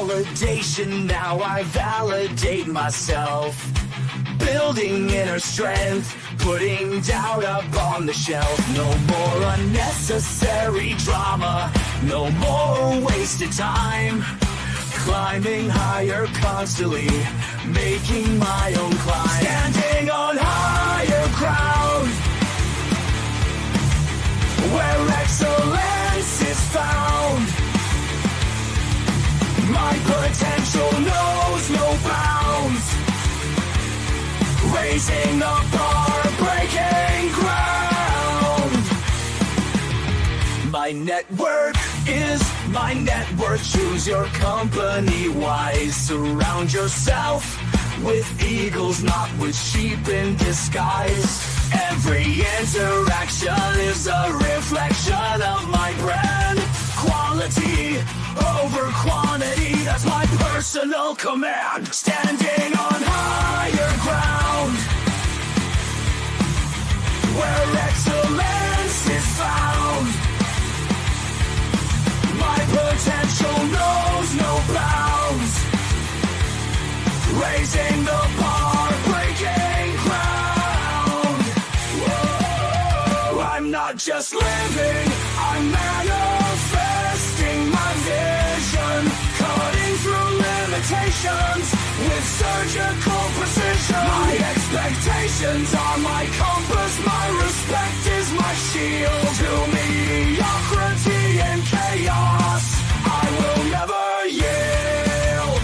validation, now I validate myself. Building inner strength, putting doubt up on the shelf. No more unnecessary drama, no more wasted time. Climbing higher constantly, making my own climb. Standing on higher ground, where excellence is found. My potential knows no bounds. Raising the bar, breaking ground. My network is my net worth. Choose your company wise. Surround yourself with eagles, not with sheep in disguise. Every interaction is a reflection of my brand. Quality over quantity, that's my personal command. Standing on higher ground, where excellence is found. My potential knows no bounds. Raising the bar, breaking ground. Whoa. I'm not just living, I'm manifesting my vision. Cutting through limitations with surgical precision. My expectations are my compass, my respect is my shield. To mediocrity and chaos, I will never yield.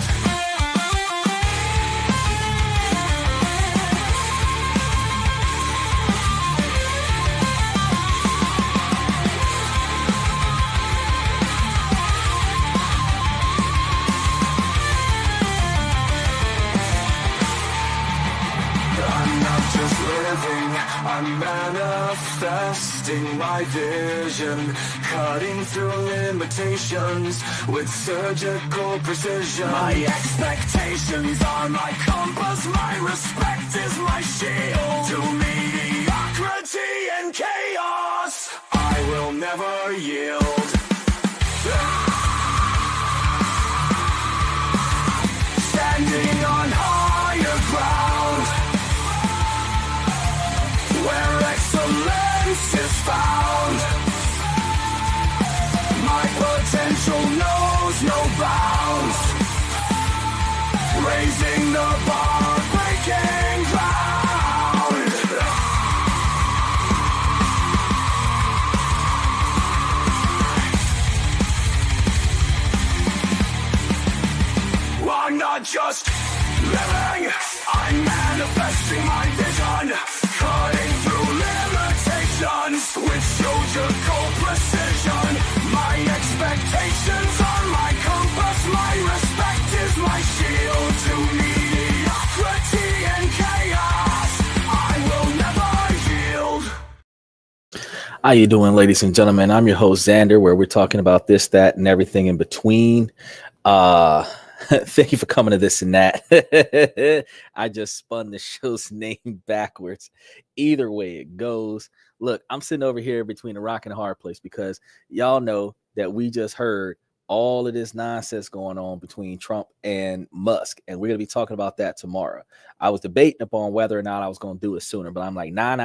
I'm not just living, I'm manifesting my vision. Cutting through limitations with surgical precision. My expectations are my compass, my respect is my shield. To mediocrity and chaos, I will never yield. Standing on higher ground, where excellence is found. My potential knows no bounds. Raising the bar, breaking ground. I'm not just living, I'm manifesting my vision. Cutting through limitations with surgical precision. My expectations are my compass, my respect is my shield. To mediocrity and chaos, I will never yield. How you doing, ladies and gentlemen? I'm your host, Xander, where we're talking about this, that, and everything in between. Thank you for coming to this and that. I just spun the show's name backwards. Either way it goes. Look, I'm sitting over here between a rock and a hard place because y'all know that we just heard all of this nonsense going on between Trump and Musk, and we're going to be talking about that tomorrow. I was debating upon whether or not I was going to do it sooner, but I'm like, nah.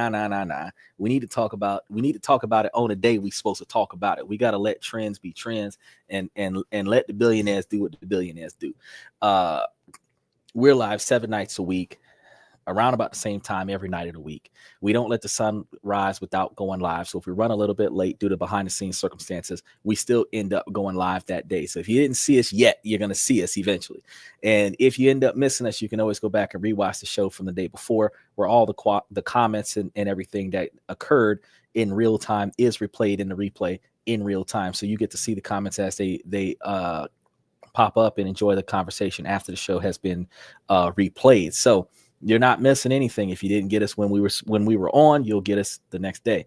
We need to talk about it on the day we're supposed to talk about it. We got to let trends be trends and let the billionaires do what the billionaires do. We're live 7 nights a week, around about the same time every night of the week. We don't let the sun rise without going live. So if we run a little bit late due to behind the scenes circumstances, we still end up going live that day. So if you didn't see us yet, you're going to see us eventually. And if you end up missing us, you can always go back and rewatch the show from the day before, where all the comments and everything that occurred in real time is replayed in the replay in real time. So you get to see the comments as they pop up and enjoy the conversation after the show has been replayed. So you're not missing anything. If you didn't get us when we were on, you'll get us the next day.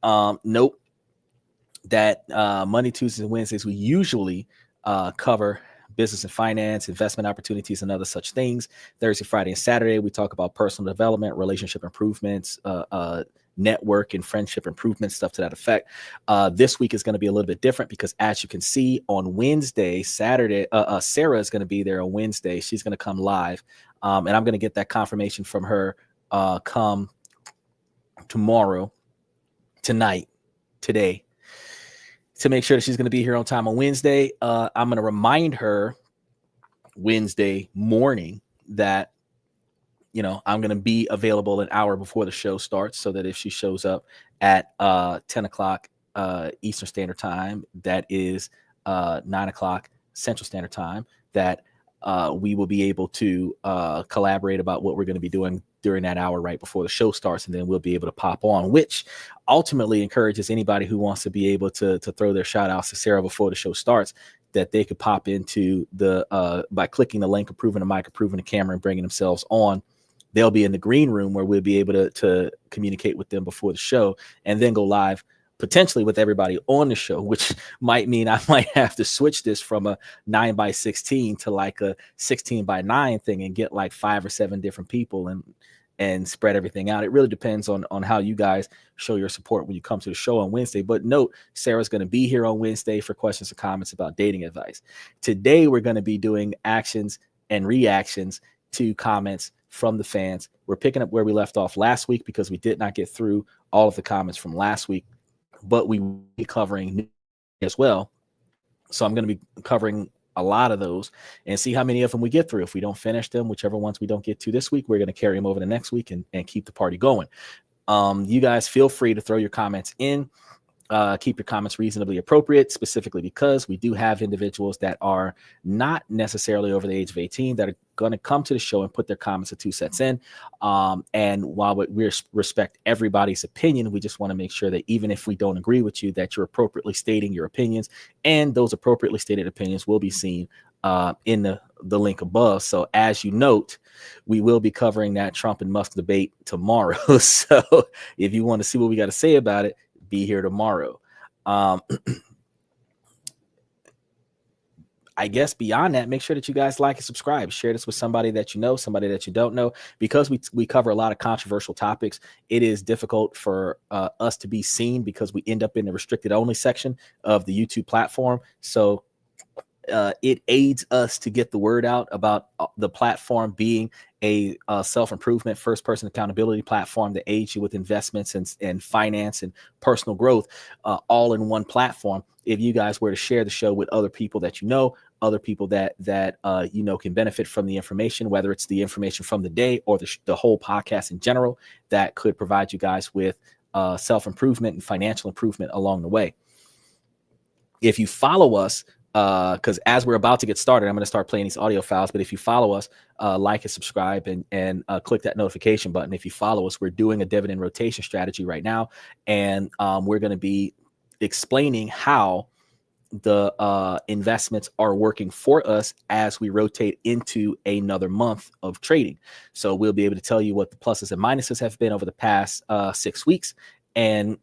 Note that Monday, Tuesdays, and Wednesdays we usually cover business and finance, investment opportunities, and other such things. Thursday, Friday, and Saturday, we talk about personal development, relationship improvements, network and friendship improvement, stuff to that effect. This week is going to be a little bit different because, as you can see, on Wednesday, Saturday, Sarah is going to be there on Wednesday. She's going to come live, and I'm going to get that confirmation from her come tomorrow, tonight, today, to make sure that she's going to be here on time on Wednesday. I'm going to remind her Wednesday morning that I'm going to be available an hour before the show starts, so that if she shows up at 10 o'clock Eastern Standard Time, that is 9 o'clock Central Standard Time, that we will be able to collaborate about what we're going to be doing during that hour right before the show starts, and then we'll be able to pop on, which ultimately encourages anybody who wants to be able to throw their shout outs to Sarah before the show starts, that they could pop into the by clicking the link, approving the mic, approving the camera, and bringing themselves on. They'll be in the green room where we'll be able to communicate with them before the show, and then go live potentially with everybody on the show, which might mean I might have to switch this from a 9x16 to like a 16x9 thing and get like 5 or 7 different people and spread everything out. It really depends on how you guys show your support when you come to the show on Wednesday. But note, Sarah's going to be here on Wednesday for questions and comments about dating advice. Today, we're going to be doing actions and reactions to comments from the fans. We're picking up where we left off last week because we did not get through all of the comments from last week, but we will be covering as well. So I'm going to be covering a lot of those and see how many of them we get through. If we don't finish them, whichever ones we don't get to this week, we're going to carry them over the next week and keep the party going. You guys feel free to throw your comments in. Keep your comments reasonably appropriate, specifically because we do have individuals that are not necessarily over the age of 18 that are going to come to the show and put their comments of 2 cents in. And while we respect everybody's opinion, we just want to make sure that even if we don't agree with you, that you're appropriately stating your opinions, and those appropriately stated opinions will be seen in the link above. So as you note, we will be covering that Trump and Musk debate tomorrow. So if you want to see what we got to say about it, be here tomorrow. I guess beyond that, make sure that you guys like and subscribe. Share this with somebody that you know, somebody that you don't know, because we cover a lot of controversial topics. It is difficult for us to be seen because we end up in the restricted only section of the YouTube platform. So it aids us to get the word out about the platform being a self-improvement, first-person accountability platform that aids you with investments and finance and personal growth, all in one platform. If you guys were to share the show with other people that you know, other people that can benefit from the information, whether it's the information from the day or the whole podcast in general, that could provide you guys with self-improvement and financial improvement along the way. If you follow us, because as we're about to get started, I'm going to start playing these audio files. But if you follow us, like and subscribe and click that notification button. If you follow us, we're doing a dividend rotation strategy right now. And we're going to be explaining how the investments are working for us as we rotate into another month of trading. So we'll be able to tell you what the pluses and minuses have been over the past 6 weeks, and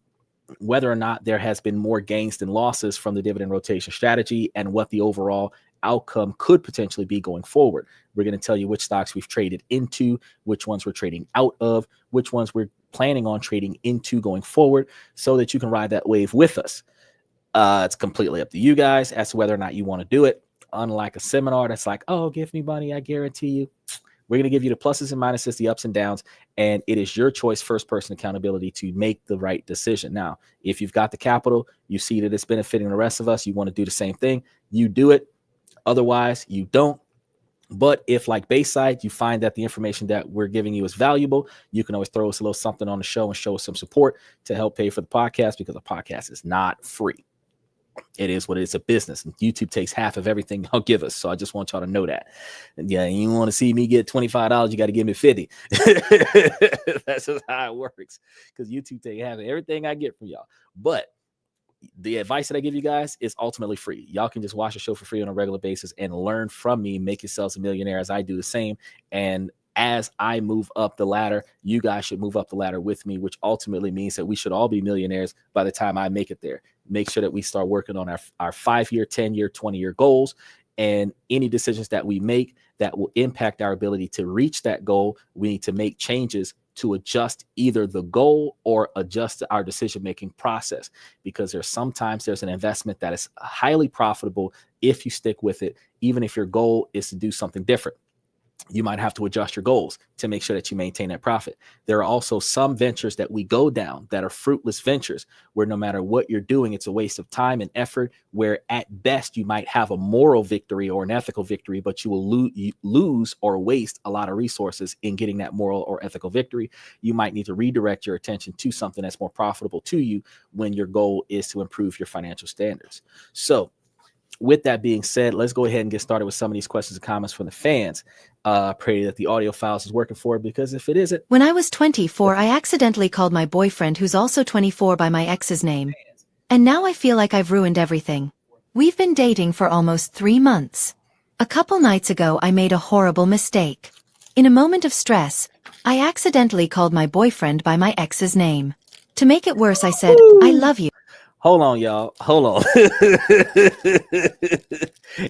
whether or not there has been more gains than losses from the dividend rotation strategy, and what the overall outcome could potentially be going forward. We're going to tell you which stocks we've traded into, which ones we're trading out of, which ones we're planning on trading into going forward, so that you can ride that wave with us. It's completely up to you guys as to whether or not you want to do it. Unlike a seminar that's like, oh, give me money, I guarantee you. We're going to give you the pluses and minuses, the ups and downs, and it is your choice, first-person accountability, to make the right decision. Now, if you've got the capital, you see that it's benefiting the rest of us, you want to do the same thing, you do it. Otherwise, you don't. But if, like Bayside, you find that the information that we're giving you is valuable, you can always throw us a little something on the show and show us some support to help pay for the podcast, because the podcast is not free. It is what it is, a business. And YouTube takes half of everything y'all give us. So I just want y'all to know that. And yeah, you want to see me get $25, you got to give me 50. That's just how it works, because YouTube take half of everything I get from y'all. But the advice that I give you guys is ultimately free. Y'all can just watch the show for free on a regular basis and learn from me, make yourselves a millionaire as I do the same. And as I move up the ladder, you guys should move up the ladder with me, which ultimately means that we should all be millionaires by the time I make it there. Make sure that we start working on our 5-year, 10-year, 20-year goals. And any decisions that we make that will impact our ability to reach that goal, we need to make changes to adjust either the goal or adjust our decision-making process, because sometimes there's an investment that is highly profitable if you stick with it, even if your goal is to do something different. You might have to adjust your goals to make sure that you maintain that profit. There are also some ventures that we go down that are fruitless ventures, where no matter what you're doing, it's a waste of time and effort, where at best you might have a moral victory or an ethical victory, but you will lose or waste a lot of resources in getting that moral or ethical victory. You might need to redirect your attention to something that's more profitable to you when your goal is to improve your financial standards. So with that being said, let's go ahead and get started with some of these questions and comments from the fans. Pray that the audio files is working for it, because if it isn't. When I was 24, I accidentally called my boyfriend, who's also 24, by my ex's name. And now I feel like I've ruined everything. We've been dating for almost 3 months. A couple nights ago, I made a horrible mistake. In a moment of stress, I accidentally called my boyfriend by my ex's name. To make it worse, I said, "I love you." Hold on, y'all. Hold on.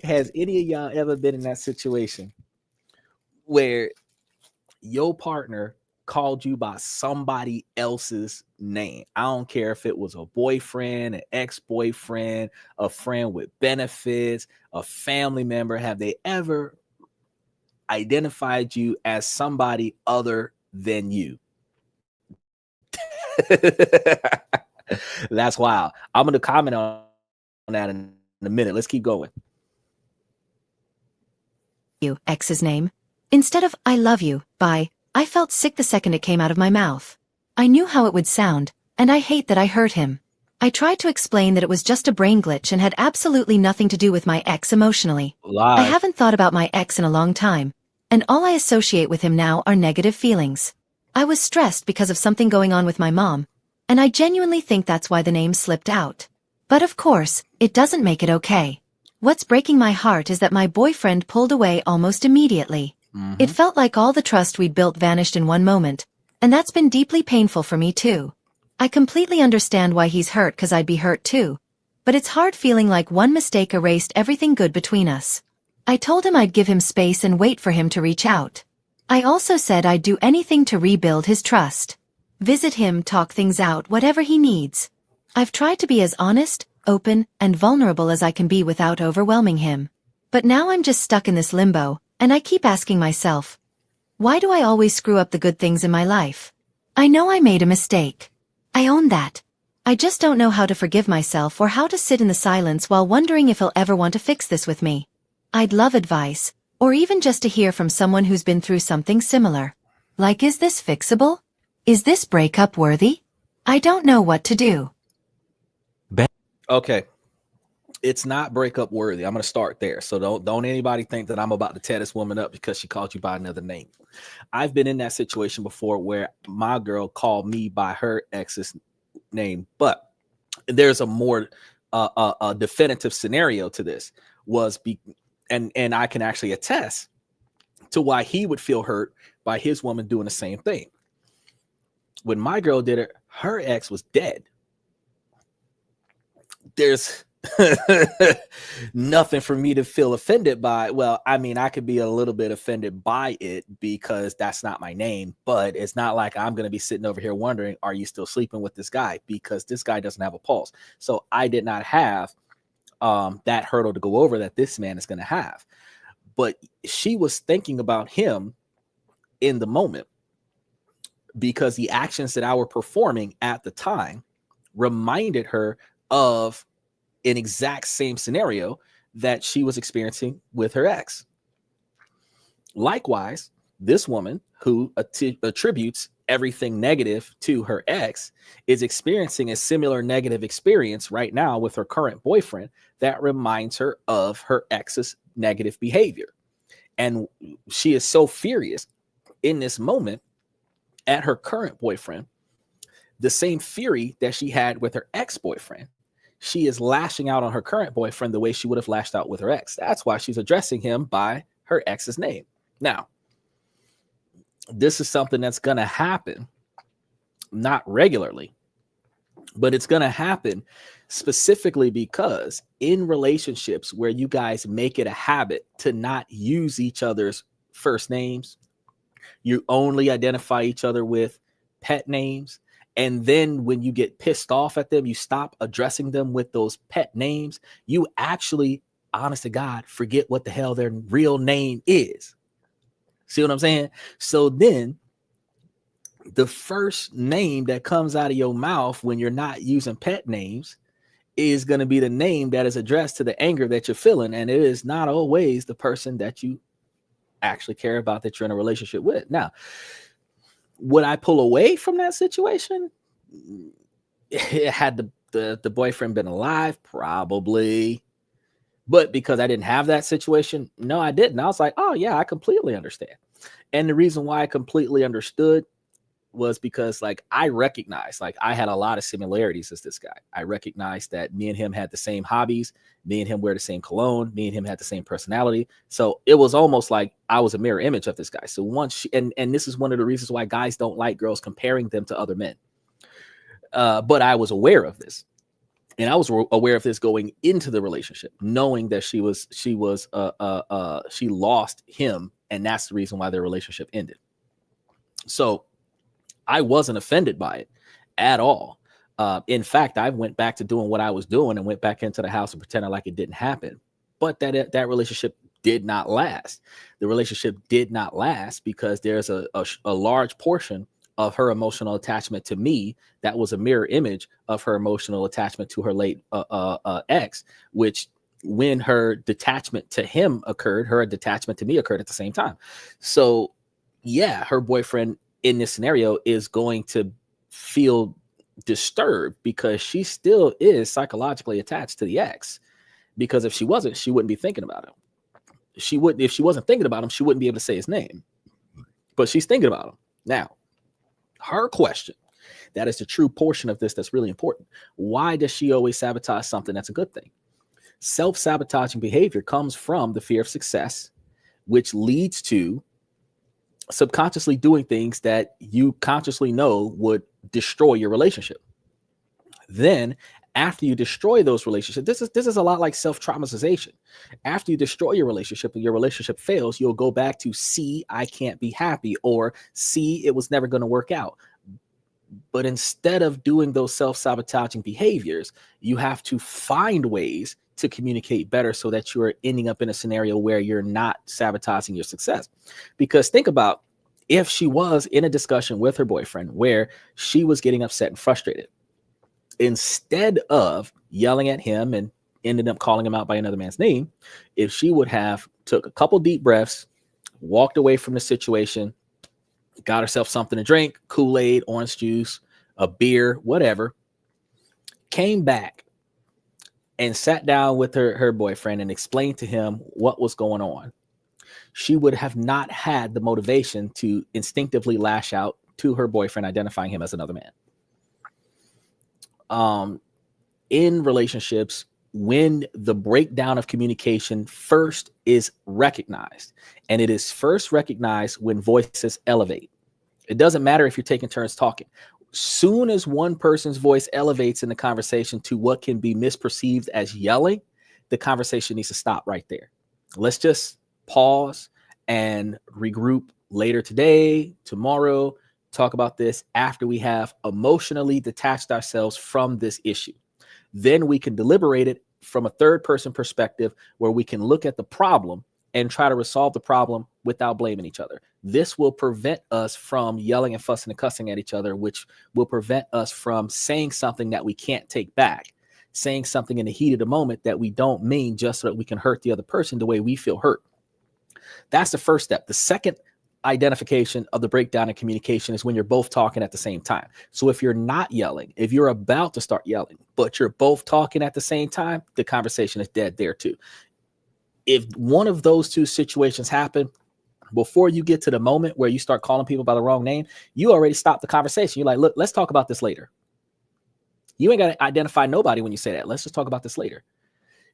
Has any of y'all ever been in that situation where your partner called you by somebody else's name? I don't care if it was a boyfriend, an ex-boyfriend, a friend with benefits, a family member. Have they ever identified you as somebody other than you? That's wild. I'm going to comment on that in a minute. Let's keep going. You, ex's name. Instead of "I love you," bye, I felt sick the second it came out of my mouth. I knew how it would sound, and I hate that I hurt him. I tried to explain that it was just a brain glitch and had absolutely nothing to do with my ex emotionally. Live. I haven't thought about my ex in a long time, and all I associate with him now are negative feelings. I was stressed because of something going on with my mom, and I genuinely think that's why the name slipped out. But of course, it doesn't make it okay. What's breaking my heart is that my boyfriend pulled away almost immediately. It felt like all the trust we'd built vanished in one moment, and that's been deeply painful for me too. I completely understand why he's hurt, because I'd be hurt too. But it's hard feeling like one mistake erased everything good between us. I told him I'd give him space and wait for him to reach out. I also said I'd do anything to rebuild his trust. Visit him, talk things out, whatever he needs. I've tried to be as honest, open, and vulnerable as I can be without overwhelming him. But now I'm just stuck in this limbo, and I keep asking myself, why do I always screw up the good things in my life? I know I made a mistake. I own that. I just don't know how to forgive myself or how to sit in the silence while wondering if he'll ever want to fix this with me. I'd love advice, or even just to hear from someone who's been through something similar. Like, is this fixable? Is this breakup worthy? I don't know what to do. Okay. It's not breakup worthy. I'm going to start there. So don't anybody think that I'm about to tear this woman up because she called you by another name. I've been in that situation before where my girl called me by her ex's name, but there's a more a definitive scenario to this. And I can actually attest to why he would feel hurt by his woman doing the same thing. When my girl did it, her ex was dead. There's nothing for me to feel offended by. Well, I mean, I could be a little bit offended by it because that's not my name, but it's not like I'm going to be sitting over here wondering, are you still sleeping with this guy? Because this guy doesn't have a pulse. So I did not have that hurdle to go over that this man is going to have. But she was thinking about him in the moment because the actions that I were performing at the time reminded her of an exact same scenario that she was experiencing with her ex. Likewise, this woman who attributes everything negative to her ex is experiencing a similar negative experience right now with her current boyfriend that reminds her of her ex's negative behavior. And she is so furious in this moment at her current boyfriend, the same fury that she had with her ex-boyfriend. She is lashing out on her current boyfriend the way she would have lashed out with her ex. That's why she's addressing him by her ex's name. Now, this is something that's going to happen, not regularly, but it's going to happen specifically because in relationships where you guys make it a habit to not use each other's first names, you only identify each other with pet names. And then when you get pissed off at them, you stop addressing them with those pet names. You actually, honest to God, forget what the hell their real name is. See what I'm saying? So then the first name that comes out of your mouth when you're not using pet names is going to be the name that is addressed to the anger that you're feeling. And it is not always the person that you actually care about, that you're in a relationship with. Now, would I pull away from that situation? Had the boyfriend been alive? Probably. But because I didn't have that situation, no, I didn't. I was like, oh yeah, I completely understand. And the reason why I completely understood was because like I recognized like I had a lot of similarities as this guy. I recognized that me and him had the same hobbies, me and him wear the same cologne, me and him had the same personality. So it was almost like I was a mirror image of this guy. So once and this is one of the reasons why guys don't like girls comparing them to other men. But I was aware of this. And I was aware of this going into the relationship, knowing that she lost him, and that's the reason why their relationship ended. So I wasn't offended by it at all. In fact, I went back to doing what I was doing and went back into the house and pretended like it didn't happen. But that relationship did not last. The relationship did not last because there's a large portion of her emotional attachment to me that was a mirror image of her emotional attachment to her late ex, which when her detachment to him occurred, her detachment to me occurred at the same time. So yeah, her boyfriend in this scenario is going to feel disturbed because she still is psychologically attached to the ex, because if she wasn't, she wouldn't be thinking about him. If she wasn't thinking about him, she wouldn't be able to say his name, but she's thinking about him. Now, her question, that is the true portion of this that's really important. Why does she always sabotage something that's a good thing? Self-sabotaging behavior comes from the fear of success, which leads to subconsciously doing things that you consciously know would destroy your relationship. Then after you destroy those relationships, this is a lot like self-traumatization. After you destroy your relationship and your relationship fails, you'll go back to see, I can't be happy, or see, it was never going to work out. But instead of doing those self-sabotaging behaviors, you have to find ways to communicate better so that you're ending up in a scenario where you're not sabotaging your success. Because think about if she was in a discussion with her boyfriend where she was getting upset and frustrated, instead of yelling at him and ended up calling him out by another man's name, if she would have took a couple deep breaths, walked away from the situation, got herself something to drink, Kool-Aid, orange juice, a beer, whatever, came back and sat down with her boyfriend and explained to him what was going on, she would have not had the motivation to instinctively lash out to her boyfriend, identifying him as another man. In relationships, when the breakdown of communication first is recognized, and it is first recognized when voices elevate. It doesn't matter if you're taking turns talking. Soon as one person's voice elevates in the conversation to what can be misperceived as yelling, the conversation needs to stop right there. Let's just pause and regroup later today, tomorrow, talk about this after we have emotionally detached ourselves from this issue. Then we can deliberate it from a third person perspective where we can look at the problem and try to resolve the problem without blaming each other. This will prevent us from yelling and fussing and cussing at each other, which will prevent us from saying something that we can't take back, saying something in the heat of the moment that we don't mean just so that we can hurt the other person the way we feel hurt. That's the first step. The second identification of the breakdown in communication is when you're both talking at the same time. So if you're not yelling, if you're about to start yelling, but you're both talking at the same time, the conversation is dead there too. If one of those two situations happen, before you get to the moment where you start calling people by the wrong name, you already stopped the conversation. You're like, look, let's talk about this later. You ain't got to identify nobody when you say that. Let's just talk about this later.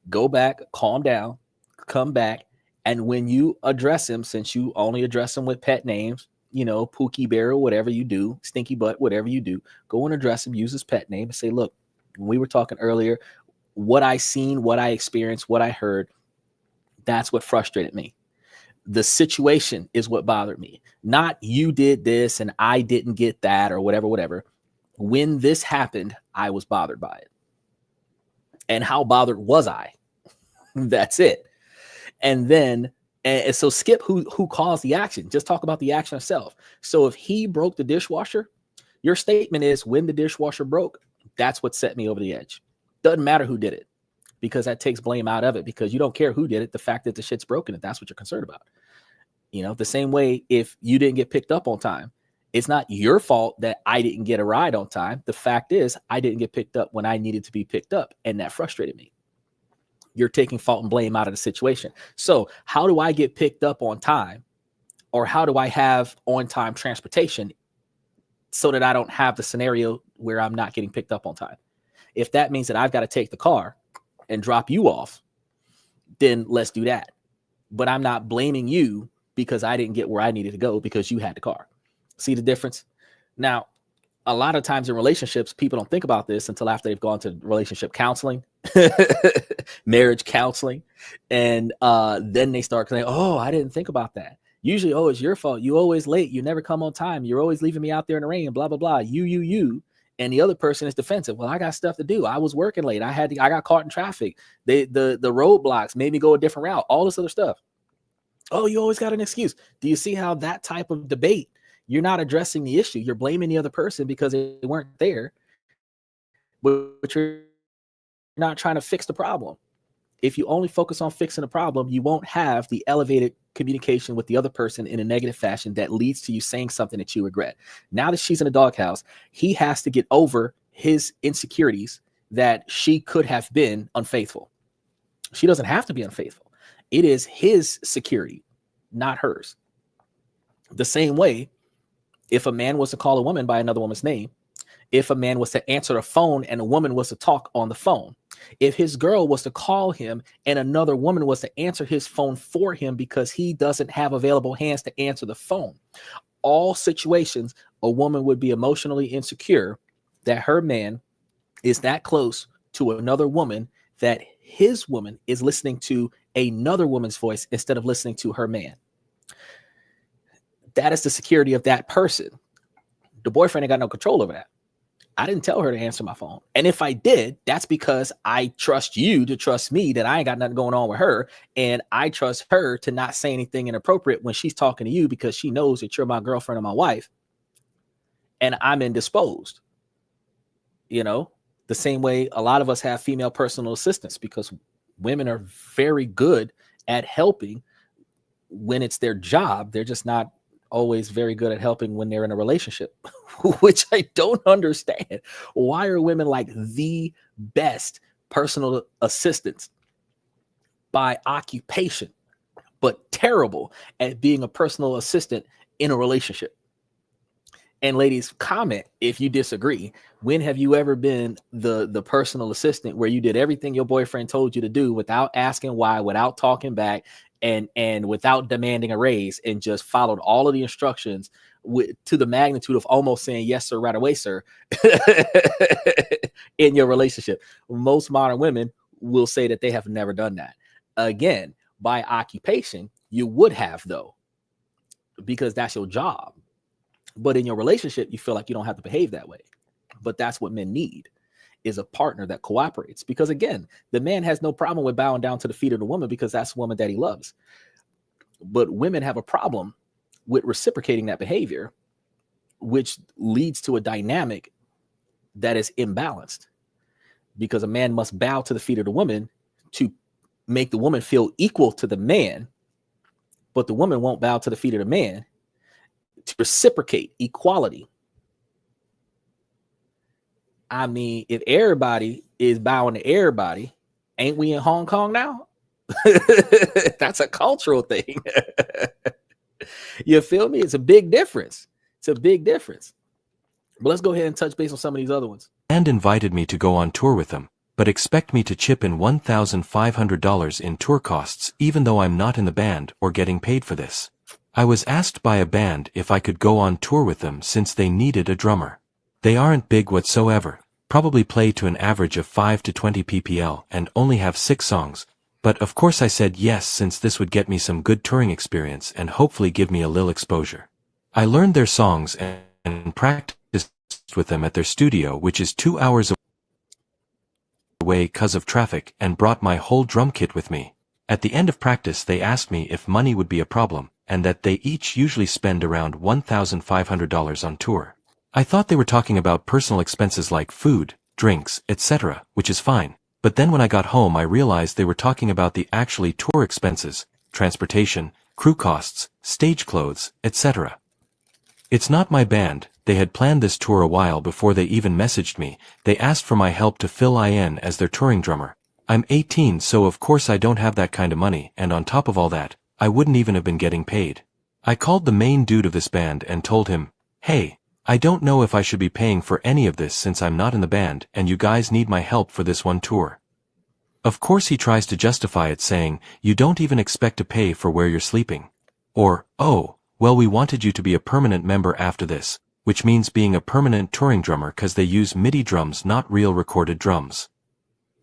Go back, calm down, come back. And when you address him, since you only address him with pet names, you know, Pookie Bear or whatever you do, Stinky Butt, whatever you do, go and address him, use his pet name and say, look, when we were talking earlier, what I seen, what I experienced, what I heard, that's what frustrated me. The situation is what bothered me. Not you did this and I didn't get that or whatever. When this happened, I was bothered by it. And how bothered was I? That's it. And then, and so skip who caused the action. Just talk about the action itself. So if he broke the dishwasher, your statement is when the dishwasher broke, that's what set me over the edge. Doesn't matter who did it, because that takes blame out of it, because you don't care who did it. The fact that the shit's broken, if that's what you're concerned about. You know, the same way if you didn't get picked up on time, it's not your fault that I didn't get a ride on time. The fact is I didn't get picked up when I needed to be picked up, and that frustrated me. You're taking fault and blame out of the situation. So how do I get picked up on time, or how do I have on-time transportation so that I don't have the scenario where I'm not getting picked up on time? If that means that I've got to take the car and drop you off, then let's do that. But I'm not blaming you because I didn't get where I needed to go because you had the car. See the difference? Now, a lot of times in relationships, people don't think about this until after they've gone to relationship counseling, marriage counseling, and then they start saying, oh, I didn't think about that. Usually, oh, it's your fault. You always late. You never come on time. You're always leaving me out there in the rain, blah, blah, blah. You. And the other person is defensive. Well, I got stuff to do. I was working late. I got caught in traffic. The roadblocks made me go a different route. All this other stuff. Oh, you always got an excuse. Do you see how that type of debate, you're not addressing the issue. You're blaming the other person because they weren't there, but you're not trying to fix the problem. If you only focus on fixing the problem, you won't have the elevated communication with the other person in a negative fashion that leads to you saying something that you regret. Now that she's in a doghouse, he has to get over his insecurities that she could have been unfaithful. She doesn't have to be unfaithful. It is his security, not hers. The same way, if a man was to call a woman by another woman's name, if a man was to answer the phone and a woman was to talk on the phone, if his girl was to call him and another woman was to answer his phone for him because he doesn't have available hands to answer the phone, all situations, a woman would be emotionally insecure that her man is that close to another woman, that his woman is listening to another woman's voice instead of listening to her man. That is the security of that person. The boyfriend ain't got no control over that. I didn't tell her to answer my phone. And if I did, that's because I trust you to trust me that I ain't got nothing going on with her. And I trust her to not say anything inappropriate when she's talking to you because she knows that you're my girlfriend or my wife. And I'm indisposed. You know, the same way a lot of us have female personal assistants because women are very good at helping when it's their job. They're just not always very good at helping when they're in a relationship, which I don't understand. Why are women like the best personal assistants by occupation, but terrible at being a personal assistant in a relationship? And ladies, comment if you disagree. When have you ever been the personal assistant where you did everything your boyfriend told you to do without asking why, without talking back, and without demanding a raise, and just followed all of the instructions to the magnitude of almost saying yes sir right away sir in your relationship? Most modern women will say that they have never done that. Again, by occupation, you would have though, because that's your job. But in your relationship, you feel like you don't have to behave that way. But that's what men need, is a partner that cooperates. Because again, the man has no problem with bowing down to the feet of the woman because that's the woman that he loves. But women have a problem with reciprocating that behavior, which leads to a dynamic that is imbalanced. Because a man must bow to the feet of the woman to make the woman feel equal to the man, but the woman won't bow to the feet of the man to reciprocate equality. I mean, if everybody is bowing to everybody, ain't we in Hong Kong now? That's a cultural thing. You feel me? It's a big difference. It's a big difference. But let's go ahead and touch base on some of these other ones. And invited me to go on tour with them, but expect me to chip in $1,500 in tour costs even though I'm not in the band or getting paid for this. I was asked by a band if I could go on tour with them since they needed a drummer. They aren't big whatsoever. probably play to an average of 5 to 20 ppl and only have 6 songs. But of course I said yes, since this would get me some good touring experience and hopefully give me a little exposure. I learned their songs and practiced with them at their studio, which is 2 hours away 'cause of traffic, and brought my whole drum kit with me. At the end of practice they asked me if money would be a problem, and that they each usually spend around $1,500 on tour. I thought they were talking about personal expenses like food, drinks, etc., which is fine. But then when I got home I realized they were talking about the actually tour expenses, transportation, crew costs, stage clothes, etc. It's not my band. They had planned this tour a while before they even messaged me. They asked for my help to fill in as their touring drummer. I'm 18, so of course I don't have that kind of money, and on top of all that, I wouldn't even have been getting paid. I called the main dude of this band and told him, "Hey, I don't know if I should be paying for any of this since I'm not in the band and you guys need my help for this one tour." Of course he tries to justify it, saying, "You don't even expect to pay for where you're sleeping." Or, "Oh, well, we wanted you to be a permanent member after this," which means being a permanent touring drummer 'cause they use MIDI drums, not real recorded drums.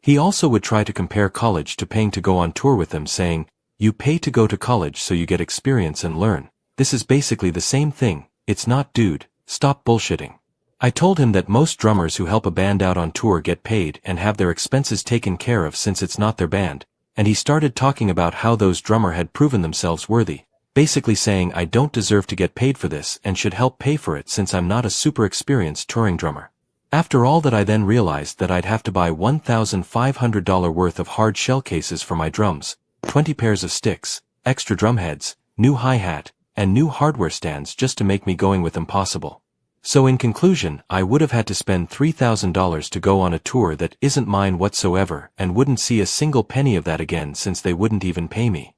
He also would try to compare college to paying to go on tour with them, saying, "You pay to go to college so you get experience and learn. This is basically the same thing. It's not, dude. Stop bullshitting." I told him that most drummers who help a band out on tour get paid and have their expenses taken care of since it's not their band, and he started talking about how those drummer had proven themselves worthy, basically saying I don't deserve to get paid for this and should help pay for it since I'm not a super experienced touring drummer. After all that, I then realized that I'd have to buy $1,500 worth of hard shell cases for my drums, 20 pairs of sticks, extra drum heads, new hi-hat, and new hardware stands just to make me going with them possible. So in conclusion, I would have had to spend $3,000 to go on a tour that isn't mine whatsoever and wouldn't see a single penny of that again since they wouldn't even pay me.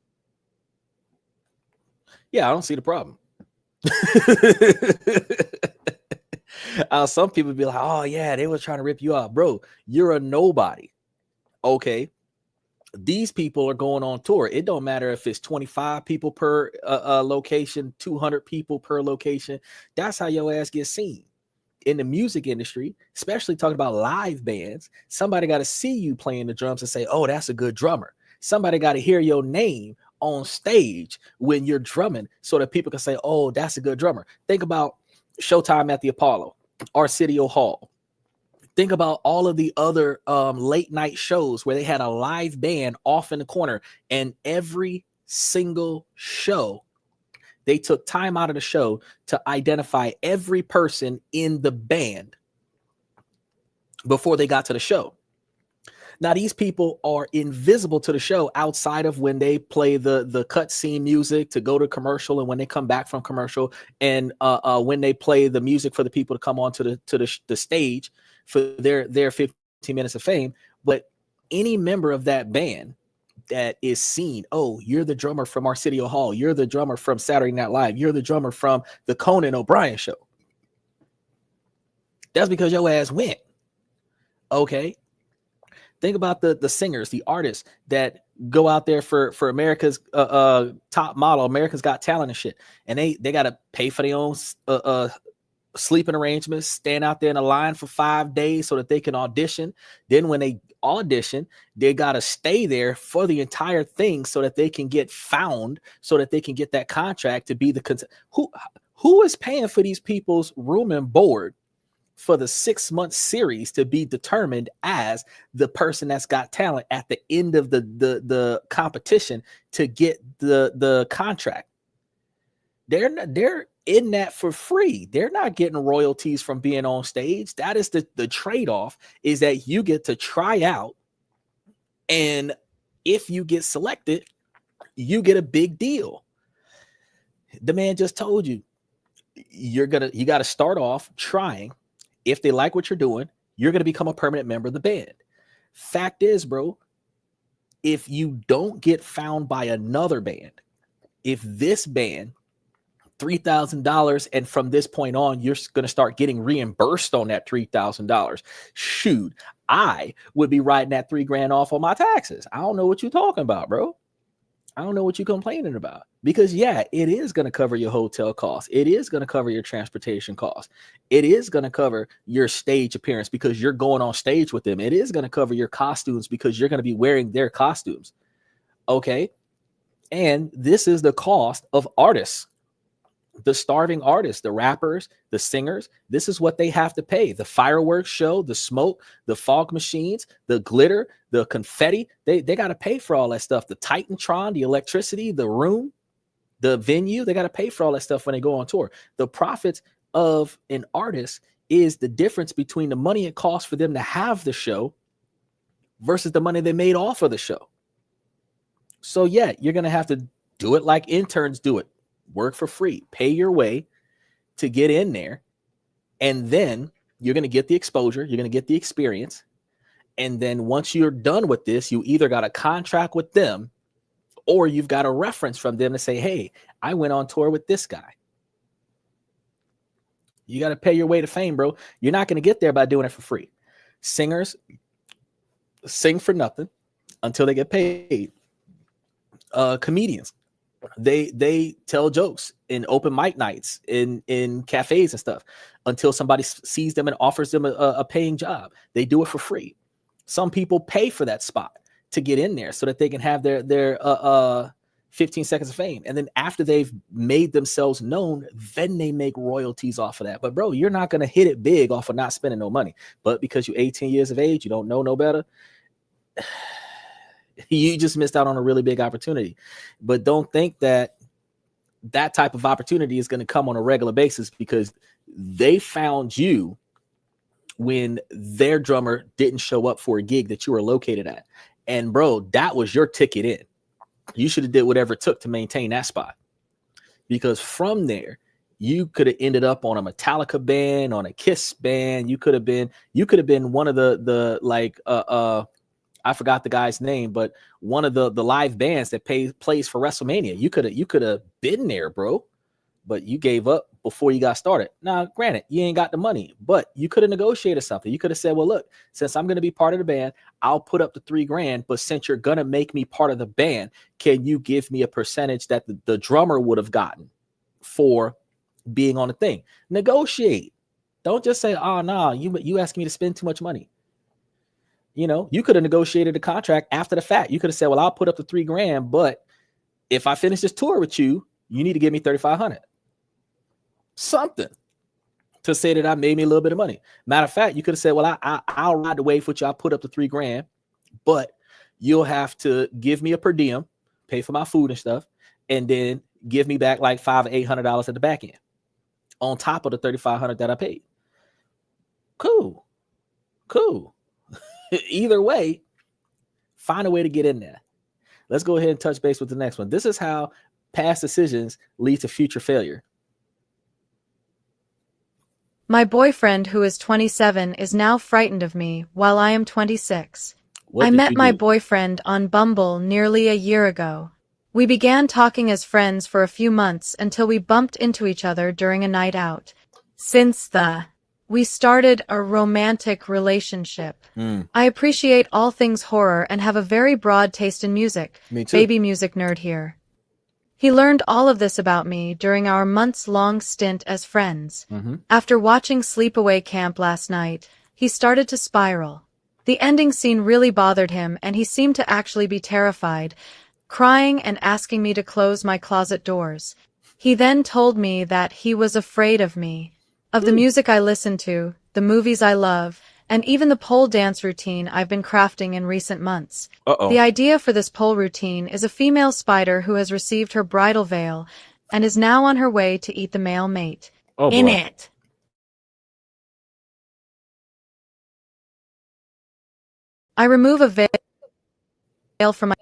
Yeah, I don't see the problem. Some people be like, "Oh yeah, they were trying to rip you off." Bro, you're a nobody. Okay. These people are going on tour. It don't matter if it's 25 people per location, 200 people per location. That's how your ass gets seen. In the music industry, especially talking about live bands, somebody got to see you playing the drums and say, "Oh, that's a good drummer." Somebody got to hear your name on stage when you're drumming so that people can say, "Oh, that's a good drummer." Think about Showtime at the Apollo, Arcedio Hall. Think about all of the other late night shows where they had a live band off in the corner, and every single show, they took time out of the show to identify every person in the band before they got to the show. Now, these people are invisible to the show outside of when they play the cutscene music to go to commercial, and when they come back from commercial, and when they play the music for the people to come onto the stage for their 15 minutes of fame. But any member of that band that is seen, "Oh, you're the drummer from Arcedio Hall, you're the drummer from Saturday Night Live, you're the drummer from the Conan O'Brien show," that's because your ass went. Okay. Think about the singers, the artists that go out there for America's Top Model, America's Got Talent and shit, and they got to pay for their own sleeping arrangements, stand out there in a line for 5 days so that they can audition. Then when they audition, they got to stay there for the entire thing so that they can get found, so that they can get that contract to be the who is paying for these people's room and board for the 6-month series to be determined as the person that's got talent at the end of the competition to get the contract. They're in that for free. They're not getting royalties from being on stage. That is the trade-off, is that you get to try out, and if you get selected, you get a big deal. The man just told you, you got to start off trying. If they like what you're doing, you're going to become a permanent member of the band. Fact is, bro, if you don't get found by another band, if this band, $3,000, and from this point on, you're going to start getting reimbursed on that $3,000. Shoot, I would be writing that $3,000 off on my taxes. I don't know what you're talking about, bro. I don't know what you're complaining about. Because yeah, it is going to cover your hotel costs. It is going to cover your transportation costs. It is going to cover your stage appearance because you're going on stage with them. It is going to cover your costumes because you're going to be wearing their costumes. Okay. And this is the cost of artists, the starving artists, the rappers, the singers. This is what they have to pay. The fireworks show, the smoke, the fog machines, the glitter, the confetti. They got to pay for all that stuff. The Titantron, the electricity, the room, the venue. They got to pay for all that stuff when they go on tour. The profits of an artist is the difference between the money it costs for them to have the show versus the money they made off of the show. So yeah, you're going to have to do it like interns do it. Work for free, pay your way to get in there. And then you're going to get the exposure. You're going to get the experience. And then once you're done with this, you either got a contract with them or you've got a reference from them to say, hey, I went on tour with this guy. You got to pay your way to fame, bro. You're not going to get there by doing it for free. Singers sing for nothing until they get paid. Comedians, they tell jokes in open mic nights in cafes and stuff until somebody sees them and offers them a paying job. They do it for free. Some people pay for that spot to get in there so that they can have their 15 seconds of fame. And then after they've made themselves known, then they make royalties off of that. But bro, you're not going to hit it big off of not spending no money. But because you're 18 years of age, you don't know no better. You just missed out on a really big opportunity. But don't think that that type of opportunity is going to come on a regular basis because they found you when their drummer didn't show up for a gig that you were located at. And bro, that was your ticket in. You should have did whatever it took to maintain that spot. Because from there, you could have ended up on a Metallica band, on a Kiss band. You could have been one of the like I forgot the guy's name, but one of the live bands that plays for WrestleMania. You could have been there, bro, but you gave up before you got started. Now, granted, you ain't got the money, but you could have negotiated something. You could have said, well, look, since I'm going to be part of the band, I'll put up the $3,000, but since you're going to make me part of the band, can you give me a percentage that the drummer would have gotten for being on the thing? Negotiate. Don't just say, oh, no, you asking me to spend too much money. You know, you could have negotiated a contract after the fact. You could have said, well, I'll put up the $3,000, but if I finish this tour with you, you need to give me $3,500. Something to say that I made me a little bit of money. Matter of fact, you could have said, well, I'll ride the wave with you. I'll put up the $3,000, but you'll have to give me a per diem, pay for my food and stuff, and then give me back like $500 or $800 at the back end on top of the $3,500 that I paid. Cool. Either way, find a way to get in there. Let's go ahead and touch base with the next one. This is how past decisions lead to future failure. My boyfriend, who is 27, is now frightened of me while I am 26. I met my boyfriend on Bumble nearly a year ago. We began talking as friends for a few months until we bumped into each other during a night out. We started a romantic relationship. I appreciate all things horror and have a very broad taste in music. Me too. Baby music nerd here. He learned all of this about me during our months-long stint as friends. After watching Sleepaway Camp last night, he started to spiral. The ending scene really bothered him and he seemed to actually be terrified, crying and asking me to close my closet doors. He then told me that he was afraid of me, of the music I listen to, the movies I love, and even the pole dance routine I've been crafting in recent months. The idea for this pole routine is a female spider who has received her bridal veil and is now on her way to eat the male mate. It. I remove a veil from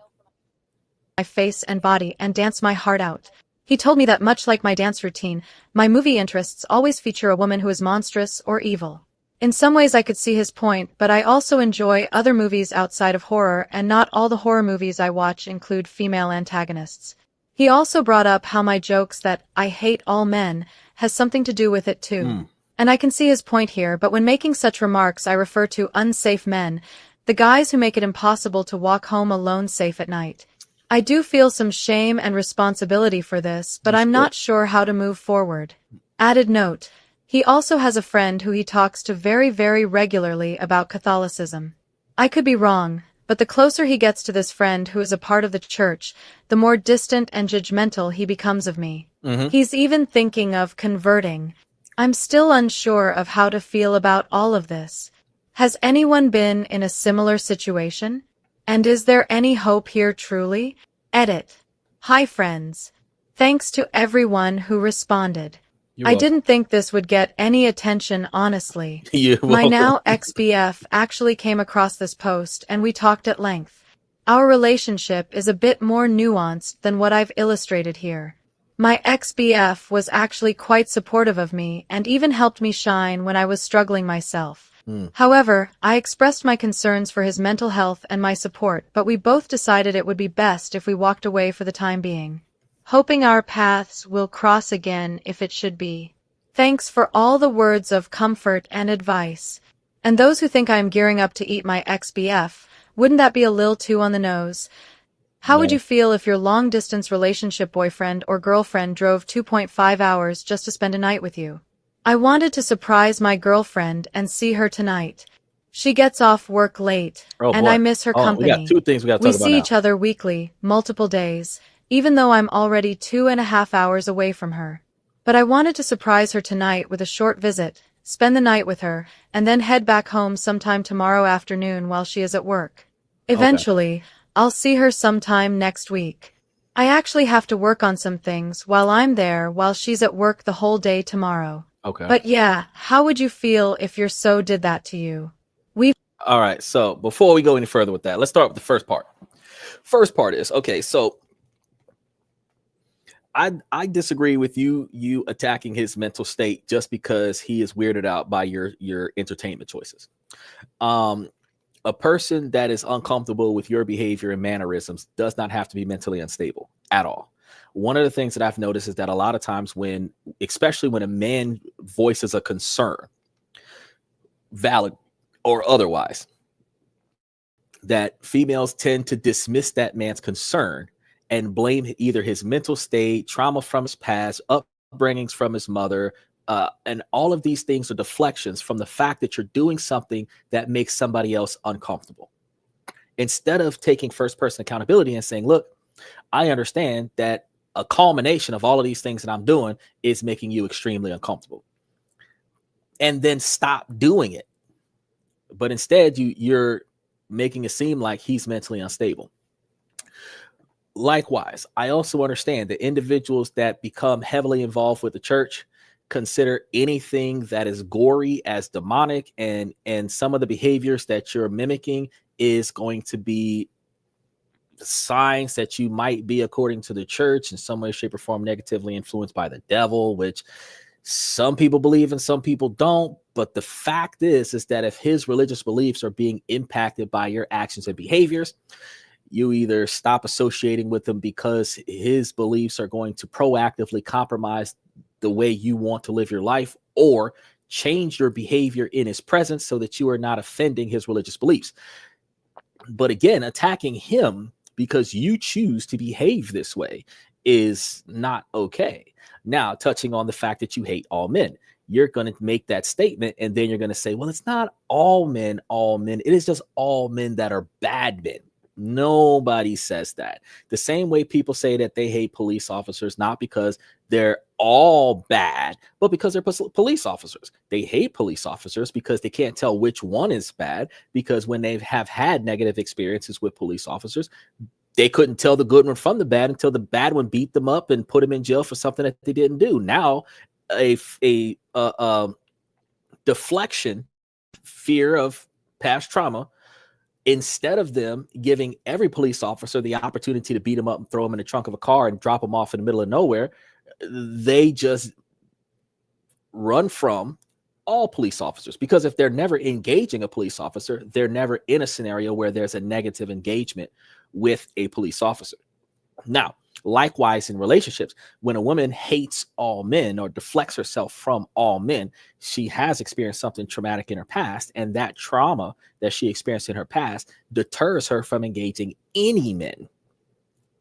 my face and body and dance my heart out. He told me that much like my dance routine, my movie interests always feature a woman who is monstrous or evil. In some ways I could see his point, but I also enjoy other movies outside of horror, and not all the horror movies I watch include female antagonists. He also brought up how my jokes that I hate all men has something to do with it too. And I can see his point here, but when making such remarks I refer to unsafe men, the guys who make it impossible to walk home alone safe at night. I do feel some shame and responsibility for this, but I'm not sure how to move forward. Added note. He also has a friend who he talks to very, very regularly about Catholicism. I could be wrong, but the closer he gets to this friend who is a part of the church, the more distant and judgmental he becomes of me. He's even thinking of converting. I'm still unsure of how to feel about all of this. Has anyone been in a similar situation? And is there any hope here truly? Edit. Hi friends. Thanks to everyone who responded. You're I welcome. didn't think this would get any attention, honestly. You're My welcome. now ex-BF actually came across this post and we talked at length. Our relationship is a bit more nuanced than what I've illustrated here. My ex-BF was actually quite supportive of me and even helped me shine when I was struggling myself. However, I expressed my concerns for his mental health and my support, but we both decided it would be best if we walked away for the time being. Hoping our paths will cross again if it should be. Thanks for all the words of comfort and advice. And those who think I am gearing up to eat my ex-BF, wouldn't that be a little too on the nose? How would No. you feel if your long-distance relationship boyfriend or girlfriend drove 2.5 hours just to spend a night with you? I wanted to surprise my girlfriend and see her tonight. She gets off work late, Oh and boy. I miss her We company. got two things we got to We talk about see now. each other weekly, multiple days, even though I'm already 2.5 hours away from her. But I wanted to surprise her tonight with a short visit, spend the night with her, and then head back home sometime tomorrow afternoon while she is at work. Eventually, I'll see her sometime next week. I actually have to work on some things while I'm there while she's at work the whole day tomorrow. Okay. But yeah, how would you feel if your so did that to you? All right. So before we go any further with that, let's start with the first part. First part is, okay, so I disagree with you attacking his mental state just because he is weirded out by your entertainment choices. A person that is uncomfortable with your behavior and mannerisms does not have to be mentally unstable at all. One of the things that I've noticed is that a lot of times especially when a man voices a concern, valid or otherwise, that females tend to dismiss that man's concern and blame either his mental state, trauma from his past, upbringings from his mother, and all of these things are deflections from the fact that you're doing something that makes somebody else uncomfortable. Instead of taking first person accountability and saying, look, I understand that a culmination of all of these things that I'm doing is making you extremely uncomfortable. And then stop doing it. But instead, you're making it seem like he's mentally unstable. Likewise, I also understand that individuals that become heavily involved with the church consider anything that is gory as demonic, and some of the behaviors that you're mimicking is going to be signs that you might be, according to the church, in some way, shape, or form negatively influenced by the devil, which some people believe and some people don't. But the fact is that if his religious beliefs are being impacted by your actions and behaviors, you either stop associating with him because his beliefs are going to proactively compromise the way you want to live your life, or change your behavior in his presence so that you are not offending his religious beliefs. But again, attacking him because you choose to behave this way is not okay. Now, touching on the fact that you hate all men, you're going to make that statement and then you're going to say, well, it's not all men. It is just all men that are bad men. Nobody says that. The same way people say that they hate police officers, not because they're all bad, but because they're police officers. They hate police officers because they can't tell which one is bad, because when they have had negative experiences with police officers, they couldn't tell the good one from the bad until the bad one beat them up and put them in jail for something that they didn't do. Now, a deflection, fear of past trauma, instead of them giving every police officer the opportunity to beat them up and throw them in the trunk of a car and drop them off in the middle of nowhere, they just run from all police officers. Because if they're never engaging a police officer, they're never in a scenario where there's a negative engagement with a police officer. Now, likewise in relationships, when a woman hates all men or deflects herself from all men, she has experienced something traumatic in her past, and that trauma that she experienced in her past deters her from engaging any men.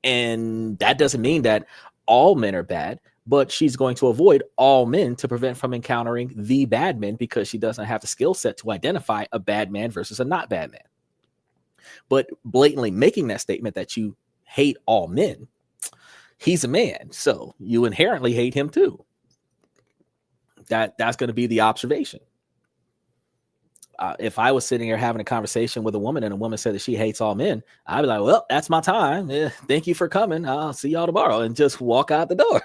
And that doesn't mean that all men are bad, but she's going to avoid all men to prevent from encountering the bad men because she doesn't have the skill set to identify a bad man versus a not bad man. But blatantly making that statement that you hate all men, he's a man, so you inherently hate him too. That's going to be the observation. If I was sitting here having a conversation with a woman and a woman said that she hates all men, I'd be like, well, that's my time. Yeah, thank you for coming. I'll see y'all tomorrow, and just walk out the door.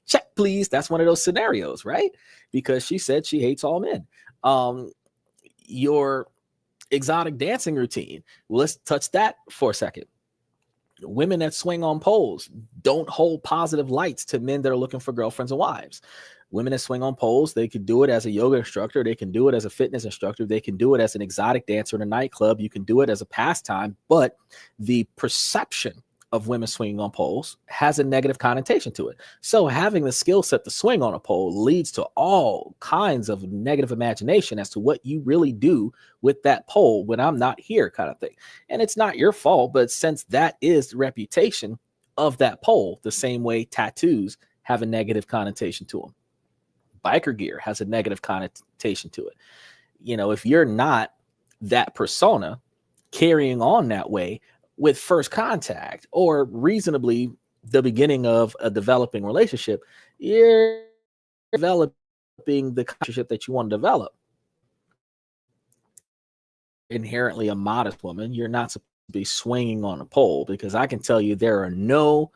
Check, please. That's one of those scenarios, right? Because she said she hates all men. Your exotic dancing routine. Well, let's touch that for a second. Women that swing on poles don't hold positive lights to men that are looking for girlfriends and wives. Women that swing on poles, they can do it as a yoga instructor. They can do it as a fitness instructor. They can do it as an exotic dancer in a nightclub. You can do it as a pastime, but the perception of women swinging on poles has a negative connotation to it. So having the skill set to swing on a pole leads to all kinds of negative imagination as to what you really do with that pole when I'm not here, kind of thing. And it's not your fault, but since that is the reputation of that pole, the same way tattoos have a negative connotation to them. Biker gear has a negative connotation to it. You know, if you're not that persona carrying on that way with first contact or reasonably the beginning of a developing relationship, you're developing the relationship that you want to develop. Inherently a modest woman, you're not supposed to be swinging on a pole, because I can tell you there are no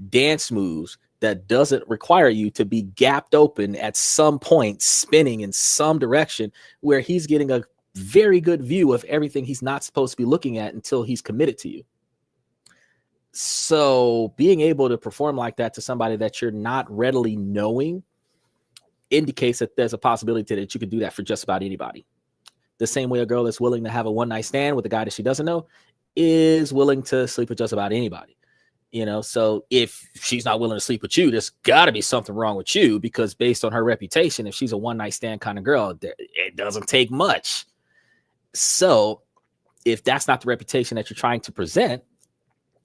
dance moves that doesn't require you to be gapped open at some point, spinning in some direction where he's getting a very good view of everything he's not supposed to be looking at until he's committed to you. So being able to perform like that to somebody that you're not readily knowing indicates that there's a possibility that you could do that for just about anybody. The same way a girl that's willing to have a one-night stand with a guy that she doesn't know is willing to sleep with just about anybody. You know, so if she's not willing to sleep with you, there's got to be something wrong with you, because based on her reputation, if she's a one-night stand kind of girl, it doesn't take much. So if that's not the reputation that you're trying to present,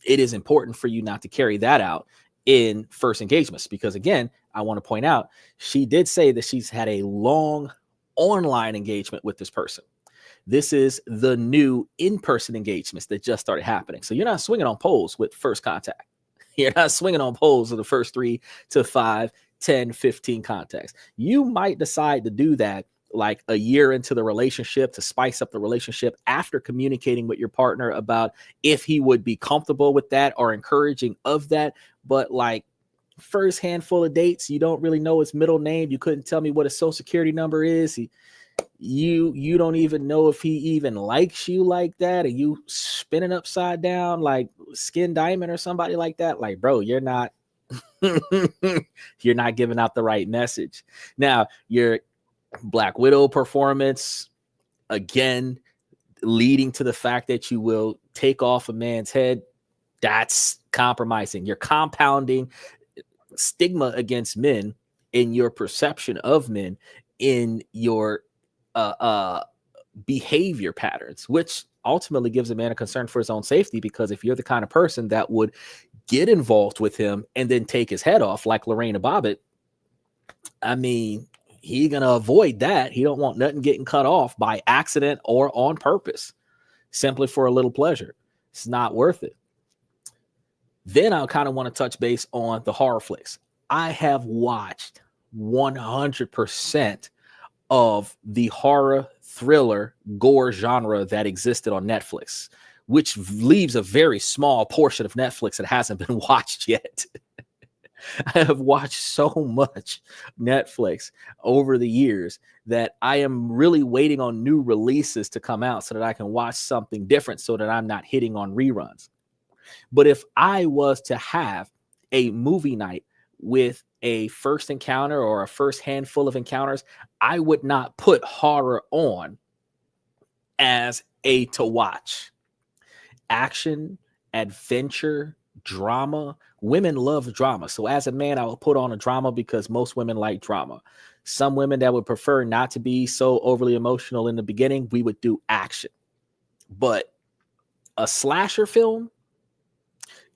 it is important for you not to carry that out in first engagements, because again, I want to point out, she did say that she's had a long online engagement with this person. This is the new in-person engagements that just started happening. So you're not swinging on poles with first contact. You're not swinging on poles with the first 3 to 5, 10, 15 contacts. You might decide to do that like a year into the relationship to spice up the relationship after communicating with your partner about if he would be comfortable with that or encouraging of that. But like first handful of dates, you don't really know his middle name. You couldn't tell me what his social security number is. You don't even know if he even likes you like that. Are you spinning upside down like Skin Diamond or somebody like that? Like, bro, you're not you're not giving out the right message. Now, your Black Widow performance, again, leading to the fact that you will take off a man's head, that's compromising. You're compounding stigma against men in your perception of men, in your behavior patterns, which ultimately gives a man a concern for his own safety. Because if you're the kind of person that would get involved with him and then take his head off like Lorena Bobbitt, I mean, he gonna avoid that. He don't want nothing getting cut off by accident or on purpose, simply for a little pleasure. It's not worth it. Then I kind of want to touch base on the horror flicks. I have watched 100% of the horror, thriller, gore genre that existed on Netflix, which leaves a very small portion of Netflix that hasn't been watched yet. I have watched so much Netflix over the years that I am really waiting on new releases to come out so that I can watch something different, so that I'm not hitting on reruns. But if I was to have a movie night with a first encounter or a first handful of encounters, I would not put horror on as a to watch. Action, adventure, drama. Women love drama. So as a man, I will put on a drama because most women like drama. Some women that would prefer not to be so overly emotional in the beginning, we would do action. But a slasher film,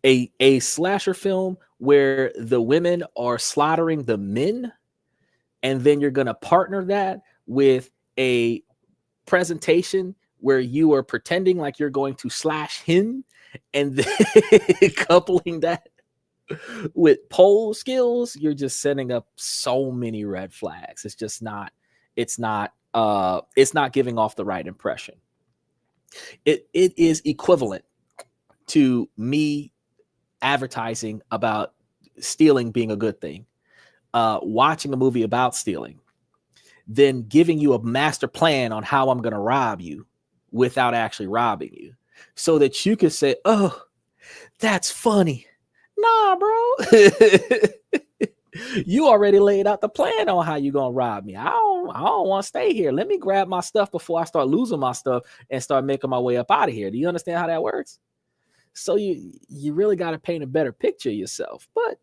a slasher film where the women are slaughtering the men, and then you're going to partner that with a presentation where you are pretending like you're going to slash him, and then coupling that with pole skills, you're just setting up so many red flags. It's just not, it's not giving off the right impression. It is equivalent to me advertising about stealing being a good thing, watching a movie about stealing, then giving you a master plan on how I'm going to rob you without actually robbing you, so that you can say, oh, that's funny. Nah, bro. You already laid out the plan on how you're going to rob me. I don't want to stay here. Let me grab my stuff before I start losing my stuff and start making my way up out of here. Do you understand how that works? So you really got to paint a better picture of yourself. But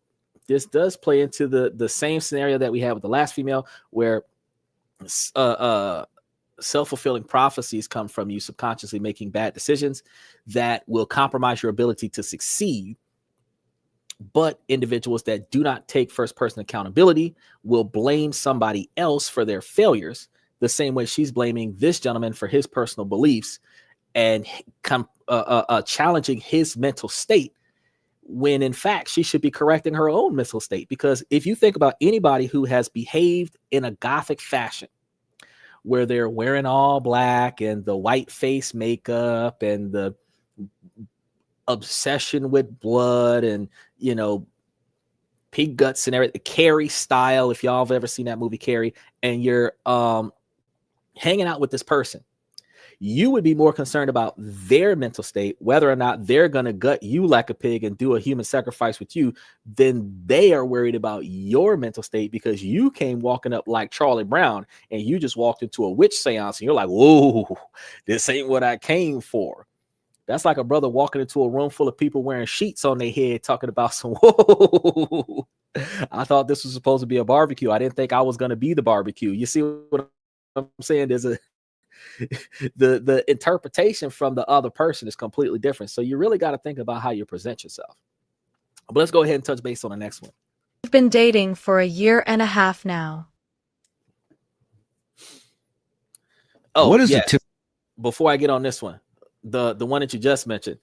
this does play into the same scenario that we had with the last female, where self-fulfilling prophecies come from you subconsciously making bad decisions that will compromise your ability to succeed. But individuals that do not take first-person accountability will blame somebody else for their failures, the same way she's blaming this gentleman for his personal beliefs and challenging his mental state, when in fact she should be correcting her own mental state. Because if you think about anybody who has behaved in a gothic fashion, where they're wearing all black and the white face makeup and the obsession with blood and, you know, pig guts and everything, Carrie style, if y'all have ever seen that movie Carrie, and you're hanging out with this person, you would be more concerned about their mental state, whether or not they're going to gut you like a pig and do a human sacrifice with you, than they are worried about your mental state, because you came walking up like Charlie Brown and you just walked into a witch seance and you're like, whoa, this ain't what I came for. That's like a brother walking into a room full of people wearing sheets on their head talking about some, whoa, I thought this was supposed to be a barbecue. I didn't think I was going to be the barbecue. You see what I'm saying? There's the interpretation from the other person is completely different. So you really got to think about how you present yourself. But let's go ahead and touch base on the next one. We've been dating for a year and a half now. Oh, what is yes. the tip? Before I get on this one, the one that you just mentioned,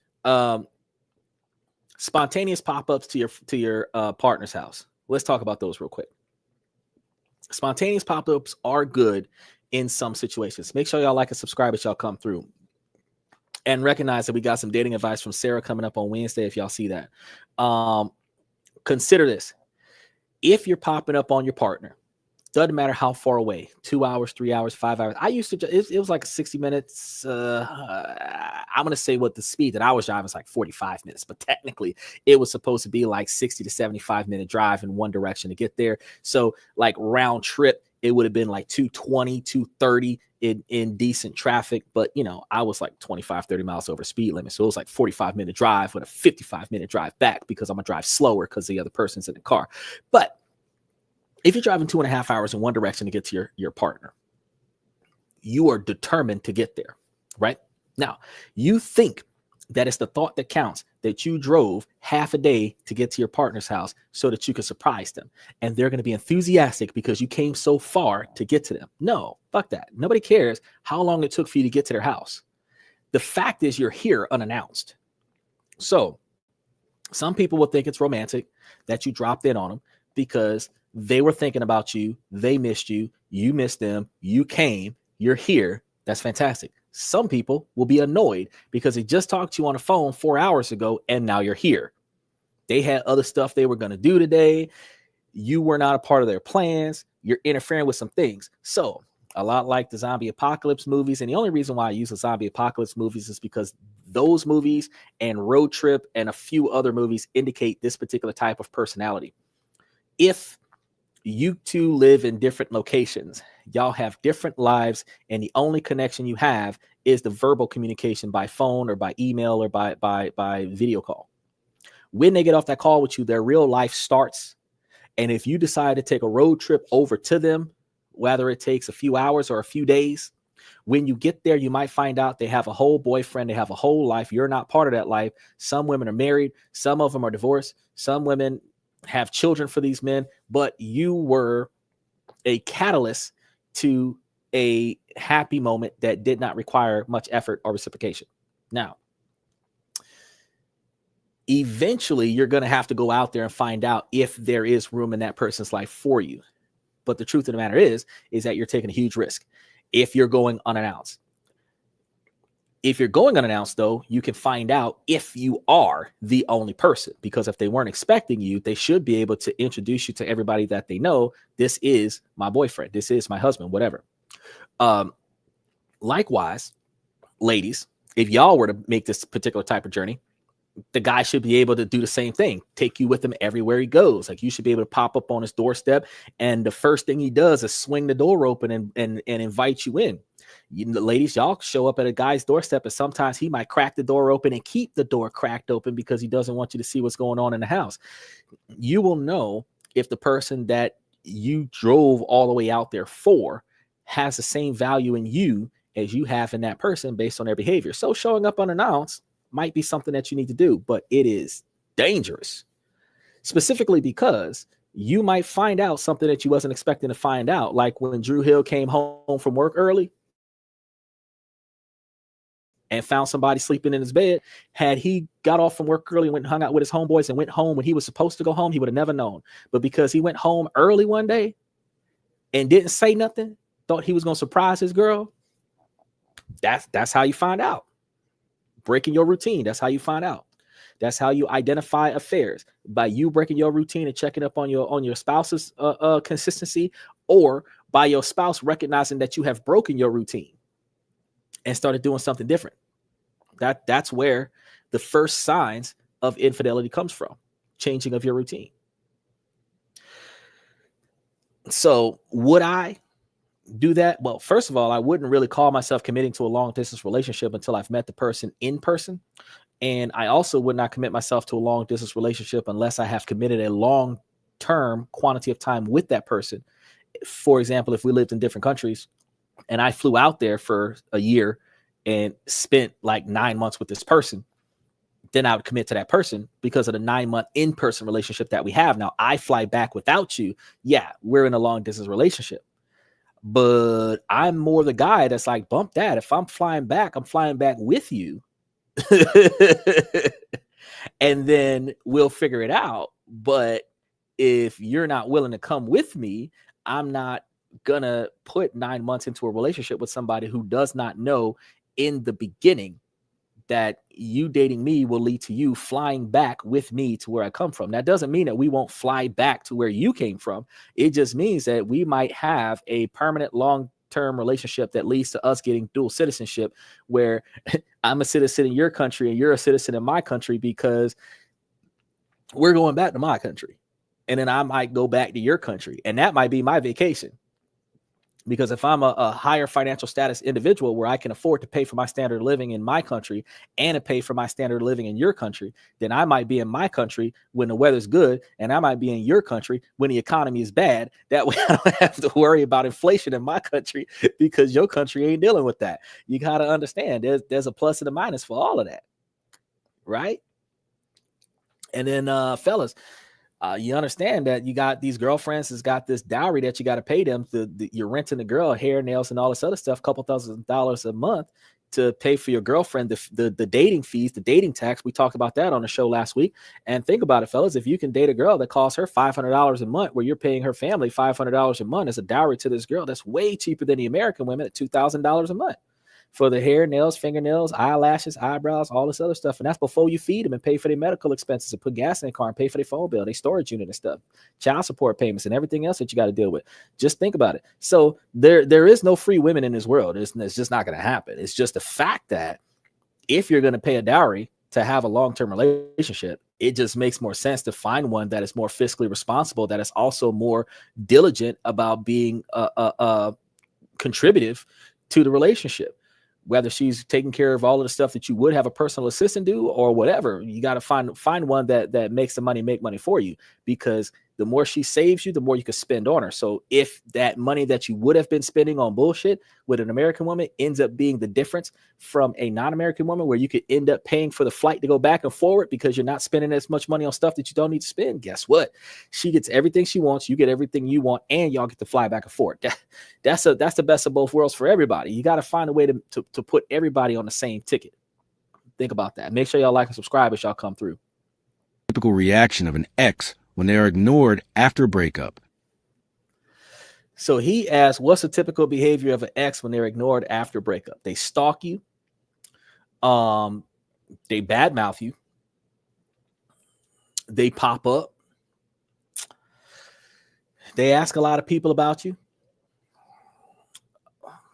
spontaneous pop-ups to your partner's house. Let's talk about those real quick. Spontaneous pop-ups are good in some situations. Make sure y'all like and subscribe as y'all come through. And recognize that we got some dating advice from Sarah coming up on Wednesday if y'all see that. Consider this. If you're popping up on your partner, doesn't matter how far away, 2 hours, 3 hours, 5 hours. I used to, it was like 60 minutes. I'm going to say what the speed that I was driving is like 45 minutes, but technically it was supposed to be like 60 to 75-minute drive in one direction to get there. So like round trip, it would have been like 220, 230 in decent traffic. But, you know, I was like 25, 30 miles over speed limit. So it was like 45-minute drive with a 55-minute drive back, because I'm going to drive slower because the other person's in the car. But if you're driving 2.5 hours in one direction to get to your partner, you are determined to get there, right? Now, you think that it's the thought that counts, that you drove half a day to get to your partner's house so that you could surprise them. And they're going to be enthusiastic because you came so far to get to them. No, fuck that. Nobody cares how long it took for you to get to their house. The fact is you're here unannounced. So some people will think it's romantic that you dropped in on them because they were thinking about you. They missed you. You missed them. You came. You're here. That's fantastic. Some people will be annoyed because they just talked to you on the phone 4 hours ago and now you're here. They had other stuff they were going to do today. You were not a part of their plans. You're interfering with some things. So a lot like the zombie apocalypse movies. And the only reason why I use the zombie apocalypse movies is because those movies and Road Trip and a few other movies indicate this particular type of personality. If you two live in different locations, y'all have different lives, and the only connection you have is the verbal communication by phone or by email or by video call. When they get off that call with you, their real life starts. And if you decide to take a road trip over to them, whether it takes a few hours or a few days, When you get there, you might find out they have a whole boyfriend, they have a whole life. You're not part of that life. Some women are married, some of them are divorced, some women have children for these men, but you were a catalyst to a happy moment that did not require much effort or reciprocation. Now, eventually you're going to have to go out there and find out if there is room in that person's life for you. But the truth of the matter is that you're taking a huge risk if you're going unannounced. If you're going unannounced, though, you can find out if you are the only person, because if they weren't expecting you, they should be able to introduce you to everybody that they know. This is my boyfriend. This is my husband, whatever. Likewise, ladies, if y'all were to make this particular type of journey, the guy should be able to do the same thing, take you with him everywhere he goes. Like, you should be able to pop up on his doorstep, and the first thing he does is swing the door open and invite you in. Ladies, y'all show up at a guy's doorstep, and sometimes he might crack the door open and keep the door cracked open because he doesn't want you to see what's going on in the house. You will know if the person that you drove all the way out there for has the same value in you as you have in that person based on their behavior. So showing up unannounced might be something that you need to do, but it is dangerous, specifically because you might find out something that you wasn't expecting to find out. Like when Drew Hill came home from work early and found somebody sleeping in his bed. Had he got off from work early and went and hung out with his homeboys and went home when he was supposed to go home, he would have never known. But because he went home early one day and didn't say nothing, thought he was going to surprise his girl, that's how you find out. Breaking your routine, that's how you find out. That's how you identify affairs, by you breaking your routine and checking up on your spouse's consistency, or by your spouse recognizing that you have broken your routine and started doing something different. That's where the first signs of infidelity comes from, changing of your routine. So would I do that? Well, first of all, I wouldn't really call myself committing to a long distance relationship until I've met the person in person. And I also would not commit myself to a long distance relationship unless I have committed a long term quantity of time with that person. For example, if we lived in different countries and I flew out there for a year and spent like 9 months with this person, then I would commit to that person because of the 9-month in-person relationship that we have. Now, I fly back without you. Yeah, we're in a long distance relationship. But I'm more the guy that's like, bump that. If I'm flying back, I'm flying back with you. And then we'll figure it out. But if you're not willing to come with me, I'm not gonna put 9 months into a relationship with somebody who does not know in the beginning that you dating me will lead to you flying back with me to where I come from. That doesn't mean that we won't fly back to where you came from. It just means that we might have a permanent long-term relationship that leads to us getting dual citizenship, where I'm a citizen in your country and you're a citizen in my country because we're going back to my country. And then I might go back to your country, and that might be my vacation. Because if I'm a higher financial status individual where I can afford to pay for my standard of living in my country and to pay for my standard of living in your country, then I might be in my country when the weather's good, and I might be in your country when the economy is bad. That way I don't have to worry about inflation in my country because your country ain't dealing with that. You got to understand there's a plus and a minus for all of that, right? And then fellas, you understand that you got these girlfriends that's got this dowry that you got to pay them. You're renting the girl hair, nails, and all this other stuff, couple $1,000s a month to pay for your girlfriend, the dating fees, the dating tax. We talked about that on the show last week. And think about it, fellas, if you can date a girl that costs her $500 a month, where you're paying her family $500 a month as a dowry to this girl, that's way cheaper than the American women at $2,000 a month for the hair, nails, fingernails, eyelashes, eyebrows, all this other stuff. And that's before you feed them and pay for their medical expenses and put gas in their car and pay for their phone bill, their storage unit and stuff, child support payments and everything else that you got to deal with. Just think about it. So there is no free women in this world. It's just not going to happen. It's just the fact that if you're going to pay a dowry to have a long-term relationship, it just makes more sense to find one that is more fiscally responsible, that is also more diligent about being contributive to the relationship. Whether she's taking care of all of the stuff that you would have a personal assistant do or whatever, you got to find one that makes the money make money for you, because the more she saves you, the more you can spend on her. So if that money that you would have been spending on bullshit with an American woman ends up being the difference from a non-American woman, where you could end up paying for the flight to go back and forward because you're not spending as much money on stuff that you don't need to spend, guess what? She gets everything she wants, you get everything you want, and y'all get to fly back and forth. That's the best of both worlds for everybody. You got to find a way to put everybody on the same ticket. Think about that. Make sure y'all like and subscribe as y'all come through. Typical reaction of an ex when they are ignored after a breakup. So he asked, what's the typical behavior of an ex when they're ignored after breakup? They stalk you. They badmouth you. They pop up. They ask a lot of people about you.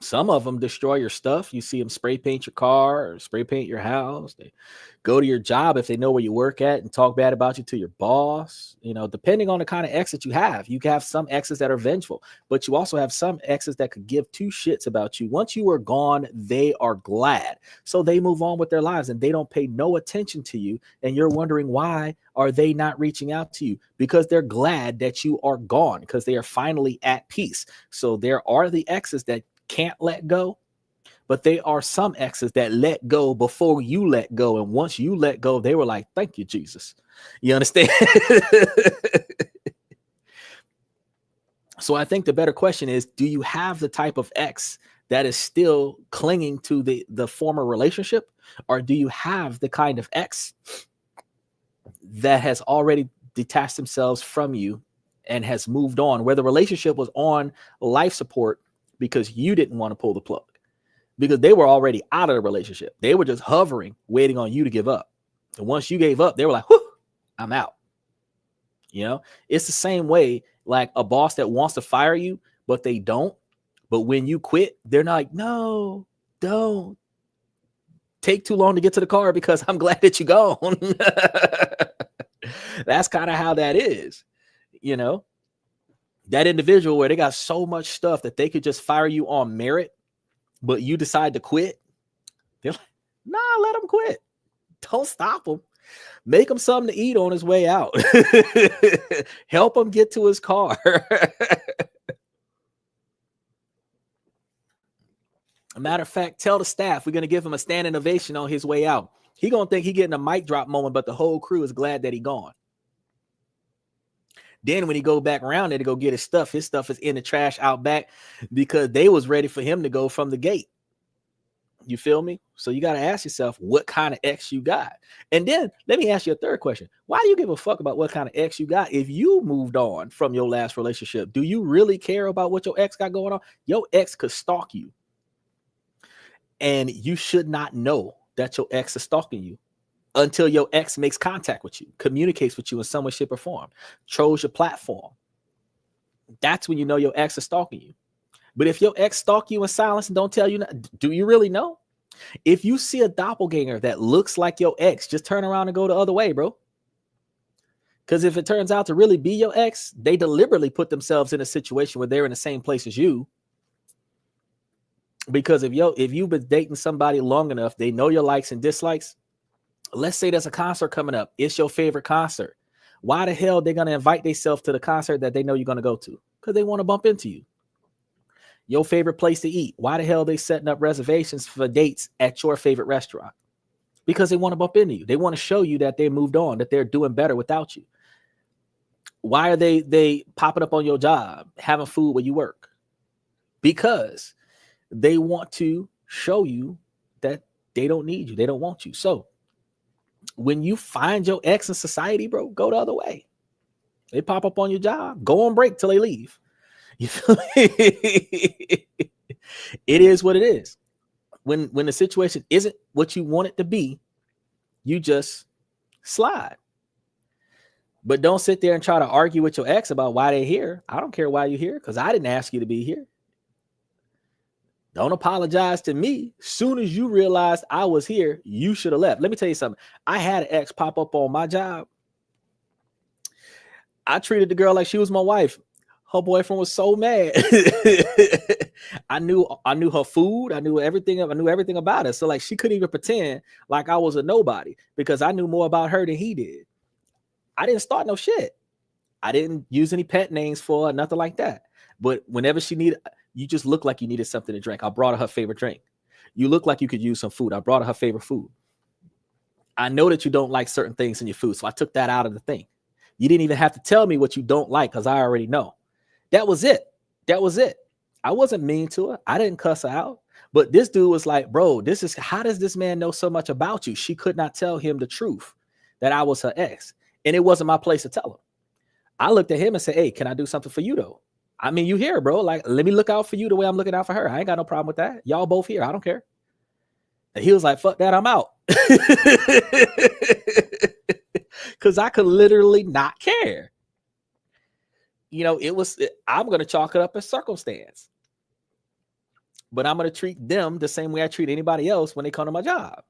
Some of them destroy your stuff. You see them spray paint your car or spray paint your house. They go to your job if they know where you work at and talk bad about you to your boss. You know, depending on the kind of ex that you have have some exes that are vengeful, but you also have some exes that could give two shits about you. Once you are gone, they are glad. So they move on with their lives and they don't pay no attention to you. And you're wondering, why are they not reaching out to you? Because they're glad that you are gone, because they are finally at peace. So there are the exes that can't let go, but they are some exes that let go before you let go, and once you let go, they were like, thank you, Jesus. You understand? So I think the better question is, do you have the type of ex that is still clinging to the former relationship, or do you have the kind of ex that has already detached themselves from you and has moved on, where the relationship was on life support because you didn't want to pull the plug, because they were already out of the relationship. They were just hovering, waiting on you to give up. And once you gave up, they were like, whew, I'm out. You know, it's the same way, like a boss that wants to fire you, but they don't. But when you quit, they're not like, no, don't take too long to get to the car because I'm glad that you're gone. That's kind of how that is, you know. That individual where they got so much stuff that they could just fire you on merit, but you decide to quit. They're like, nah, let him quit. Don't stop him. Make him something to eat on his way out. Help him get to his car. A matter of fact, tell the staff we're going to give him a standing ovation on his way out. He going to think he getting a mic drop moment, but the whole crew is glad that he gone. Then when he go back around there to go get his stuff is in the trash out back because they was ready for him to go from the gate. You feel me? So you got to ask yourself what kind of ex you got. And then let me ask you a third question. Why do you give a fuck about what kind of ex you got? If you moved on from your last relationship, do you really care about what your ex got going on? Your ex could stalk you. And you should not know that your ex is stalking you until your ex makes contact with you, communicates with you in some way, shape, or form, trolls your platform. That's when you know your ex is stalking you. But if your ex stalk you in silence and don't tell you, do you really know? If you see a doppelganger that looks like your ex, just turn around and go the other way, bro. Because if it turns out to really be your ex, they deliberately put themselves in a situation where they're in the same place as you. Because if you've been dating somebody long enough, they know your likes and dislikes. Let's say there's a concert coming up. It's your favorite concert. Why the hell they're going to invite themselves to the concert that they know you're going to go to? Because they want to bump into you. Your favorite place to eat. Why the hell they setting up reservations for dates at your favorite restaurant? Because they want to bump into you. They want to show you that they moved on, that they're doing better without you. Why are they popping up on your job, having food where you work? Because they want to show you that they don't need you. They don't want you. So when you find your ex in society, bro, go the other way. They pop up on your job. Go on break till they leave. You feel me? It is what it is. When the situation isn't what you want it to be, you just slide. But don't sit there and try to argue with your ex about why they're here. I don't care why you're here because I didn't ask you to be here. Don't apologize to me. Soon as you realized I was here, you should have left. Let me tell you something. I had an ex pop up on my job. I treated the girl like she was my wife. Her boyfriend was so mad. I knew her food. I knew everything about her. So like she couldn't even pretend like I was a nobody because I knew more about her than he did. I didn't start no shit. I didn't use any pet names for her, nothing like that. But whenever she needed, you just looked like you needed something to drink. I brought her favorite drink. You look like you could use some food. I brought her favorite food. I know that you don't like certain things in your food, so I took that out of the thing. You didn't even have to tell me what you don't like because I already know. That was it. That was it. I wasn't mean to her. I didn't cuss her out. But this dude was like, bro, how does this man know so much about you? She could not tell him the truth that I was her ex. And it wasn't my place to tell her. I looked at him and said, hey, can I do something for you though? I mean, you here, bro. Like, let me look out for you the way I'm looking out for her. I ain't got no problem with that. Y'all both here. I don't care. And he was like, fuck that. I'm out. Because I could literally not care. I'm going to chalk it up as circumstance. But I'm going to treat them the same way I treat anybody else when they come to my job.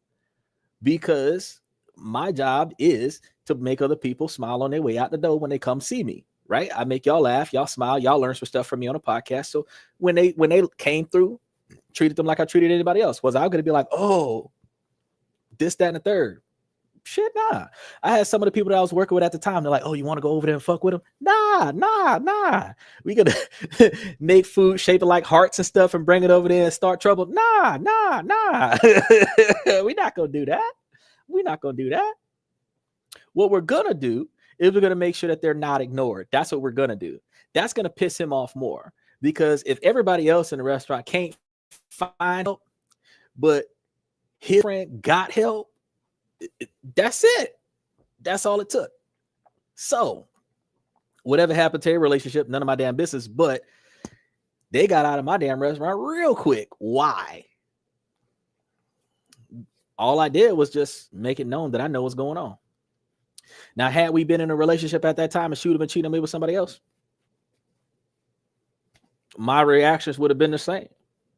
Because my job is to make other people smile on their way out the door when they come see me, right? I make y'all laugh, y'all smile, y'all learn some stuff from me on a podcast. So when they came through, treated them like I treated anybody else. Was I going to be like, oh, this, that, and the third? Shit, nah. I had some of the people that I was working with at the time. They're like, oh, you want to go over there and fuck with them? Nah. We gonna make food shape it like hearts and stuff and bring it over there and start trouble. Nah. We're not gonna do that. What we're gonna do is we're gonna make sure that they're not ignored. That's what we're gonna do. That's gonna piss him off more, because if everybody else in the restaurant can't find help, but his friend got help, that's it. That's all it took. So whatever happened to their relationship, none of my damn business, but they got out of my damn restaurant real quick. Why? All I did was just make it known that I know what's going on. Now, had we been in a relationship at that time and she would have been cheating on me with somebody else, my reactions would have been the same.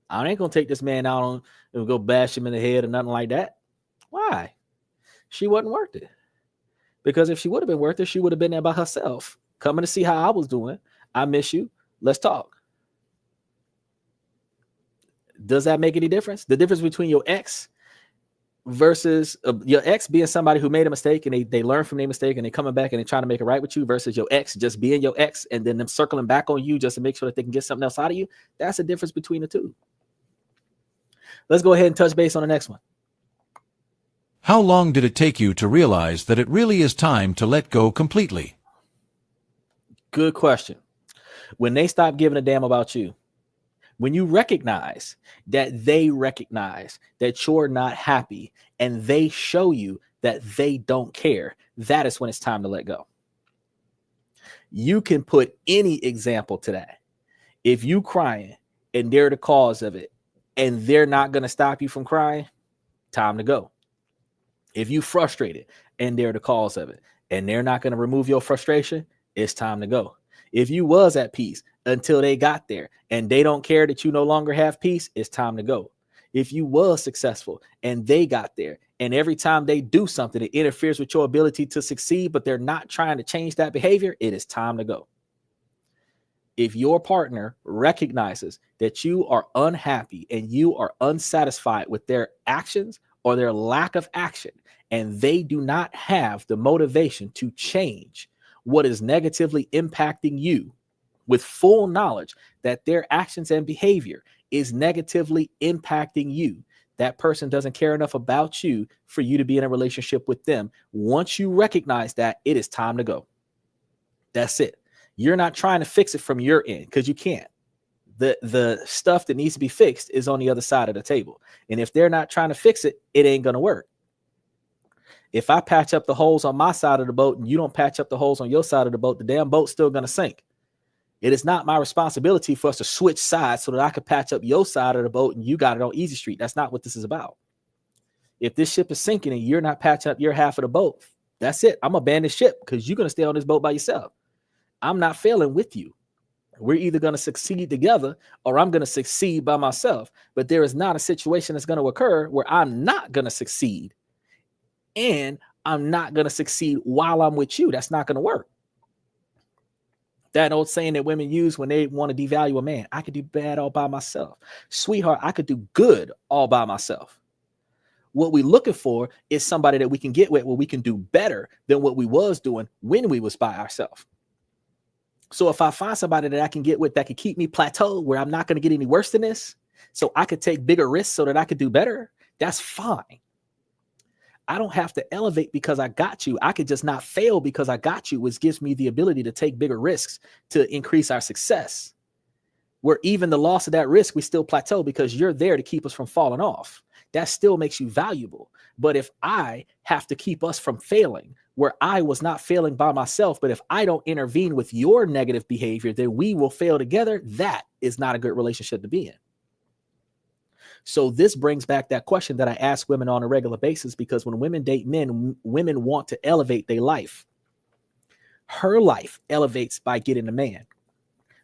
I ain't gonna take this man out on and go bash him in the head or nothing like that. Why? She wasn't worth it. Because if she would have been worth it, she would have been there by herself, coming to see how I was doing. I miss you. Let's talk. Does that make any difference? The difference between your ex versus your ex being somebody who made a mistake and they learn from their mistake and they coming back and they trying to make it right with you, versus your ex just being your ex and then them circling back on you just to make sure that they can get something else out of you. That's the difference between the two. Let's go ahead and touch base on the next one. How long did it take you to realize that it really is time to let go completely? Good question. When they stop giving a damn about you, when you recognize that they recognize that you're not happy and they show you that they don't care, that is when it's time to let go. You can put any example to that. If you crying and they're the cause of it and they're not going to stop you from crying, time to go. If you frustrated and they're the cause of it and they're not going to remove your frustration, it's time to go. If you was at peace until they got there and they don't care that you no longer have peace, it's time to go. If you was successful and they got there and every time they do something, it interferes with your ability to succeed, but they're not trying to change that behavior, it is time to go. If your partner recognizes that you are unhappy and you are unsatisfied with their actions or their lack of action, and they do not have the motivation to change what is negatively impacting you, with full knowledge that their actions and behavior is negatively impacting you, that person doesn't care enough about you for you to be in a relationship with them. Once you recognize that, it is time to go. That's it. You're not trying to fix it from your end, because you can't. The stuff that needs to be fixed is on the other side of the table. And if they're not trying to fix it, it ain't going to work. If I patch up the holes on my side of the boat and you don't patch up the holes on your side of the boat, the damn boat's still going to sink. It is not my responsibility for us to switch sides so that I can patch up your side of the boat and you got it on easy street. That's not what this is about. If this ship is sinking and you're not patching up your half of the boat, that's it. I'm abandon ship because you're going to stay on this boat by yourself. I'm not failing with you. We're either going to succeed together or I'm going to succeed by myself. But there is not a situation that's going to occur where I'm not going to succeed and I'm not going to succeed while I'm with you. That's not going to work. That old saying that women use when they want to devalue a man: I could do bad all by myself. Sweetheart, I could do good all by myself. What we're looking for is somebody that we can get with where we can do better than what we was doing when we was by ourselves. So if I find somebody that I can get with that could keep me plateaued where I'm not going to get any worse than this, so I could take bigger risks so that I could do better, that's fine. I don't have to elevate because I got you. I could just not fail because I got you, which gives me the ability to take bigger risks to increase our success. Where even the loss of that risk, we still plateau because you're there to keep us from falling off. That still makes you valuable. But if I have to keep us from failing, where I was not failing by myself, but if I don't intervene with your negative behavior, then we will fail together. That is not a good relationship to be in. So this brings back that question that I ask women on a regular basis, because when women date men, women want to elevate their life. Her life elevates by getting a man.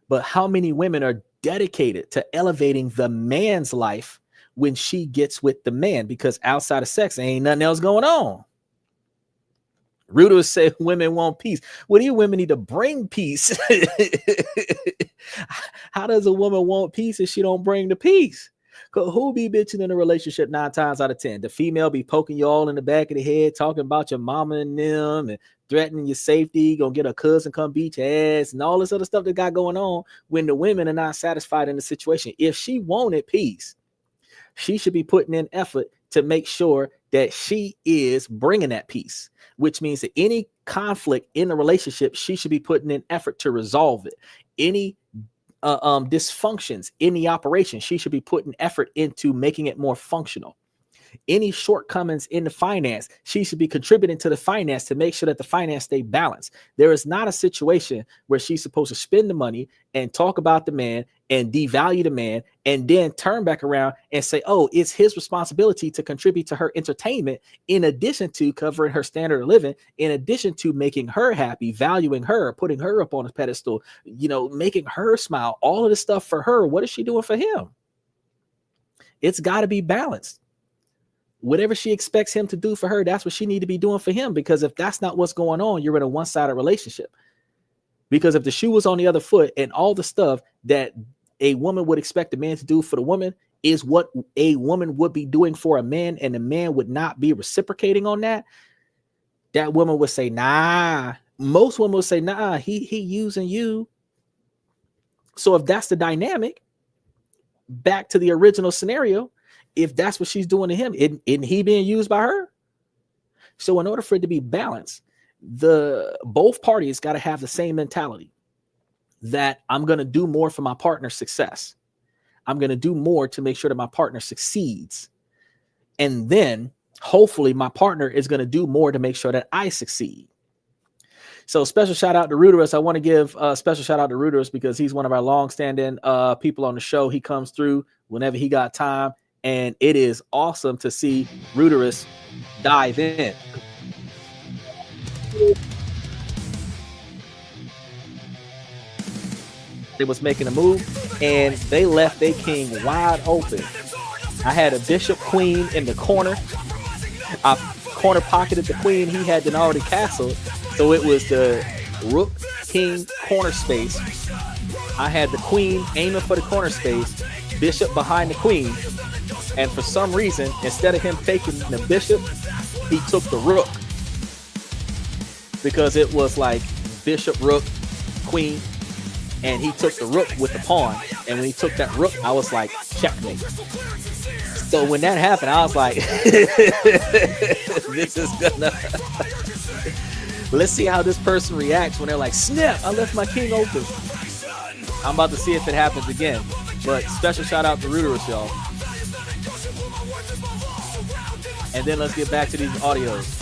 But how many women are dedicated to elevating the man's life when she gets with the man? Because outside of sex, ain't nothing else going on. Ruders say women want peace. Well, these women need to bring peace. How does a woman want peace if she don't bring the peace? Because who be bitching in a relationship 9 times out of 10? The female be poking you all in the back of the head, talking about your mama and them, and threatening your safety, gonna get a cousin come beat your ass, and all this other stuff that got going on when the women are not satisfied in the situation. If she wanted peace, she should be putting in effort to make sure that she is bringing that peace, which means that any conflict in the relationship, she should be putting in effort to resolve it. Any dysfunctions in the operation, she should be putting effort into making it more functional. Any shortcomings in the finance, she should be contributing to the finance to make sure that the finance stay balanced. There is not a situation where she's supposed to spend the money and talk about the man and devalue the man and then turn back around and say, oh, it's his responsibility to contribute to her entertainment in addition to covering her standard of living, in addition to making her happy, valuing her, putting her up on a pedestal, making her smile, all of this stuff for her. What is she doing for him? It's got to be balanced. Whatever she expects him to do for her, that's what she need to be doing for him. Because if that's not what's going on, you're in a one-sided relationship. Because if the shoe was on the other foot and all the stuff that a woman would expect a man to do for the woman is what a woman would be doing for a man, and the man would not be reciprocating on that, that woman would say, nah. Most women would say, nah, he using you. So if that's the dynamic, back to the original scenario, if that's what she's doing to him, isn't he being used by her? So in order for it to be balanced, both parties got to have the same mentality that I'm going to do more for my partner's success. I'm going to do more to make sure that my partner succeeds. And then hopefully my partner is going to do more to make sure that I succeed. So special shout out to Ruderus. I want to give a special shout out to Ruderus because he's one of our long-standing people on the show. He comes through whenever he got time. And it is awesome to see Ruderus dive in. They was making a move, and they left their king wide open. I had a bishop queen in the corner. I corner pocketed the queen. He had been already castled, so it was the rook king corner space. I had the queen aiming for the corner space, bishop behind the queen. And for some reason, instead of him taking the bishop, he took the rook. Because it was like bishop, rook, queen. And he took the rook with the pawn. And when he took that rook, I was like, checkmate. So when that happened, I was like, this is gonna... Let's see how this person reacts when they're like, snap, I left my king open. I'm about to see if it happens again. But special shout out to Ruderus, y'all. And then let's get back to these audios.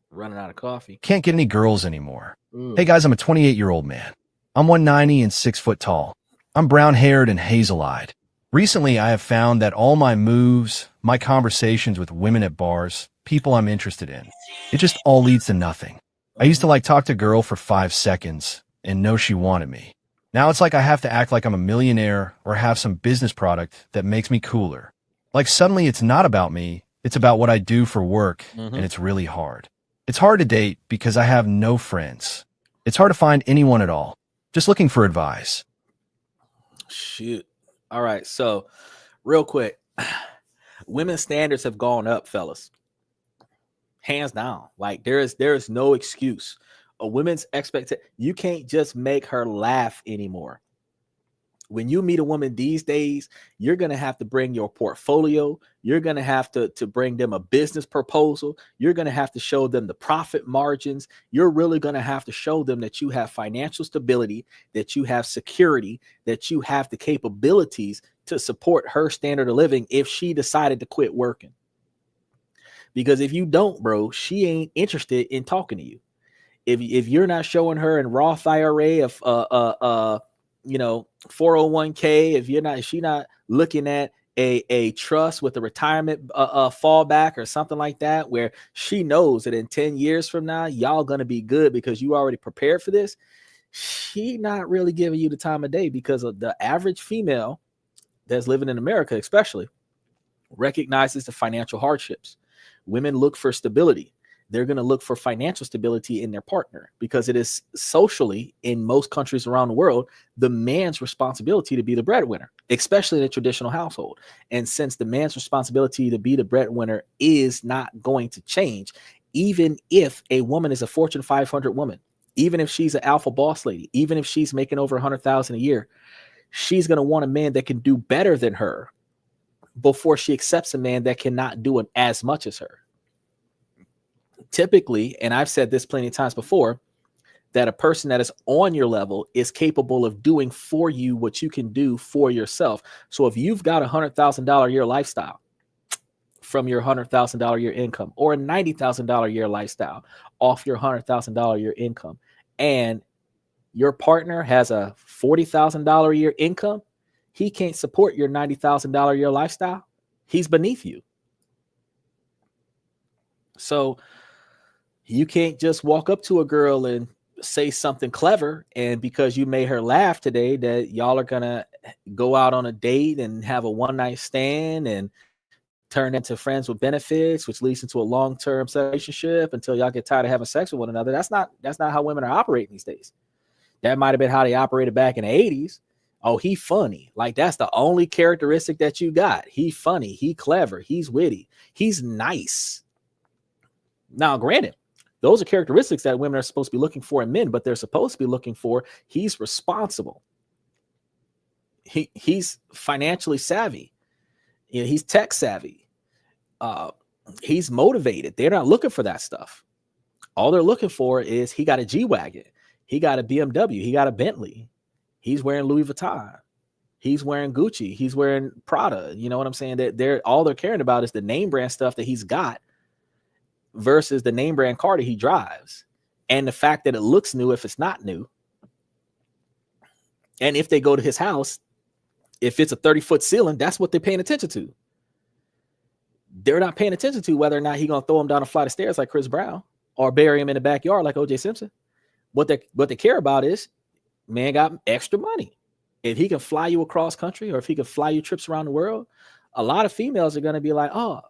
Running out of coffee. Can't get any girls anymore. Hey guys, I'm a 28-year-old man. I'm 190 and 6 foot tall. I'm brown-haired and hazel-eyed. Recently, I have found that all my moves, my conversations with women at bars, people I'm interested in, it just all leads to nothing. I used to talk to a girl for 5 seconds and know she wanted me. Now it's like I have to act like I'm a millionaire or have some business product that makes me cooler. Like suddenly it's not about me, it's about what I do for work, and it's really hard. It's hard to date because I have no friends. It's hard to find anyone at all. Just looking for advice. Shoot. All right, so real quick. Women's standards have gone up, fellas. hands down. Like there is no excuse. A woman's expectation, you can't just make her laugh anymore. When you meet a woman these days, you're going to have to bring your portfolio. You're going to have to bring them a business proposal. You're going to have to show them the profit margins. You're really going to have to show them that you have financial stability, that you have security, that you have the capabilities to support her standard of living if she decided to quit working. Because if you don't, bro, she ain't interested in talking to you. If you're not showing her in Roth IRA of 401k, if she not looking at a trust with a retirement fallback or something like that, where she knows that in 10 years from now y'all gonna be good because you already prepared for this, she not really giving you the time of day, because of the average female that's living in America especially recognizes the financial hardships. Women look for stability. They're going to look for financial stability in their partner, because it is socially, in most countries around the world, the man's responsibility to be the breadwinner, especially in a traditional household. And since the man's responsibility to be the breadwinner is not going to change, even if a woman is a Fortune 500 woman, even if she's an alpha boss lady, even if she's making over 100,000 a year, she's going to want a man that can do better than her before she accepts a man that cannot do it as much as her. Typically, and I've said this plenty of times before, that a person that is on your level is capable of doing for you what you can do for yourself. So if you've got $100,000 a year lifestyle from your $100,000 a year income, or a $90,000 a year lifestyle off your $100,000 a year income, and your partner has a $40,000 a year income, he can't support your $90,000 a year lifestyle. He's beneath you. So you can't just walk up to a girl and say something clever, and because you made her laugh today, that y'all are gonna go out on a date and have a one-night stand and turn into friends with benefits, which leads into a long-term relationship until y'all get tired of having sex with one another. That's not how women are operating these days. That might have been how they operated back in the 80s. Oh, he funny. Like, that's the only characteristic that you got. He funny, he clever, he's witty, he's nice. Now, granted, those are characteristics that women are supposed to be looking for in men, but they're supposed to be looking for, he's responsible. He's financially savvy. He's tech savvy. He's motivated. They're not looking for that stuff. All they're looking for is, he got a G-Wagon. He got a BMW. He got a Bentley. He's wearing Louis Vuitton. He's wearing Gucci. He's wearing Prada. You know what I'm saying? That all they're caring about is the name brand stuff that he's got, versus the name brand car that he drives, and the fact that it looks new if it's not new. And if they go to his house, if it's a 30-foot ceiling, that's what they're paying attention to. They're not paying attention to whether or not he's gonna throw him down a flight of stairs like Chris Brown, or bury him in the backyard like O.J. Simpson. What they care about is, man got extra money. If he can fly you across country, or if he can fly you trips around the world, a lot of females are going to be like, oh,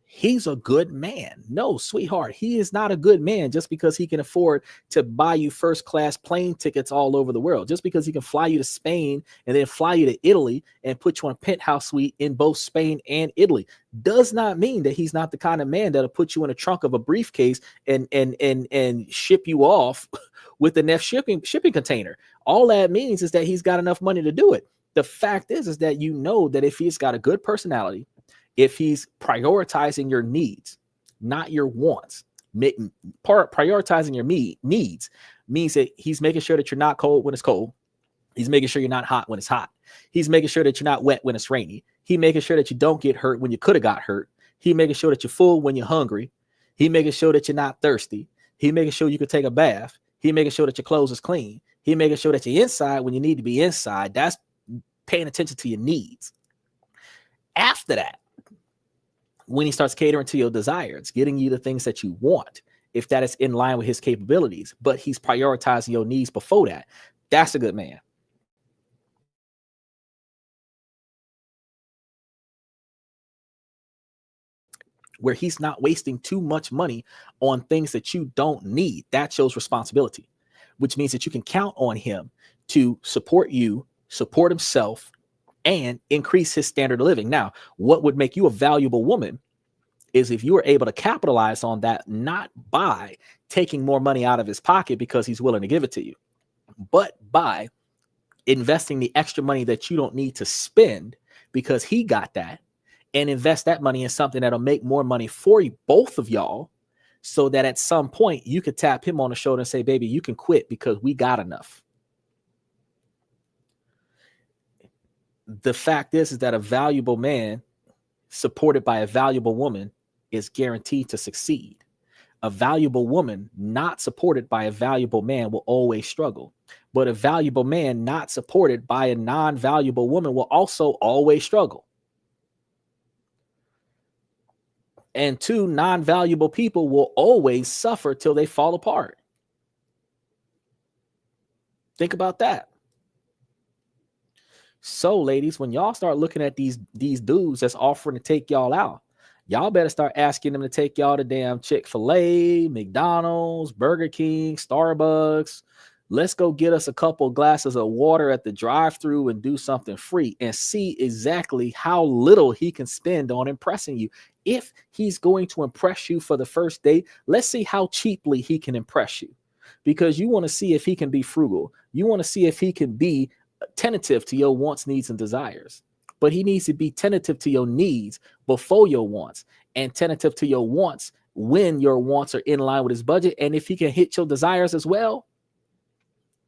he's a good man. No, sweetheart, he is not a good man just because he can afford to buy you first class plane tickets all over the world. Just because he can fly you to Spain and then fly you to Italy and put you on a penthouse suite in both Spain and Italy does not mean that he's not the kind of man that'll put you in the trunk of a briefcase and ship you off with the next shipping container. All that means is that he's got enough money to do it. The fact is that you know that if he's got a good personality, if he's prioritizing your needs, not your wants, prioritizing your needs means that he's making sure that you're not cold when it's cold. He's making sure you're not hot when it's hot. He's making sure that you're not wet when it's rainy. He's making sure that you don't get hurt when you could have got hurt. He's making sure that you're full when you're hungry. He's making sure that you're not thirsty. He's making sure you can take a bath. He's making sure that your clothes is clean. He's making sure that you're inside when you need to be inside. That's paying attention to your needs. After that, when he starts catering to your desires, getting you the things that you want, if that is in line with his capabilities, but he's prioritizing your needs before that, that's a good man. Where he's not wasting too much money on things that you don't need. That shows responsibility, which means that you can count on him to support you, support himself, and increase his standard of living. Now, what would make you a valuable woman is if you were able to capitalize on that, not by taking more money out of his pocket because he's willing to give it to you, but by investing the extra money that you don't need to spend because he got that, and invest that money in something that'll make more money for you, both of y'all, so that at some point you could tap him on the shoulder and say, baby, you can quit because we got enough. The fact is that a valuable man supported by a valuable woman is guaranteed to succeed. A valuable woman not supported by a valuable man will always struggle. But a valuable man not supported by a non-valuable woman will also always struggle. And two non-valuable people will always suffer till they fall apart. Think about that. So, ladies, when y'all start looking at these dudes that's offering to take y'all out, y'all better start asking them to take y'all to damn Chick-fil-A, McDonald's, Burger King, Starbucks. Let's go get us a couple glasses of water at the drive-thru and do something free and see exactly how little he can spend on impressing you. If he's going to impress you for the first date, let's see how cheaply he can impress you, because you want to see if he can be frugal. You want to see if he can be tentative to your wants, needs, and desires. But he needs to be tentative to your needs before your wants, and tentative to your wants when your wants are in line with his budget. And if he can hit your desires as well,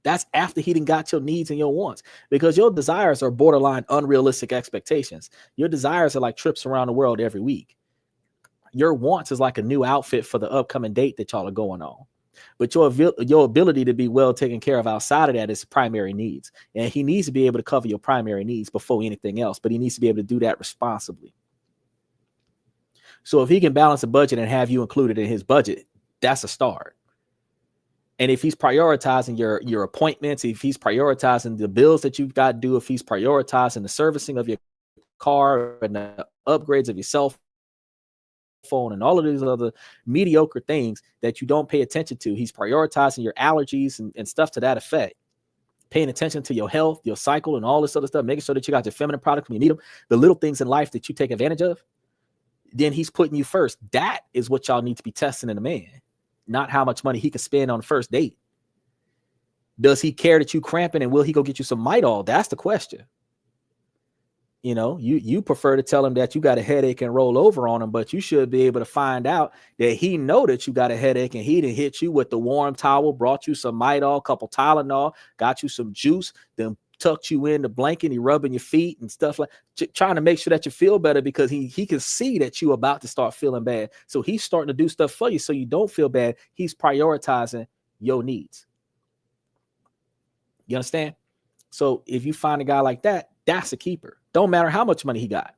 that's after he done got your needs and your wants, because your desires are borderline unrealistic expectations. Your desires are like trips around the world every week. Your wants is like a new outfit for the upcoming date that y'all are going on. But your ability to be well taken care of outside of that is primary needs. And he needs to be able to cover your primary needs before anything else, but he needs to be able to do that responsibly. So if he can balance a budget and have you included in his budget, that's a start. And if he's prioritizing your appointments, if he's prioritizing the bills that you've got to do, if he's prioritizing the servicing of your car and the upgrades of your cell phone and all of these other mediocre things that you don't pay attention to, he's prioritizing your allergies and stuff to that effect, paying attention to your health, your cycle, and all this other stuff, making sure that you got your feminine products when you need them, the little things in life that you take advantage of, then he's putting you first. That is what y'all need to be testing in a man, not how much money he can spend on the first date. Does he care that you cramping, and will he go get you some Midol? That's the question. You know, you prefer to tell him that you got a headache and roll over on him, but you should be able to find out that he know that you got a headache, and he didn't hit you with the warm towel, brought you some Midol, couple Tylenol, got you some juice, then tucked you in the blanket, he rubbing your feet and stuff, like trying to make sure that you feel better, because he can see that you about to start feeling bad. So he's starting to do stuff for you so you don't feel bad. He's prioritizing your needs. You understand? So if you find a guy like that, that's a keeper. Don't matter how much money he got.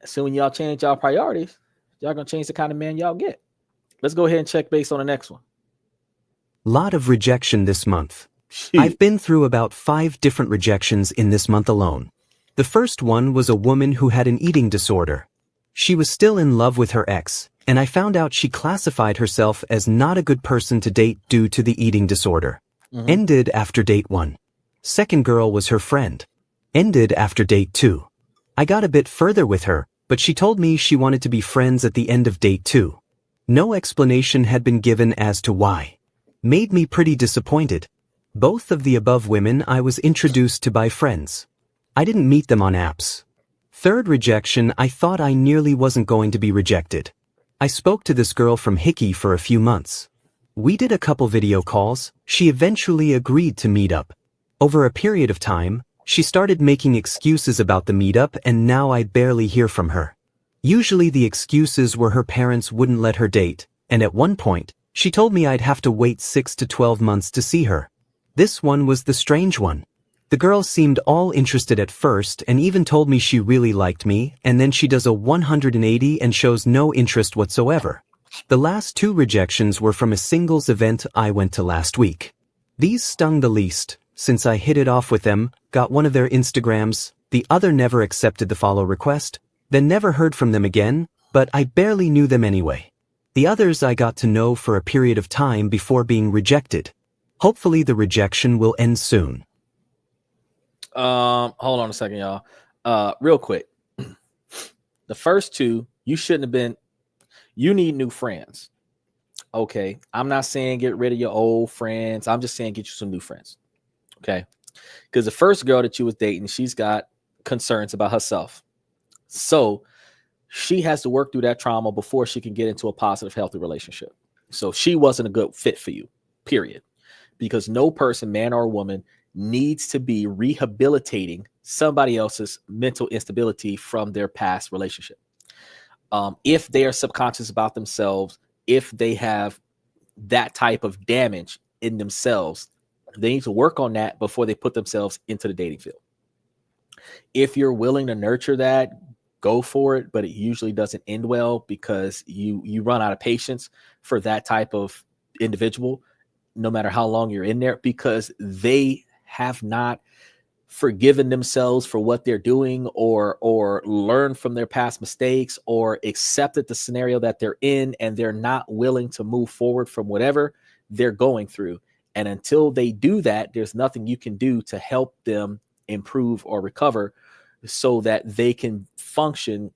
So when y'all change y'all priorities, y'all gonna change the kind of man y'all get. Let's go ahead and check base on the next one. Lot of rejection this month. I've been through about 5 different rejections in this month alone. The first one was a woman who had an eating disorder. She was still in love with her ex, and I found out she classified herself as not a good person to date due to the eating disorder. Ended after date 1. Second girl was her friend. Ended after date 2. I got a bit further with her, but she told me she wanted to be friends at the end of date 2. No explanation had been given as to why. Made me pretty disappointed. Both of the above women I was introduced to by friends. I didn't meet them on apps. Third rejection, I thought I nearly wasn't going to be rejected. I spoke to this girl from Hickey for a few months. We did a couple video calls. She eventually agreed to meet up. Over a period of time, she started making excuses about the meetup, and now I barely hear from her. Usually the excuses were her parents wouldn't let her date, and at one point, she told me I'd have to wait 6 to 12 months to see her. This one was the strange one. The girl seemed all interested at first and even told me she really liked me, and then she does a 180 and shows no interest whatsoever. The last 2 rejections were from a singles event I went to last week. These stung the least, since I hit it off with them, got one of their Instagrams, the other never accepted the follow request, then never heard from them again, but I barely knew them anyway. The others I got to know for a period of time before being rejected. Hopefully the rejection will end soon. Hold on a second, y'all. Real quick. The first two, you shouldn't have been. You need new friends. Okay. I'm not saying get rid of your old friends. I'm just saying get you some new friends. Okay. Because the first girl that you was dating, she's got concerns about herself. So she has to work through that trauma before she can get into a positive, healthy relationship. So she wasn't a good fit for you, period. Because no person, man or woman, needs to be rehabilitating somebody else's mental instability from their past relationship. If they are subconscious about themselves, if they have that type of damage in themselves, they need to work on that before they put themselves into the dating field. If you're willing to nurture that, go for it, but it usually doesn't end well because you run out of patience for that type of individual, no matter how long you're in there, because they have not forgiven themselves for what they're doing or learned from their past mistakes or accepted the scenario that they're in, and they're not willing to move forward from whatever they're going through. And until they do that, there's nothing you can do to help them improve or recover so that they can function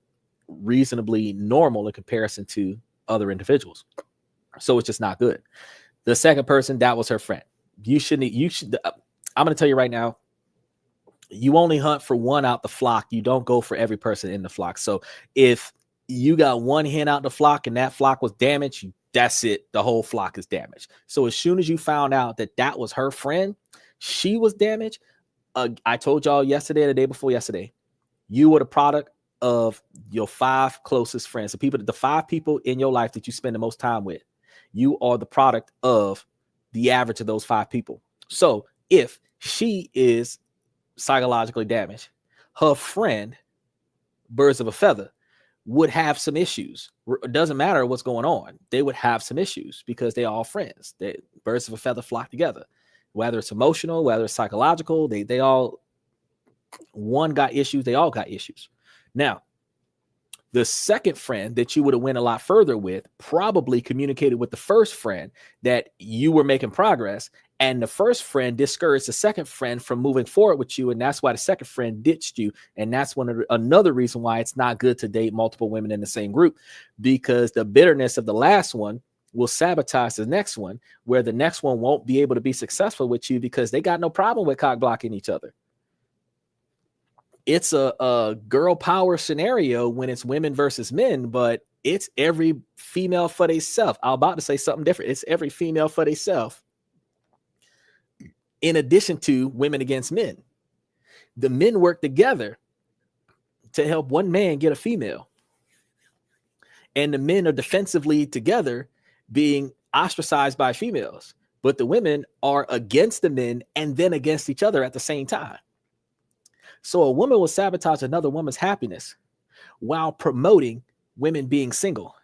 reasonably normal in comparison to other individuals. So it's just not good. The second person, that was her friend. You should, I'm going to tell you right now, you only hunt for one out the flock. You don't go for every person in the flock. So if you got one hen out the flock and that flock was damaged, that's it. The whole flock is damaged. So as soon as you found out that that was her friend, she was damaged. I told y'all yesterday, the day before yesterday, you were the product of your 5 closest friends. The 5 people in your life that you spend the most time with. You are the product of the average of those 5 people. So if she is psychologically damaged, her friend, birds of a feather, would have some issues. It doesn't matter what's going on. They would have some issues because they're all friends. Birds of a feather flock together. Whether it's emotional, whether it's psychological, they all, one got issues, they all got issues. Now, the second friend that you would have went a lot further with probably communicated with the first friend that you were making progress, and the first friend discouraged the second friend from moving forward with you, and that's why the second friend ditched you. And that's another reason why it's not good to date multiple women in the same group, because the bitterness of the last one will sabotage the next one, where the next one won't be able to be successful with you because they got no problem with cock blocking each other. It's a girl power scenario when it's women versus men, but it's every female for theyself. I'm about to say something different. It's every female for theyself. In addition to women against men, the men work together to help one man get a female. And the men are defensively together being ostracized by females, but the women are against the men and then against each other at the same time. So a woman will sabotage another woman's happiness while promoting women being single.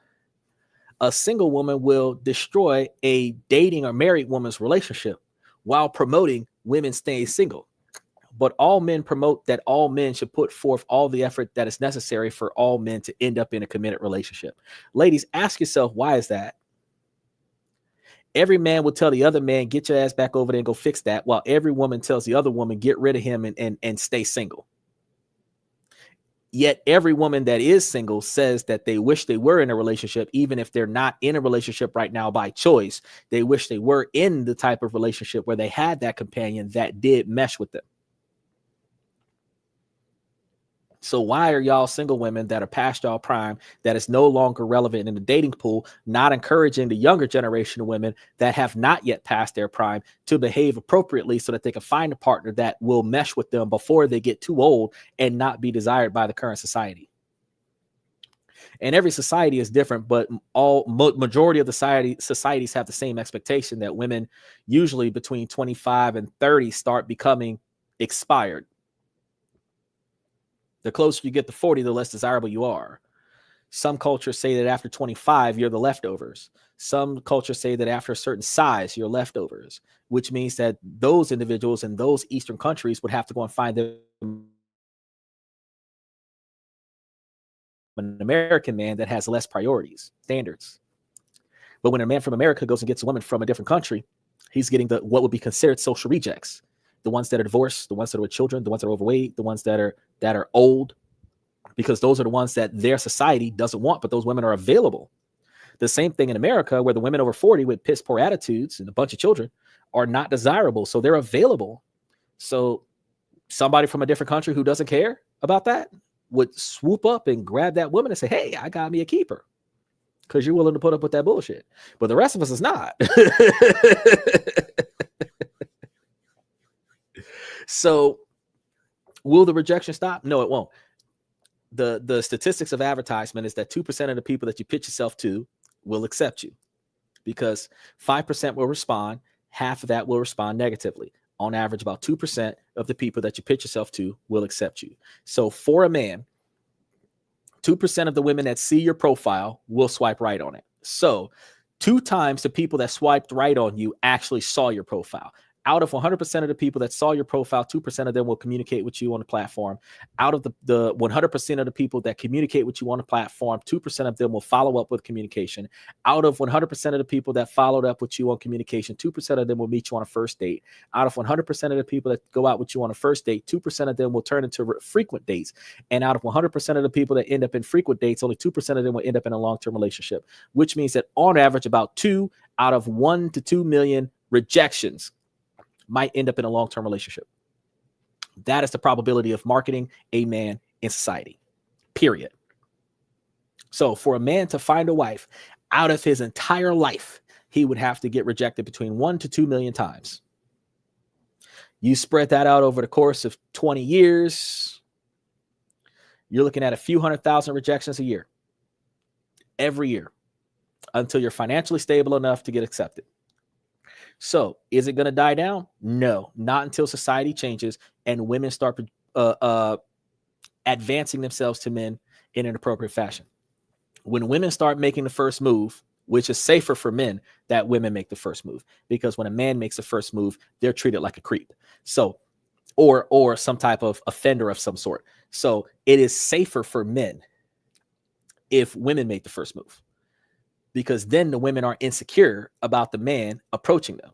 A single woman will destroy a dating or married woman's relationship while promoting women staying single. But all men promote that all men should put forth all the effort that is necessary for all men to end up in a committed relationship. Ladies, ask yourself, why is that? Every man will tell the other man, get your ass back over there and go fix that, while every woman tells the other woman, get rid of him and stay single. Yet every woman that is single says that they wish they were in a relationship, even if they're not in a relationship right now by choice. They wish they were in the type of relationship where they had that companion that did mesh with them. So why are y'all single women that are past y'all prime, that is no longer relevant in the dating pool, not encouraging the younger generation of women that have not yet passed their prime to behave appropriately so that they can find a partner that will mesh with them before they get too old and not be desired by the current society? And every society is different, but majority of the societies have the same expectation that women usually between 25 and 30 start becoming expired. The closer you get to 40, the less desirable you are. Some cultures say that after 25, you're the leftovers. Some cultures say that after a certain size, you're leftovers, which means that those individuals in those Eastern countries would have to go and find them an American man that has less priorities, standards. But when a man from America goes and gets a woman from a different country, he's getting what would be considered social rejects. The ones that are divorced, the ones that are with children, the ones that are overweight, the ones that are old, because those are the ones that their society doesn't want, but those women are available. The same thing in America, where the women over 40 with piss poor attitudes and a bunch of children are not desirable. So they're available. So somebody from a different country who doesn't care about that would swoop up and grab that woman and say, hey, I got me a keeper, because you're willing to put up with that bullshit. But the rest of us is not. So will the rejection stop? No, it won't. The statistics of advertisement is that 2% of the people that you pitch yourself to will accept you, because 5% will respond. Half of that will respond negatively. On average, about 2% of the people that you pitch yourself to will accept you. So for a man, 2% of the women that see your profile will swipe right on it. So 2 times the people that swiped right on you actually saw your profile. Out of 100% of the people that saw your profile, 2% of them will communicate with you on the platform. Out of the 100% of the people that communicate with you on the platform, 2% of them will follow up with communication. Out of 100% of the people that followed up with you on communication, 2% of them will meet you on a first date. Out of 100% of the people that go out with you on a first date, 2% of them will turn into frequent dates. And out of 100% of the people that end up in frequent dates, only 2% of them will end up in a long-term relationship, which means that on average, about 2 out of 1 to 2 million rejections might end up in a long-term relationship. That is the probability of marketing a man in society, period. So for a man to find a wife, out of his entire life, he would have to get rejected between 1 to 2 million times. You spread that out over the course of 20 years, you're looking at a few 100,000 rejections a year, every year, until you're financially stable enough to get accepted. So is it going to die down? No, not until society changes and women start advancing themselves to men in an appropriate fashion. When women start making the first move, which is safer for men that women make the first move, because when a man makes the first move, they're treated like a creep. So, or some type of offender of some sort. So it is safer for men if women make the first move, because then the women are insecure about the man approaching them.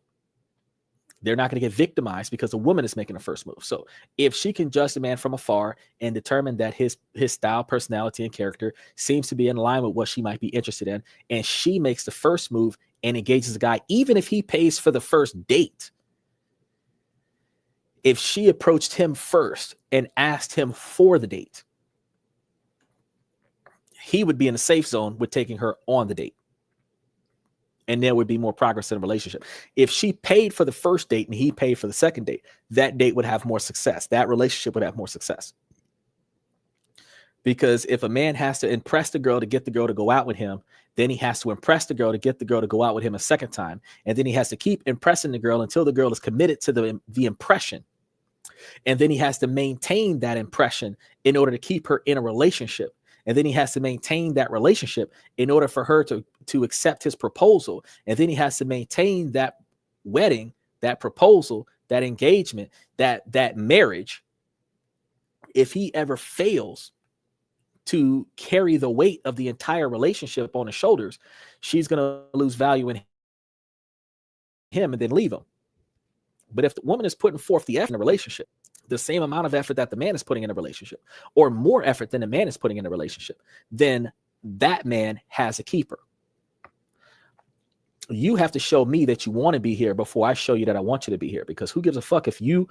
They're not going to get victimized because the woman is making the first move. So if she can judge the man from afar and determine that his style, personality, and character seems to be in line with what she might be interested in, and she makes the first move and engages the guy, even if he pays for the first date, if she approached him first and asked him for the date, he would be in the safe zone with taking her on the date. And there would be more progress in the relationship. If she paid for the first date and he paid for the second date, that date would have more success. That relationship would have more success. Because if a man has to impress the girl to get the girl to go out with him, then he has to impress the girl to get the girl to go out with him a second time. And then he has to keep impressing the girl until the girl is committed to the impression. And then he has to maintain that impression in order to keep her in a relationship. And then he has to maintain that relationship in order for her to accept his proposal. And then he has to maintain that wedding, that proposal, that engagement, that marriage. If he ever fails to carry the weight of the entire relationship on his shoulders, she's going to lose value in him and then leave him. But if the woman is putting forth the effort in a relationship, the same amount of effort that the man is putting in a relationship, or more effort than the man is putting in a relationship, then that man has a keeper. You have to show me that you want to be here before I show you that I want you to be here, because who gives a fuck if you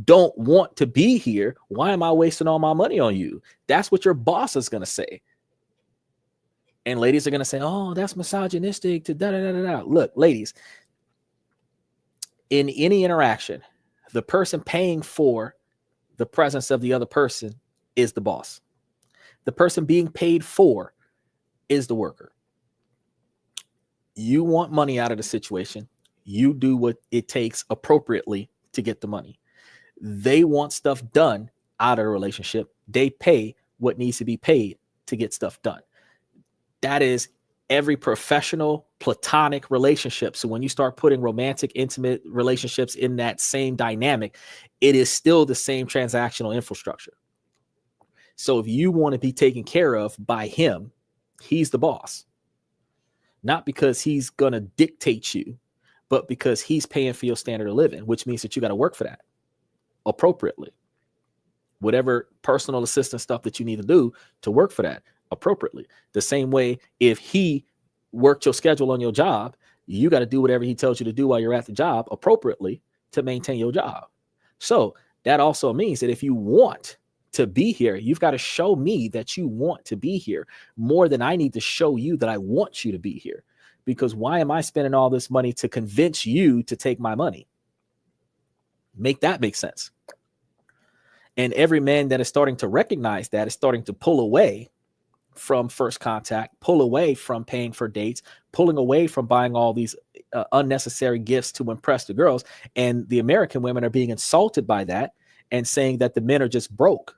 don't want to be here? Why am I wasting all my money on you? That's what your boss is going to say. And ladies are going to say, oh, that's misogynistic to da da da da da. Look, ladies, in any interaction, the person paying for the presence of the other person is the boss. The person being paid for is the worker. You want money out of the situation. You do what it takes appropriately to get the money. They want stuff done out of a relationship. They pay what needs to be paid to get stuff done. That is every professional platonic relationship. So when you start putting romantic, intimate relationships in that same dynamic, it is still the same transactional infrastructure. So if you want to be taken care of by him, he's the boss. Not because he's going to dictate you, but because he's paying for your standard of living, which means that you got to work for that appropriately. whatever personal assistant stuff that you need to do to work for that appropriately. The same way, if he worked your schedule on your job, you got to do whatever he tells you to do while you're at the job appropriately to maintain your job. So that also means that if you want to be here, you've got to show me that you want to be here more than I need to show you that I want you to be here. Because why am I spending all this money to convince you to take my money? Make that make sense. And every man that is starting to recognize that is starting to pull away from first contact, pull away from paying for dates, pulling away from buying all these unnecessary gifts to impress the girls. And the American women are being insulted by that and saying that the men are just broke.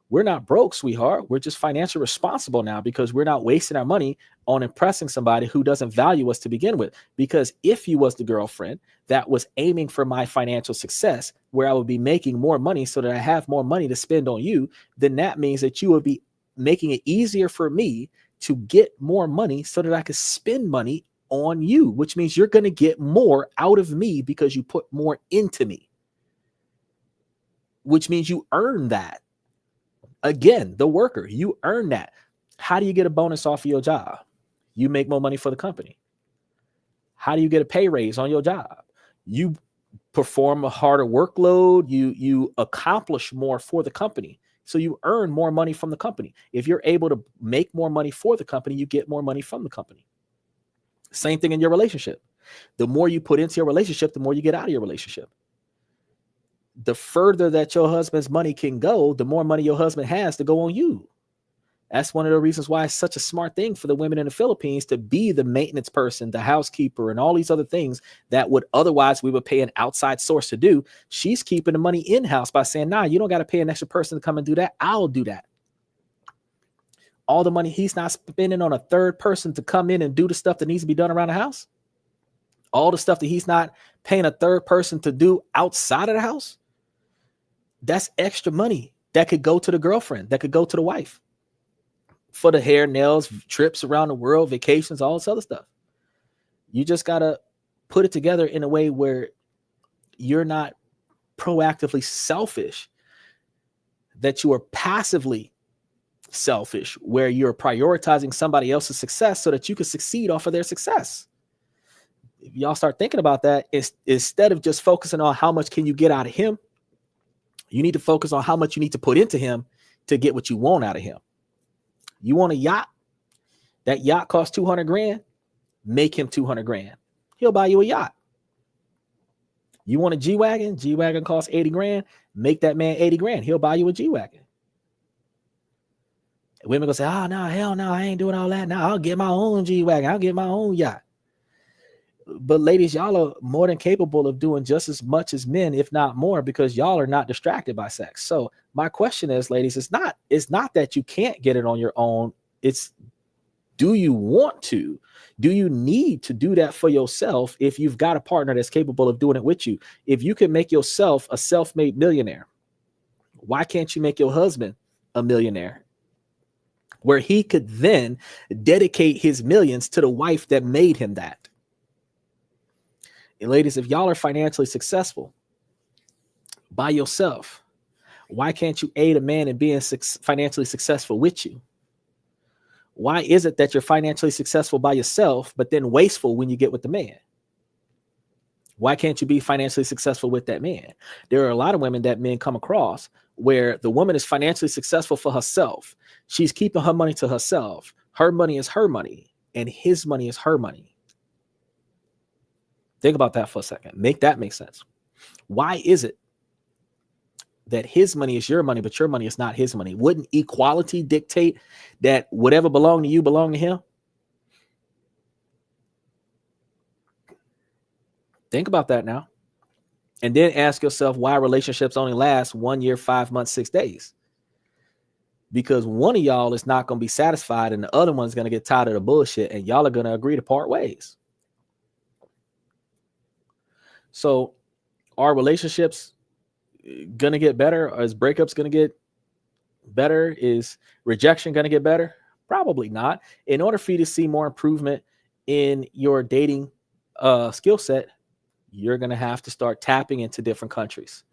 We're not broke, sweetheart. We're just financially responsible now because we're not wasting our money on impressing somebody who doesn't value us to begin with. Because if you was the girlfriend that was aiming for my financial success, where I would be making more money so that I have more money to spend on you, then that means that you would be making it easier for me to get more money so that I could spend money on you, which means you're going to get more out of me because you put more into me, which means you earn that. Again, the worker, you earn that. How do you get a bonus off of your job? You make more money for the company. How do you get a pay raise on your job? You perform a harder workload. You accomplish more for the company. So you earn more money from the company. If you're able to make more money for the company, you get more money from the company. Same thing in your relationship. The more you put into your relationship, the more you get out of your relationship. The further that your husband's money can go, the more money your husband has to go on you. That's one of the reasons why it's such a smart thing for the women in the Philippines to be the maintenance person, the housekeeper, and all these other things that would otherwise we would pay an outside source to do. She's keeping the money in-house by saying, nah, you don't got to pay an extra person to come and do that. I'll do that. All the money he's not spending on a third person to come in and do the stuff that needs to be done around the house. All the stuff that he's not paying a third person to do outside of the house. That's extra money that could go to the girlfriend, that could go to the wife for the hair, nails, trips around the world, vacations, all this other stuff. You just got to put it together in a way where you're not proactively selfish, that you are passively selfish, where you're prioritizing somebody else's success so that you can succeed off of their success. If y'all start thinking about that, instead of just focusing on how much can you get out of him, you need to focus on how much you need to put into him to get what you want out of him. You want a yacht? That yacht costs 200 grand. Make him 200 grand. He'll buy you a yacht. You want a G-Wagon? G-Wagon costs 80 grand. Make that man 80 grand. He'll buy you a G-Wagon. Women gonna say, oh, no, hell no, I ain't doing all that. No, I'll get my own G-Wagon. I'll get my own yacht. But ladies, y'all are more than capable of doing just as much as men, if not more, because y'all are not distracted by sex. So my question is, ladies, it's not that you can't get it on your own. It's, do you want to? Do you need to do that for yourself if you've got a partner that's capable of doing it with you? If you can make yourself a self-made millionaire, why can't you make your husband a millionaire? Where he could then dedicate his millions to the wife that made him that. And ladies, if y'all are financially successful by yourself, why can't you aid a man in being financially successful with you? Why is it that you're financially successful by yourself, but then wasteful when you get with the man? Why can't you be financially successful with that man? There are a lot of women that men come across where the woman is financially successful for herself. She's keeping her money to herself. Her money is her money, and his money is her money. Think about that for a second. Make that make sense. Why is it that his money is your money, but your money is not his money? Wouldn't equality dictate that whatever belonged to you belonged to him? Think about that now. And then ask yourself why relationships only last 1 year, 5 months, 6 days. Because one of y'all is not going to be satisfied and the other one's going to get tired of the bullshit and y'all are going to agree to part ways. So are relationships going to get better? Or is breakups going to get better? Is rejection going to get better? Probably not. In order for you to see more improvement in your dating skill set, you're going to have to start tapping into different countries.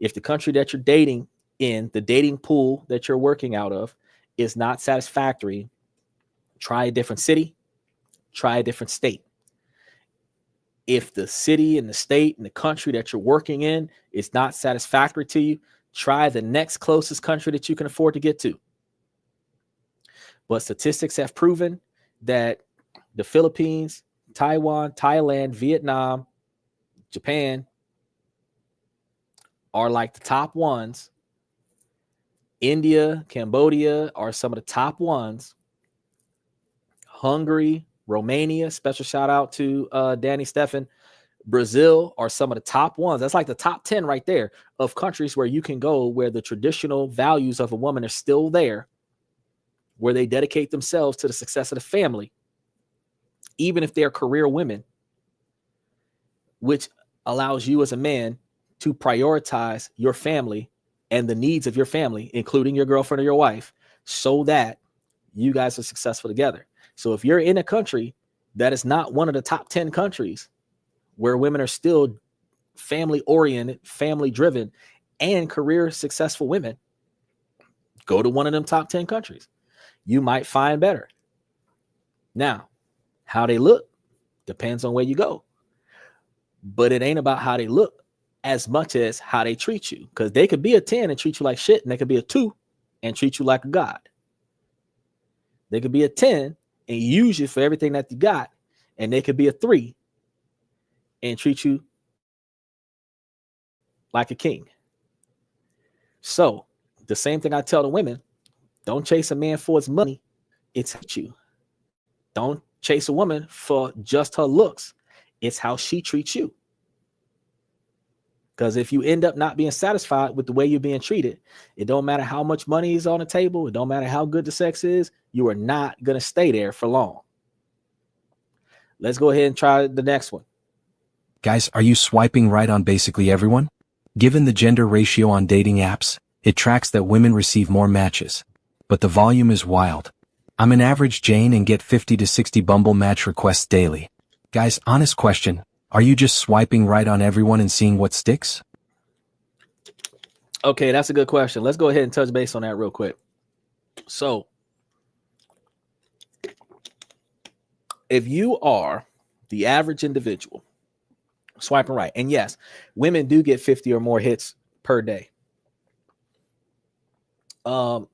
If the country that you're dating in the dating pool that you're working out of is not satisfactory, try a different city, try a different state. If the city and the state and the country that you're working in is not satisfactory to you, try the next closest country that you can afford to get to. But statistics have proven that the Philippines, Taiwan, Thailand, Vietnam, Japan are like the top ones. India, Cambodia are some of the top ones. Hungary, Romania, special shout out to Danny Steffen. Brazil are some of the top ones. That's like the top 10 right there of countries where you can go where the traditional values of a woman are still there, where they dedicate themselves to the success of the family, even if they're career women, which allows you as a man to prioritize your family and the needs of your family, including your girlfriend or your wife, so that you guys are successful together. So if you're in a country that is not one of the top 10 countries where women are still family oriented, family driven, and career successful women, go to one of them top 10 countries. You might find better. Now, how they look depends on where you go. But it ain't about how they look as much as how they treat you. Because they could be a 10 and treat you like shit, and they could be a 2 and treat you like a god. They could be a 10 and use you for everything that you got, and they could be a 3 and treat you like a king. So the same thing I tell the women, don't chase a man for his money. It's you. Don't chase a woman for just her looks. It's how she treats you. Because if you end up not being satisfied with the way you're being treated, it don't matter how much money is on the table. It don't matter how good the sex is. You are not going to stay there for long. Let's go ahead and try the next one. Guys, are you swiping right on basically everyone? Given the gender ratio on dating apps, it tracks that women receive more matches. But the volume is wild. I'm an average Jane and get 50 to 60 Bumble match requests daily. Guys, honest question. Are you just swiping right on everyone and seeing what sticks? Okay, that's a good question. Let's go ahead and touch base on that real quick. So, if you are the average individual swiping right, and yes, women do get 50 or more hits per day. I'm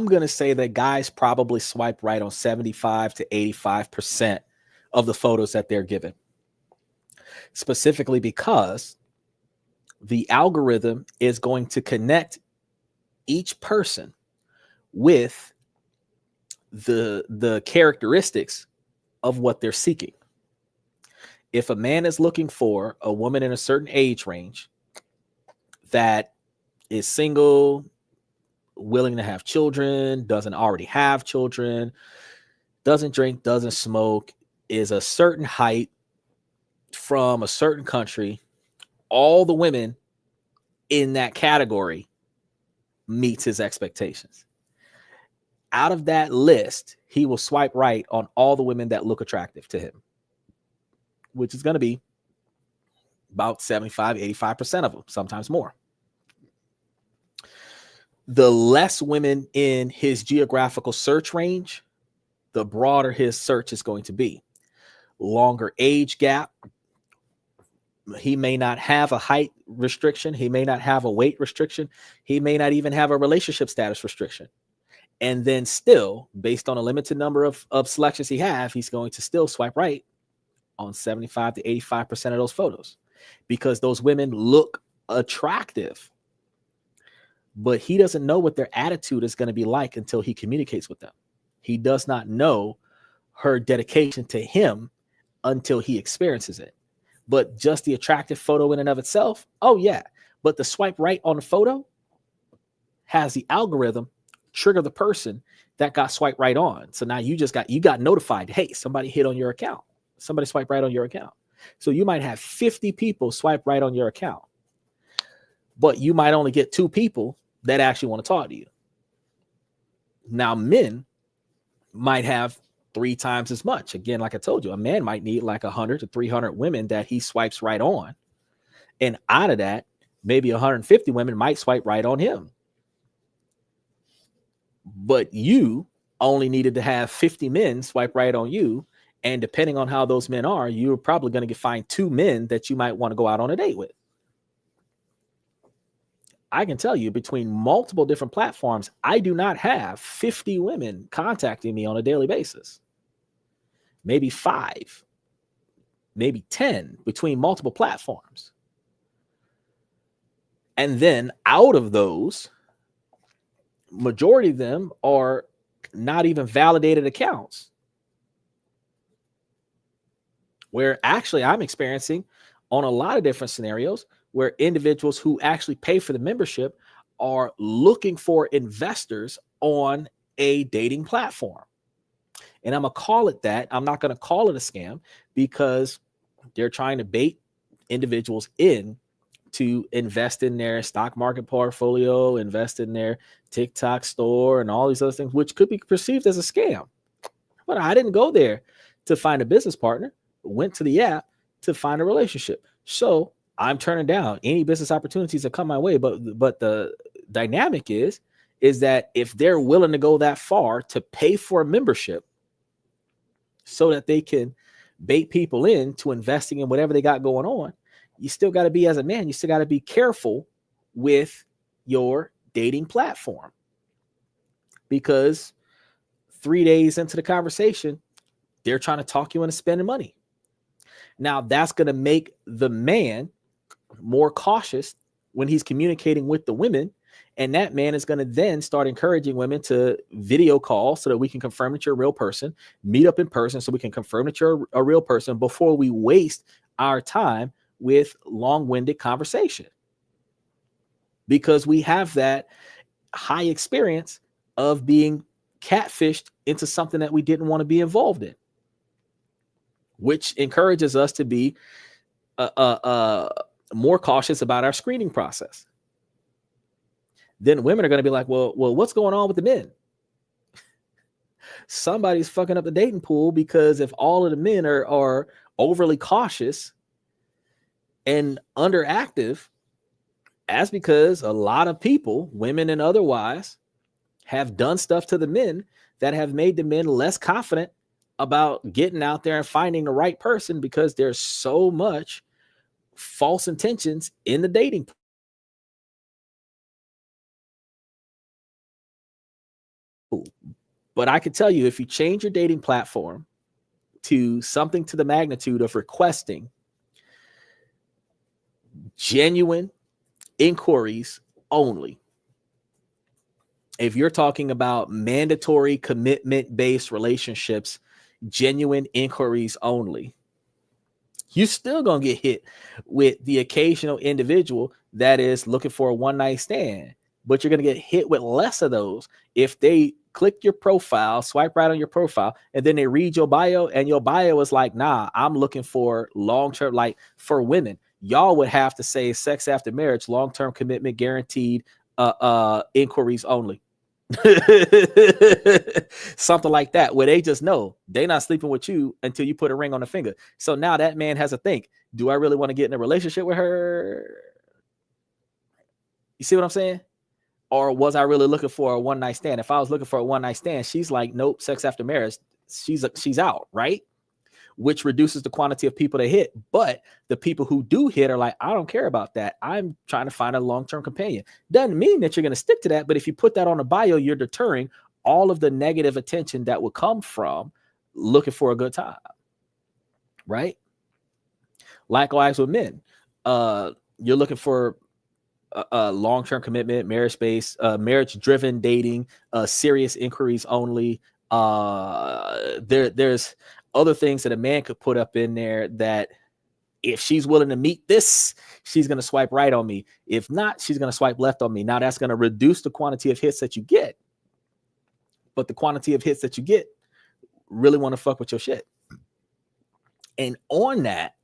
going to say that guys probably swipe right on 75 to 85% of the photos that they're given. Specifically because the algorithm is going to connect each person with the characteristics of what they're seeking. If a man is looking for a woman in a certain age range that is single, willing to have children, doesn't already have children, doesn't drink, doesn't smoke, is a certain height, from a certain country, all the women in that category meets his expectations. Out of that list, he will swipe right on all the women that look attractive to him, which is going to be about 75, 85% of them, sometimes more. The less women in his geographical search range, the broader his search is going to be. Longer age gap. He may not have a height restriction. He may not have a weight restriction. He may not even have a relationship status restriction. And then still, based on a limited number of selections he have, he's going to still swipe right on 75 to 85% of those photos because those women look attractive. But he doesn't know what their attitude is going to be like until he communicates with them. He does not know her dedication to him until he experiences it. But just the attractive photo in and of itself, oh yeah. But the swipe right on the photo has the algorithm trigger the person that got swiped right on. So now you got notified. Hey, somebody hit on your account. Somebody swipe right on your account. So you might have 50 people swipe right on your account, but you might only get 2 people that actually want to talk to you. Now men might have 3 times as much. Again, like I told you, a man might need like 100 to 300 women that he swipes right on. And out of that, maybe 150 women might swipe right on him. But you only needed to have 50 men swipe right on you. And depending on how those men are, you're probably going to find 2 men that you might want to go out on a date with. I can tell you, between multiple different platforms, I do not have 50 women contacting me on a daily basis. Maybe 5, maybe 10 between multiple platforms. And then out of those, majority of them are not even validated accounts. Where actually I'm experiencing on a lot of different scenarios where individuals who actually pay for the membership are looking for investors on a dating platform. And I'm going to call it that. I'm not going to call it a scam, because they're trying to bait individuals in to invest in their stock market portfolio, invest in their TikTok store and all these other things, which could be perceived as a scam. But I didn't go there to find a business partner, went to the app to find a relationship. So I'm turning down any business opportunities that come my way. But the dynamic is that if they're willing to go that far to pay for a membership so that they can bait people into investing in whatever they got going on, you still got to be, as a man, you still got to be careful with your dating platform, because 3 days into the conversation, they're trying to talk you into spending money. Now, that's going to make the man more cautious when he's communicating with the women. And that man is going to then start encouraging women to video call so that we can confirm that you're a real person, meet up in person so we can confirm that you're a real person before we waste our time with long-winded conversation. Because we have that high experience of being catfished into something that we didn't want to be involved in, which encourages us to be more cautious about our screening process. Then women are going to be like, well, what's going on with the men? Somebody's fucking up the dating pool, because if all of the men are overly cautious and underactive, that's because a lot of people, women and otherwise, have done stuff to the men that have made the men less confident about getting out there and finding the right person, because there's so much false intentions in the dating pool. But I can tell you, if you change your dating platform to something to the magnitude of requesting genuine inquiries only, if you're talking about mandatory commitment-based relationships, genuine inquiries only, you're still going to get hit with the occasional individual that is looking for a one-night stand. But you're going to get hit with less of those if they click your profile, swipe right on your profile, and then they read your bio, and your bio is like, nah, I'm looking for long-term, like for women, y'all would have to say sex after marriage, long-term commitment guaranteed, inquiries only. Something like that, where they just know they're not sleeping with you until you put a ring on the finger. So now that man has to think, do I really want to get in a relationship with her? You see what I'm saying? Or was I really looking for a one-night stand? If I was looking for a one-night stand, she's like, nope, sex after marriage, she's out, right? Which reduces the quantity of people that hit. But the people who do hit are like, I don't care about that. I'm trying to find a long-term companion. Doesn't mean that you're going to stick to that. But if you put that on a bio, you're deterring all of the negative attention that will come from looking for a good time, right? Likewise with men. You're looking for a long-term commitment, marriage-based, marriage-driven dating, serious inquiries only. There's other things that a man could put up in there that if she's willing to meet this, she's going to swipe right on me. If not, she's going to swipe left on me. Now that's going to reduce the quantity of hits that you get. But the quantity of hits that you get really want to fuck with your shit. And on that,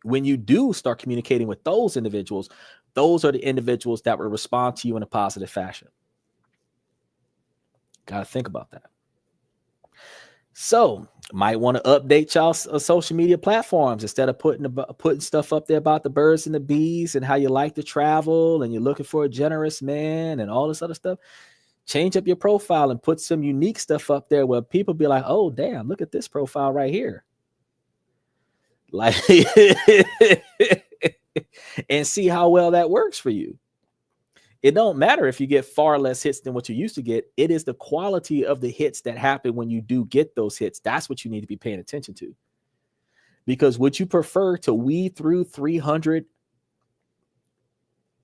when you do start communicating with those individuals, those are the individuals that will respond to you in a positive fashion. Got to think about that. So might want to update y'all social media platforms instead of putting stuff up there about the birds and the bees and how you like to travel and you're looking for a generous man and all this other stuff. Change up your profile and put some unique stuff up there where people be like, oh, damn, look at this profile right here. Like, and see how well that works for you. It don't matter if you get far less hits than what you used to get. It is the quality of the hits that happen when you do get those hits. That's what you need to be paying attention to. Because would you prefer to weed through 300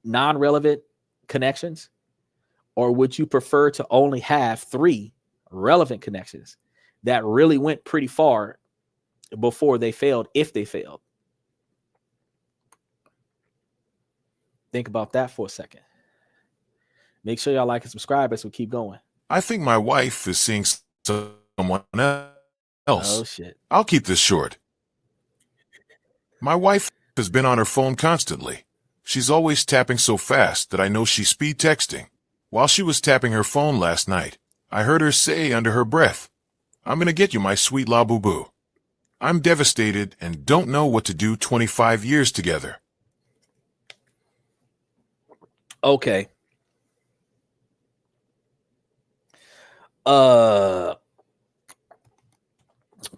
non-relevant connections? Or would you prefer to only have 3 relevant connections that really went pretty far before they failed, if they failed? Think about that for a second. Make sure y'all like and subscribe as we keep going. I think my wife is seeing someone else. Oh, shit. I'll keep this short. My wife has been on her phone constantly. She's always tapping so fast that I know she's speed texting. While she was tapping her phone last night, I heard her say under her breath, "I'm gonna get you, my sweet la boo boo." I'm devastated and don't know what to do 25 years together. Okay.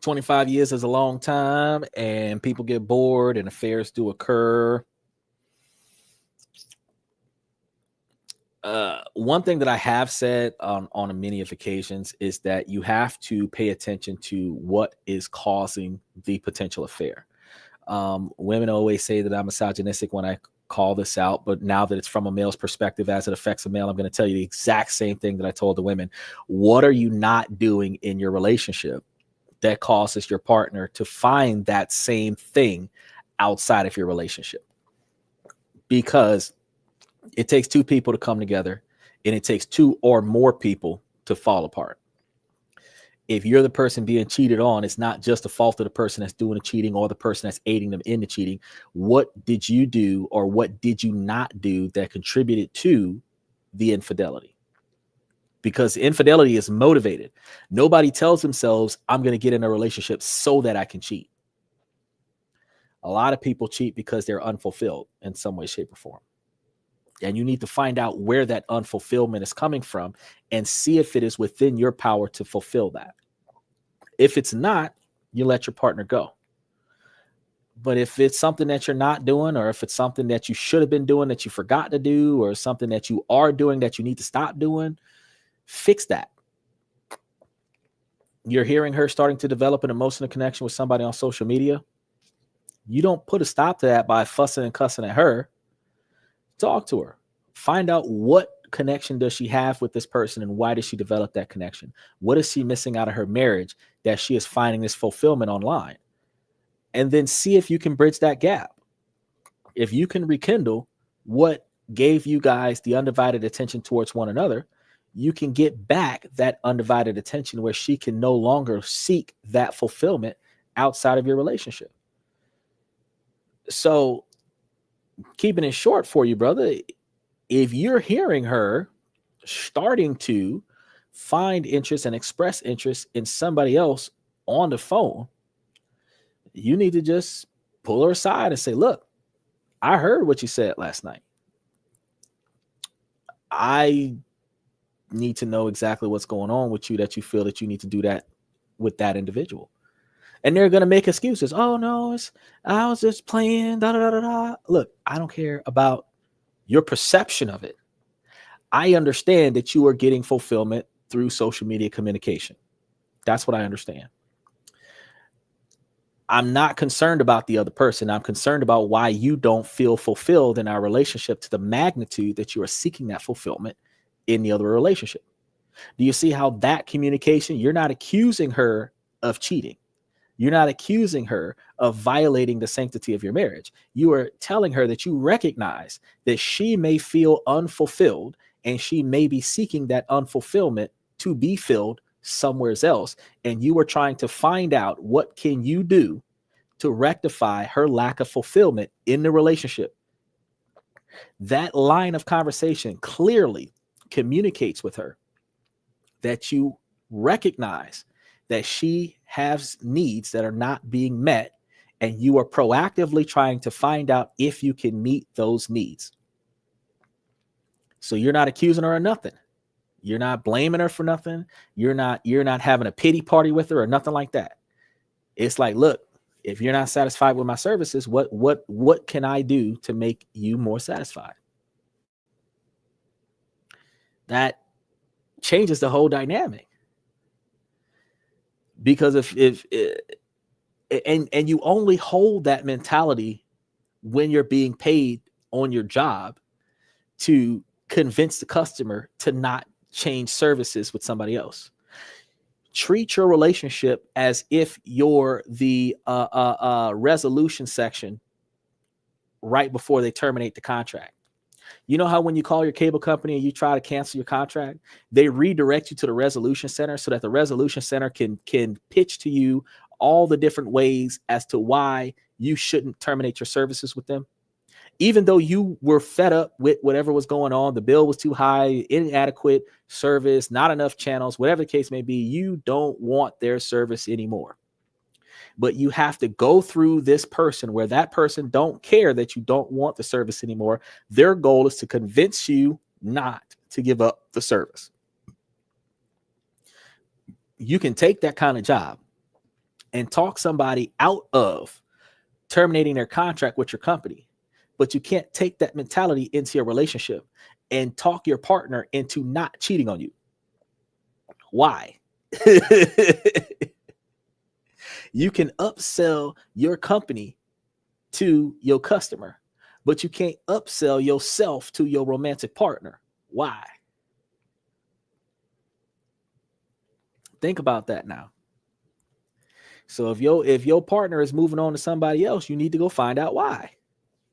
25 years is a long time, and people get bored and affairs do occur. One thing that I have said on many of occasions is that you have to pay attention to what is causing the potential affair. Women always say that I'm misogynistic when I call this out, but now that it's from a male's perspective as it affects a male, I'm going to tell you the exact same thing that I told the women. What are you not doing in your relationship that causes your partner to find that same thing outside of your relationship? Because it takes 2 people to come together, and it takes 2 or more people to fall apart. If you're the person being cheated on, it's not just the fault of the person that's doing the cheating or the person that's aiding them in the cheating. What did you do or what did you not do that contributed to the infidelity? Because infidelity is motivated. Nobody tells themselves, I'm going to get in a relationship so that I can cheat. A lot of people cheat because they're unfulfilled in some way, shape, or form. And you need to find out where that unfulfillment is coming from and see if it is within your power to fulfill that. If it's not, you let your partner go. But if it's something that you're not doing, or if it's something that you should have been doing that you forgot to do, or something that you are doing that you need to stop doing, fix that. You're hearing her starting to develop an emotional connection with somebody on social media. You don't put a stop to that by fussing and cussing at her. Talk to her. Find out what connection does she have with this person and why does she develop that connection? What is she missing out of her marriage that she is finding this fulfillment online? And then see if you can bridge that gap. If you can rekindle what gave you guys the undivided attention towards one another, you can get back that undivided attention where she can no longer seek that fulfillment outside of your relationship. So, keeping it short for you, brother, if you're hearing her starting to find interest and express interest in somebody else on the phone, you need to just pull her aside and say, look, I heard what you said last night. I need to know exactly what's going on with you that you feel that you need to do that with that individual. And they're going to make excuses. Oh, no, I was just playing. Da, da, da, da. Look, I don't care about your perception of it. I understand that you are getting fulfillment through social media communication. That's what I understand. I'm not concerned about the other person. I'm concerned about why you don't feel fulfilled in our relationship to the magnitude that you are seeking that fulfillment in the other relationship. Do you see how that communication, you're not accusing her of cheating. You're not accusing her of violating the sanctity of your marriage. You are telling her that you recognize that she may feel unfulfilled and she may be seeking that unfulfillment to be filled somewhere else. And you are trying to find out what can you do to rectify her lack of fulfillment in the relationship. That line of conversation clearly communicates with her that you recognize that she has needs that are not being met, and you are proactively trying to find out if you can meet those needs. So you're not accusing her of nothing. You're not blaming her for nothing. You're not having a pity party with her or nothing like that. It's like, look, if you're not satisfied with my services, what can I do to make you more satisfied? That changes the whole dynamic. Because if you only hold that mentality when you're being paid on your job to convince the customer to not change services with somebody else. Treat your relationship as if you're the resolution section right before they terminate the contract. You know how when you call your cable company and you try to cancel your contract, they redirect you to the resolution center so that the resolution center can pitch to you all the different ways as to why you shouldn't terminate your services with them. Even though you were fed up with whatever was going on, the bill was too high, inadequate service, not enough channels, whatever the case may be, you don't want their service anymore. But you have to go through this person where that person don't care that you don't want the service anymore. Their goal is to convince you not to give up the service. You can take that kind of job and talk somebody out of terminating their contract with your company, but you can't take that mentality into your relationship and talk your partner into not cheating on you. Why? You can upsell your company to your customer, but you can't upsell yourself to your romantic partner. Why? Think about that now. So if your partner is moving on to somebody else, you need to go find out why.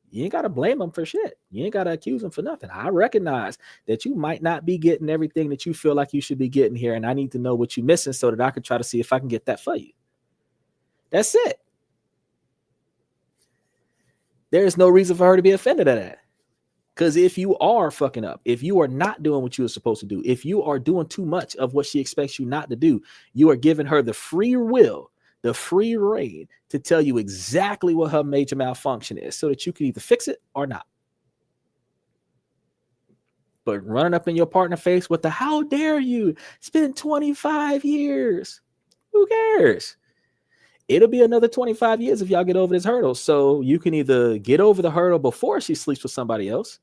You ain't got to blame them for shit. You ain't got to accuse them for nothing. I recognize that you might not be getting everything that you feel like you should be getting here, and I need to know what you're missing so that I can try to see if I can get that for you. That's it. There's no reason for her to be offended at that. Because if you are fucking up, if you are not doing what you were supposed to do, if you are doing too much of what she expects you not to do, you are giving her the free will, the free reign to tell you exactly what her major malfunction is so that you can either fix it or not. But running up in your partner's face with the how dare you? It's been 25 years. Who cares? It'll be another 25 years if y'all get over this hurdle. So you can either get over the hurdle before she sleeps with somebody else,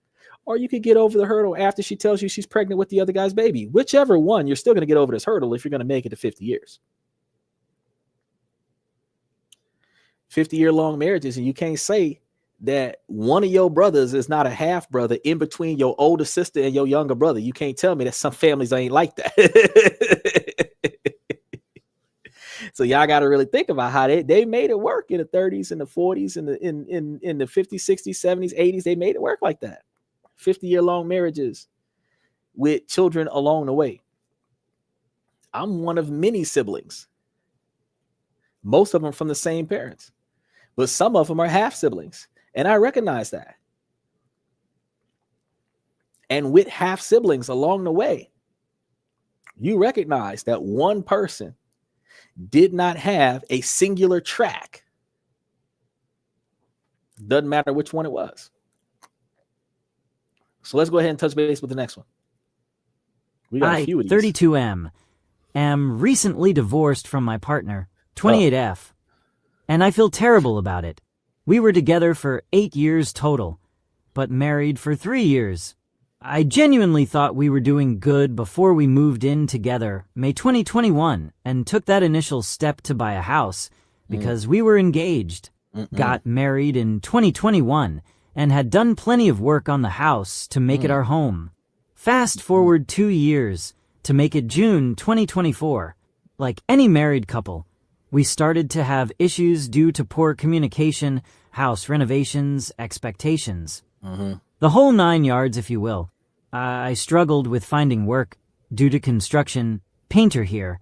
or you could get over the hurdle after she tells you she's pregnant with the other guy's baby. Whichever one, you're still going to get over this hurdle if you're going to make it to 50 years. 50-year-long marriages, and you can't say that one of your brothers is not a half brother in between your older sister and your younger brother. You can't tell me that some families ain't like that. So y'all got to really think about how they made it work in the 30s and the 40s and in the 50s, 60s, 70s, 80s. They made it work like that. 50-year-long marriages with children along the way. I'm one of many siblings. Most of them from the same parents, but some of them are half siblings. And I recognize that. And with half siblings along the way, you recognize that one person did not have a singular track. Doesn't matter which one it was. So let's go ahead and touch base with the next one. We got a few of these. 32M, am recently divorced from my partner, 28F, and I feel terrible about it. We were together for 8 years total, but married for 3 years. I genuinely thought we were doing good before we moved in together May 2021 and took that initial step to buy a house because we were engaged, got married in 2021, and had done plenty of work on the house to make it our home. Fast forward 2 years to make it June 2024. Like any married couple, we started to have issues due to poor communication, house renovations, expectations. The whole 9 yards, if you will. I struggled with finding work due to construction, painter here,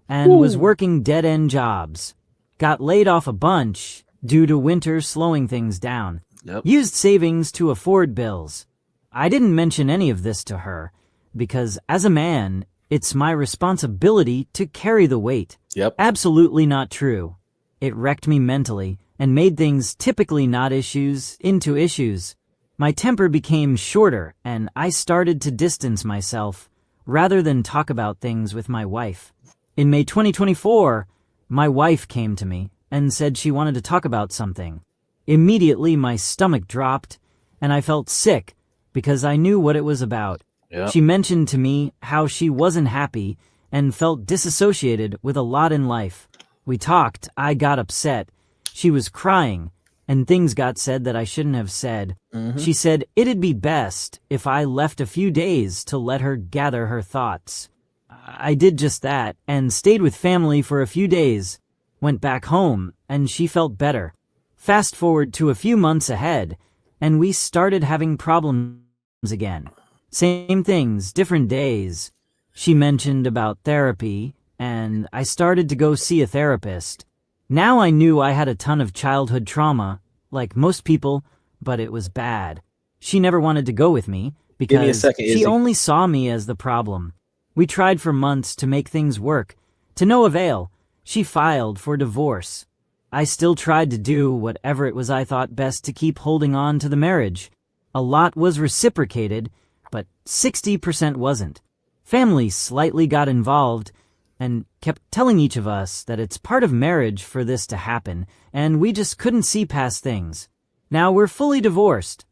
and was working dead-end jobs. Got laid off a bunch due to winter slowing things down. Used savings to afford bills. I didn't mention any of this to her because as a man, It's my responsibility to carry the weight. Yep. Absolutely not true. It wrecked me mentally and made things typically not issues into issues. My temper became shorter and I started to distance myself rather than talk about things with my wife. In May 2024, my wife came to me and said she wanted to talk about something. Immediately my stomach dropped and I felt sick because I knew what it was about. Yep. She mentioned to me how she wasn't happy and felt disassociated with a lot in life. We talked, I got upset. She was crying, and things got said that I shouldn't have said. She said it'd be best if I left a few days to let her gather her thoughts. I did just that, and stayed with family for a few days, went back home, and she felt better. Fast forward to a few months ahead, and we started having problems again. Same things, different days. She mentioned about therapy, and I started to go see a therapist. Now I knew I had a ton of childhood trauma, like most people, but it was bad. She never wanted to go with me Give me a because second, she Izzy. only saw me as the problem. We tried for months to make things work. To no avail, she filed for divorce. I still tried to do whatever it was I thought best to keep holding on to the marriage. A lot was reciprocated, but 60% wasn't. Family slightly got involved and kept telling each of us that it's part of marriage for this to happen, and we just couldn't see past things. Now we're fully divorced.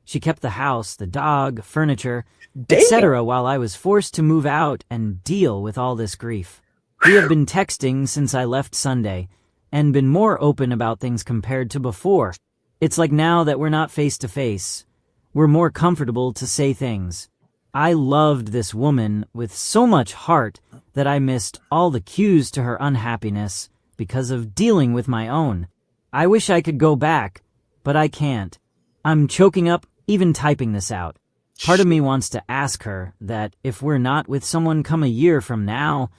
She kept the house, the dog, furniture, etc. while I was forced to move out and deal with all this grief. We have been texting since I left Sunday and been more open about things compared to before. It's like now that we're not face to face, we're more comfortable to say things. I loved this woman with so much heart that I missed all the cues to her unhappiness because of dealing with my own. I wish I could go back, but I can't. I'm choking up even typing this out. Part of me wants to ask her that if we're not with someone come a year from now,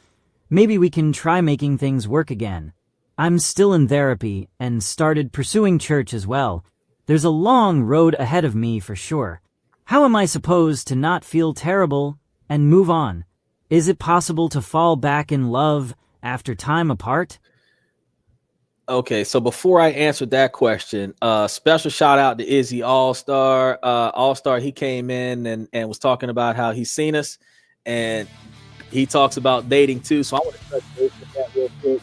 maybe we can try making things work again. I'm still in therapy and started pursuing church as well. There's a long road ahead of me for sure. How am I supposed to not feel terrible and move on? Is it possible to fall back in love after time apart? Okay, so before I answer that question, special shout out to Izzy All-Star. All-Star, he came in and was talking about how he's seen us, and he talks about dating too. So I want to touch base with that real quick.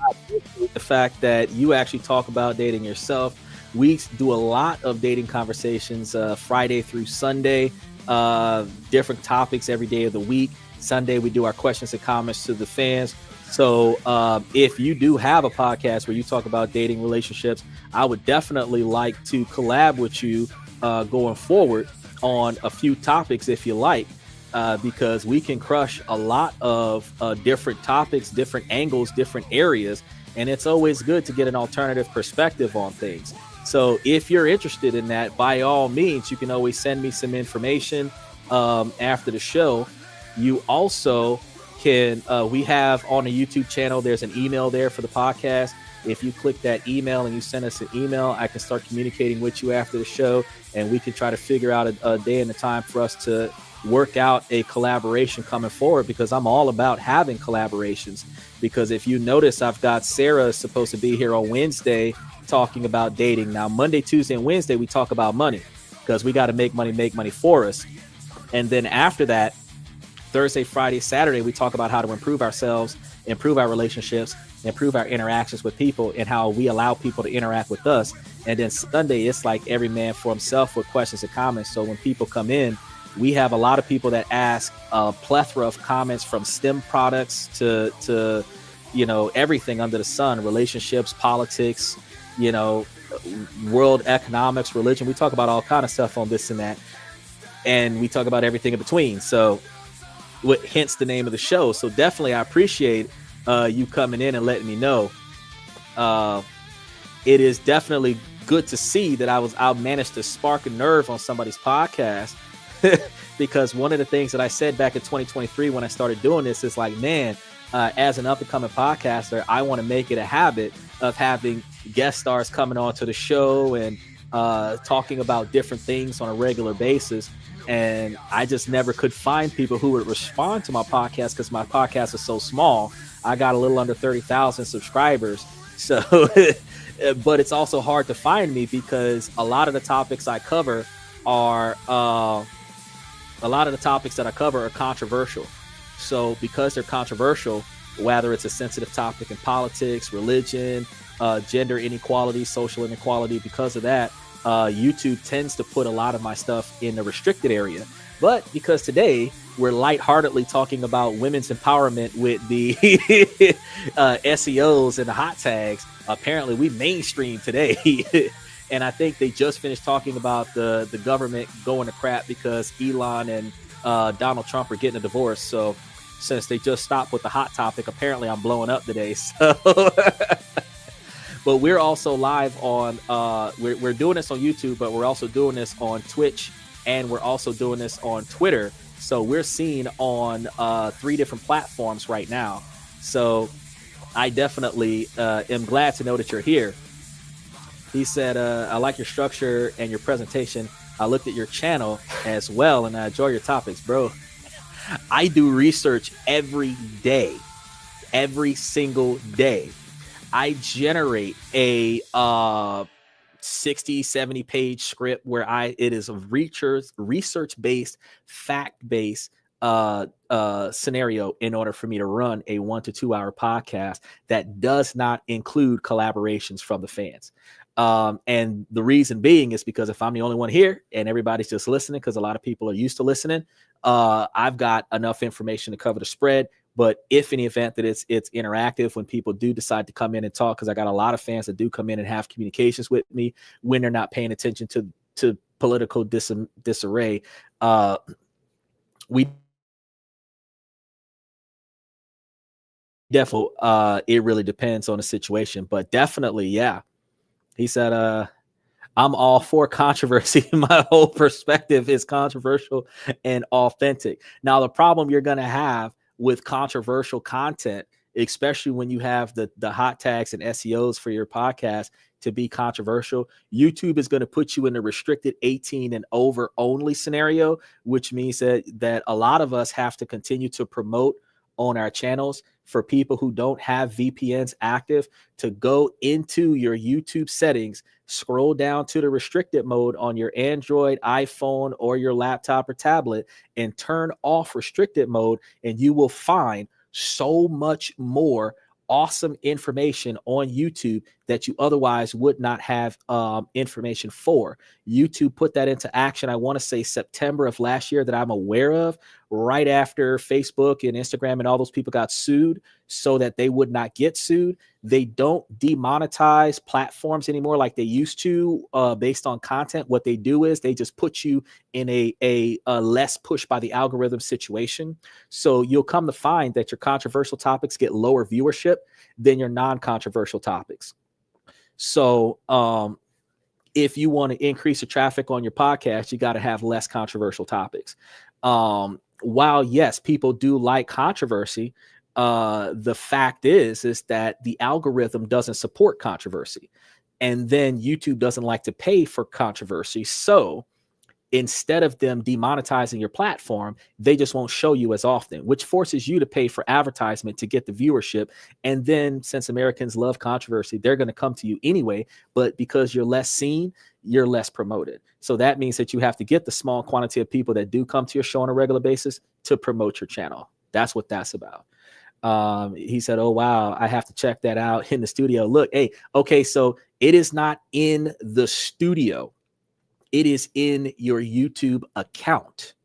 I appreciate the fact that you actually talk about dating yourself. We do a lot of dating conversations Friday through Sunday, different topics every day of the week. Sunday, we do our questions and comments to the fans. So if you do have a podcast where you talk about dating relationships, I would definitely like to collab with you going forward on a few topics if you like, because we can crush a lot of different topics, different angles, different areas. And it's always good to get an alternative perspective on things. So if you're interested in that, by all means, you can always send me some information after the show. You also can, we have on the YouTube channel, there's an email there for the podcast. If you click that email and you send us an email, I can start communicating with you after the show, and we can try to figure out a day and a time for us to work out a collaboration coming forward, because I'm all about having collaborations. Because if you notice, I've got Sarah supposed to be here on Wednesday talking about dating. Now, Monday, Tuesday, and Wednesday, we talk about money because we got to make money for us. And then after that, Thursday, Friday, Saturday, we talk about how to improve ourselves, improve our relationships, improve our interactions with people, and how we allow people to interact with us. And then Sunday, it's like every man for himself with questions and comments. So when people come in, we have a lot of people that ask a plethora of comments, from STEM products to you know, everything under the sun, relationships, politics, you know, world economics, religion. We talk about all kind of stuff on this and that, and we talk about everything in between. So hence the name of the show. So definitely I appreciate you coming in and letting me know. It is definitely good to see that I managed to spark a nerve on somebody's podcast. Because one of the things that I said back in 2023 when I started doing this is like, man, as an up-and-coming podcaster, I want to make it a habit of having guest stars coming on to the show and talking about different things on a regular basis. And I just never could find people who would respond to my podcast because my podcast is so small. I got a little under 30,000 subscribers. So, but it's also hard to find me because a lot of the topics I cover are controversial. So because they're controversial, whether it's a sensitive topic in politics, religion, gender inequality, social inequality, because of that, YouTube tends to put a lot of my stuff in the restricted area. But because today we're lightheartedly talking about women's empowerment with the SEOs and the hot tags, apparently we mainstream today. And I think they just finished talking about the government going to crap because Elon and Donald Trump are getting a divorce. So since they just stopped with the hot topic, apparently I'm blowing up today. So but we're also live on we're doing this on YouTube, but we're also doing this on Twitch, and we're also doing this on Twitter. So we're seen on 3 different platforms right now. So I definitely am glad to know that you're here. He said, I like your structure and your presentation. I looked at your channel as well, and I enjoy your topics, bro. I do research every day, every single day. I generate a 60, 70 page script where it is a research-based, fact-based scenario in order for me to run a 1 to 2 hour podcast that does not include collaborations from the fans. And the reason being is because if I'm the only one here and everybody's just listening, because a lot of people are used to listening, I've got enough information to cover the spread. But if in the event that it's interactive, when people do decide to come in and talk, because I got a lot of fans that do come in and have communications with me when they're not paying attention to political disarray, we definitely it really depends on the situation. But definitely, yeah. He said, I'm all for controversy. My whole perspective is controversial and authentic. Now, the problem you're going to have with controversial content, especially when you have the hot tags and SEOs for your podcast to be controversial, YouTube is going to put you in a restricted 18 and over only scenario, which means that a lot of us have to continue to promote on our channels for people who don't have VPNs active to go into your YouTube settings, scroll down to the restricted mode on your Android, iPhone, or your laptop or tablet, and turn off restricted mode, and you will find so much more awesome information on YouTube that you otherwise would not have information for. YouTube put that into action, I want to say September of last year that I'm aware of, right after Facebook and Instagram and all those people got sued so that they would not get sued. They don't demonetize platforms anymore like they used to based on content. What they do is they just put you in a less push by the algorithm situation. So you'll come to find that your controversial topics get lower viewership than your non-controversial topics. So if you want to increase the traffic on your podcast, you got to have less controversial topics. While yes, people do like controversy, the fact is that the algorithm doesn't support controversy, and then YouTube doesn't like to pay for controversy. So instead of them demonetizing your platform, they just won't show you as often, which forces you to pay for advertisement to get the viewership. And then since Americans love controversy, they're going to come to you anyway. But because you're less seen, you're less promoted. So that means that you have to get the small quantity of people that do come to your show on a regular basis to promote your channel. That's what that's about. He said, oh, wow, I have to check that out in the studio. Look, hey, okay, so it is not in the studio. It is in your YouTube account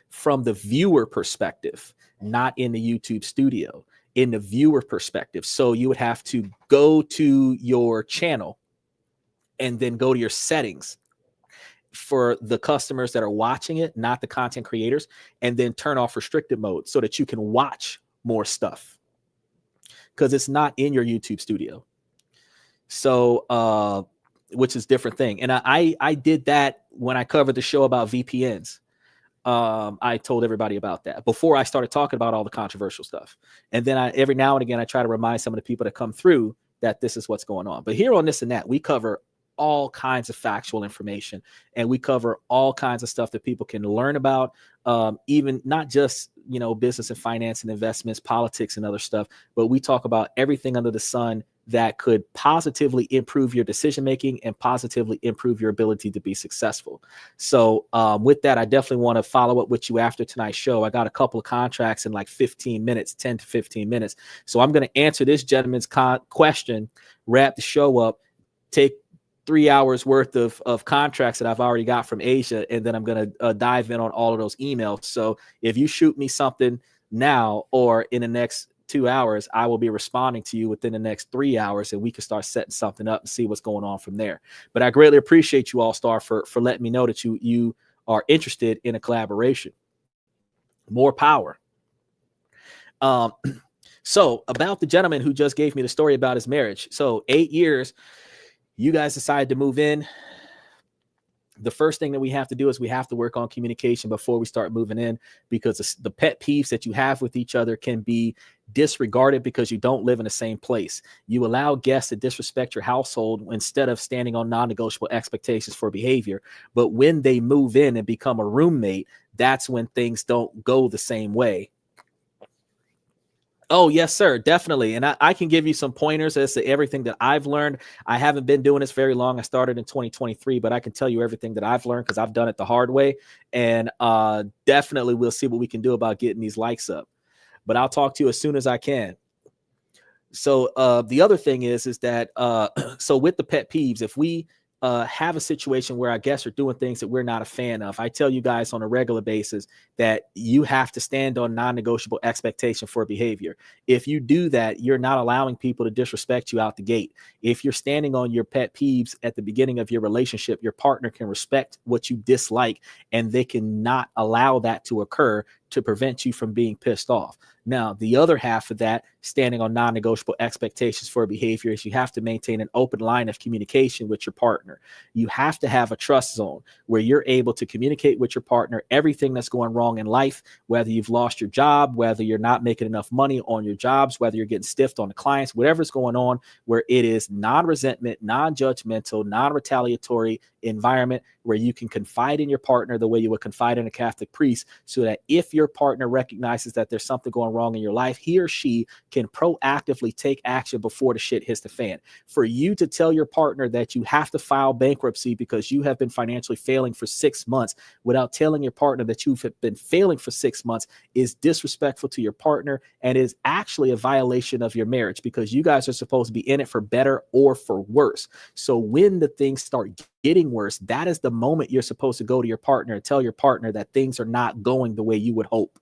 from the viewer perspective, not in the YouTube studio, in the viewer perspective. So you would have to go to your channel and then go to your settings for the customers that are watching it, not the content creators, and then turn off restricted mode so that you can watch more stuff because it's not in your YouTube studio. So, which is a different thing. And I did that when I covered the show about VPNs. I told everybody about that before I started talking about all the controversial stuff. And then every now and again, I try to remind some of the people that come through that this is what's going on. But here on This and That, we cover all kinds of factual information, and we cover all kinds of stuff that people can learn about, even not just, business and finance and investments, politics and other stuff, but we talk about everything under the sun that could positively improve your decision making and positively improve your ability to be successful. So with that, I definitely want to follow up with you after tonight's show. I got a couple of contracts in like 15 minutes, 10 to 15 minutes. So I'm going to answer this gentleman's question, wrap the show up, take 3 hours worth of contracts that I've already got from Asia, and then I'm going to dive in on all of those emails. So if you shoot me something now or in the next 2 hours, I will be responding to you within the next 3 hours, and we can start setting something up and see what's going on from there. But I greatly appreciate you, All Star, for letting me know that you are interested in a collaboration. More power. So about the gentleman who just gave me the story about his marriage. So 8 years, you guys decided to move in. The first thing that we have to do is we have to work on communication before we start moving in, because the pet peeves that you have with each other can be disregarded because you don't live in the same place. You allow guests to disrespect your household instead of standing on non-negotiable expectations for behavior. But when they move in and become a roommate, that's when things don't go the same way. Oh, yes, sir. Definitely. And I can give you some pointers as to everything that I've learned. I haven't been doing this very long. I started in 2023, but I can tell you everything that I've learned because I've done it the hard way. And definitely we'll see what we can do about getting these likes up. But I'll talk to you as soon as I can. So the other thing is that so with the pet peeves, if we have a situation where our guests are doing things that we're not a fan of, I tell you guys on a regular basis that you have to stand on non-negotiable expectation for behavior. If you do that, you're not allowing people to disrespect you out the gate. If you're standing on your pet peeves at the beginning of your relationship, your partner can respect what you dislike, and they cannot allow that to occur to prevent you from being pissed off. Now, the other half of that, standing on non-negotiable expectations for behavior, is you have to maintain an open line of communication with your partner. You have to have a trust zone where you're able to communicate with your partner everything that's going wrong in life, whether you've lost your job, whether you're not making enough money on your jobs, whether you're getting stiffed on the clients, whatever's going on, where it is non-resentment, non-judgmental, non-retaliatory environment where you can confide in your partner the way you would confide in a Catholic priest, so that if your partner recognizes that there's something going wrong in your life, he or she can proactively take action before the shit hits the fan. For you to tell your partner that you have to file bankruptcy because you have been financially failing for 6 months without telling your partner that you've been failing for 6 months is disrespectful to your partner, and is actually a violation of your marriage, because you guys are supposed to be in it for better or for worse. So when the things start getting worse, that is the moment you're supposed to go to your partner and tell your partner that things are not going the way you would hope.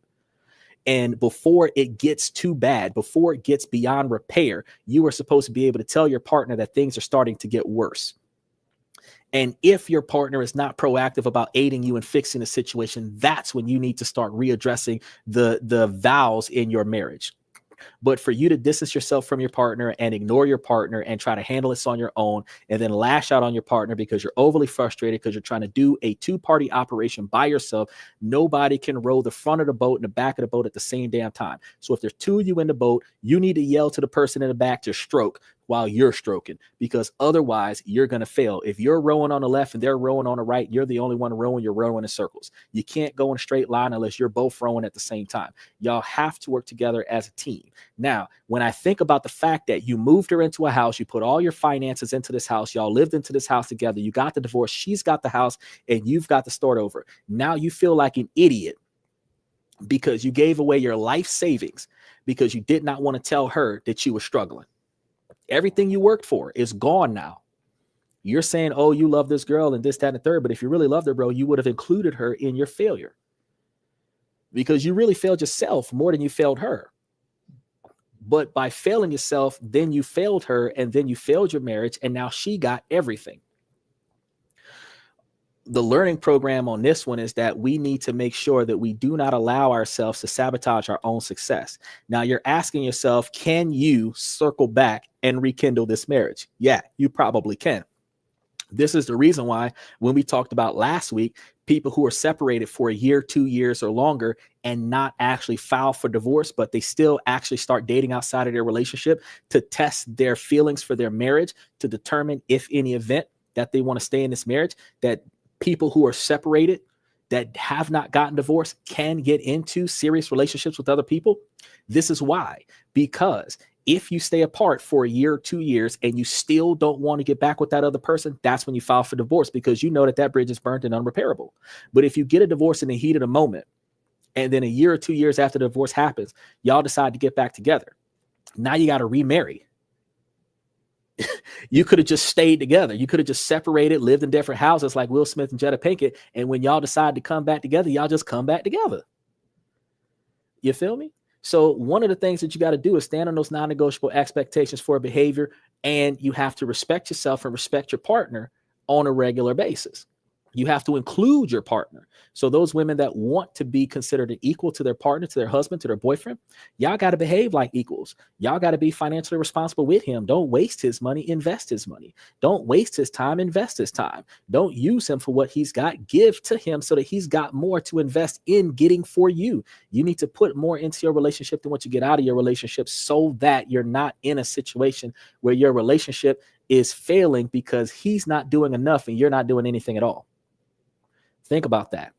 And before it gets too bad, before it gets beyond repair, you are supposed to be able to tell your partner that things are starting to get worse. And if your partner is not proactive about aiding you in fixing the situation, that's when you need to start readdressing the vows in your marriage. But for you to distance yourself from your partner and ignore your partner and try to handle this on your own, and then lash out on your partner because you're overly frustrated because you're trying to do a two-party operation by yourself, nobody can row the front of the boat and the back of the boat at the same damn time. So if there's two of you in the boat, you need to yell to the person in the back to stroke while you're stroking, because otherwise you're going to fail. If you're rowing on the left and they're rowing on the right, you're the only one rowing, you're rowing in circles. You can't go in a straight line unless you're both rowing at the same time. Y'all have to work together as a team. Now, when I think about the fact that you moved her into a house, you put all your finances into this house, y'all lived into this house together, you got the divorce, she's got the house, and you've got to start over. Now you feel like an idiot because you gave away your life savings because you did not want to tell her that you were struggling. Everything you worked for is gone now. You're saying, oh, you love this girl and this, that, and the third. But if you really loved her, bro, you would have included her in your failure, because you really failed yourself more than you failed her. But by failing yourself, then you failed her, and then you failed your marriage, and now she got everything. The learning program on this one is that we need to make sure that we do not allow ourselves to sabotage our own success. Now you're asking yourself, can you circle back and rekindle this marriage? Yeah, you probably can. This is the reason why when we talked about last week, people who are separated for a year, 2 years or longer and not actually file for divorce, but they still actually start dating outside of their relationship to test their feelings for their marriage, to determine if any event that they want to stay in this marriage, that people who are separated, that have not gotten divorced, can get into serious relationships with other people? This is why. Because if you stay apart for a year or 2 years and you still don't want to get back with that other person, that's when you file for divorce, because you know that that bridge is burnt and unrepairable. But if you get a divorce in the heat of the moment, and then a year or 2 years after the divorce happens, y'all decide to get back together, now you got to remarry. You could have just stayed together. You could have just separated, lived in different houses like Will Smith and Jada Pinkett. And when y'all decide to come back together, y'all just come back together. You feel me? So one of the things that you got to do is stand on those non-negotiable expectations for behavior. And you have to respect yourself and respect your partner on a regular basis. You have to include your partner. So those women that want to be considered an equal to their partner, to their husband, to their boyfriend, y'all got to behave like equals. Y'all got to be financially responsible with him. Don't waste his money, invest his money. Don't waste his time, invest his time. Don't use him for what he's got. Give to him so that he's got more to invest in getting for you. You need to put more into your relationship than what you get out of your relationship, so that you're not in a situation where your relationship is failing because he's not doing enough and you're not doing anything at all. Think about that.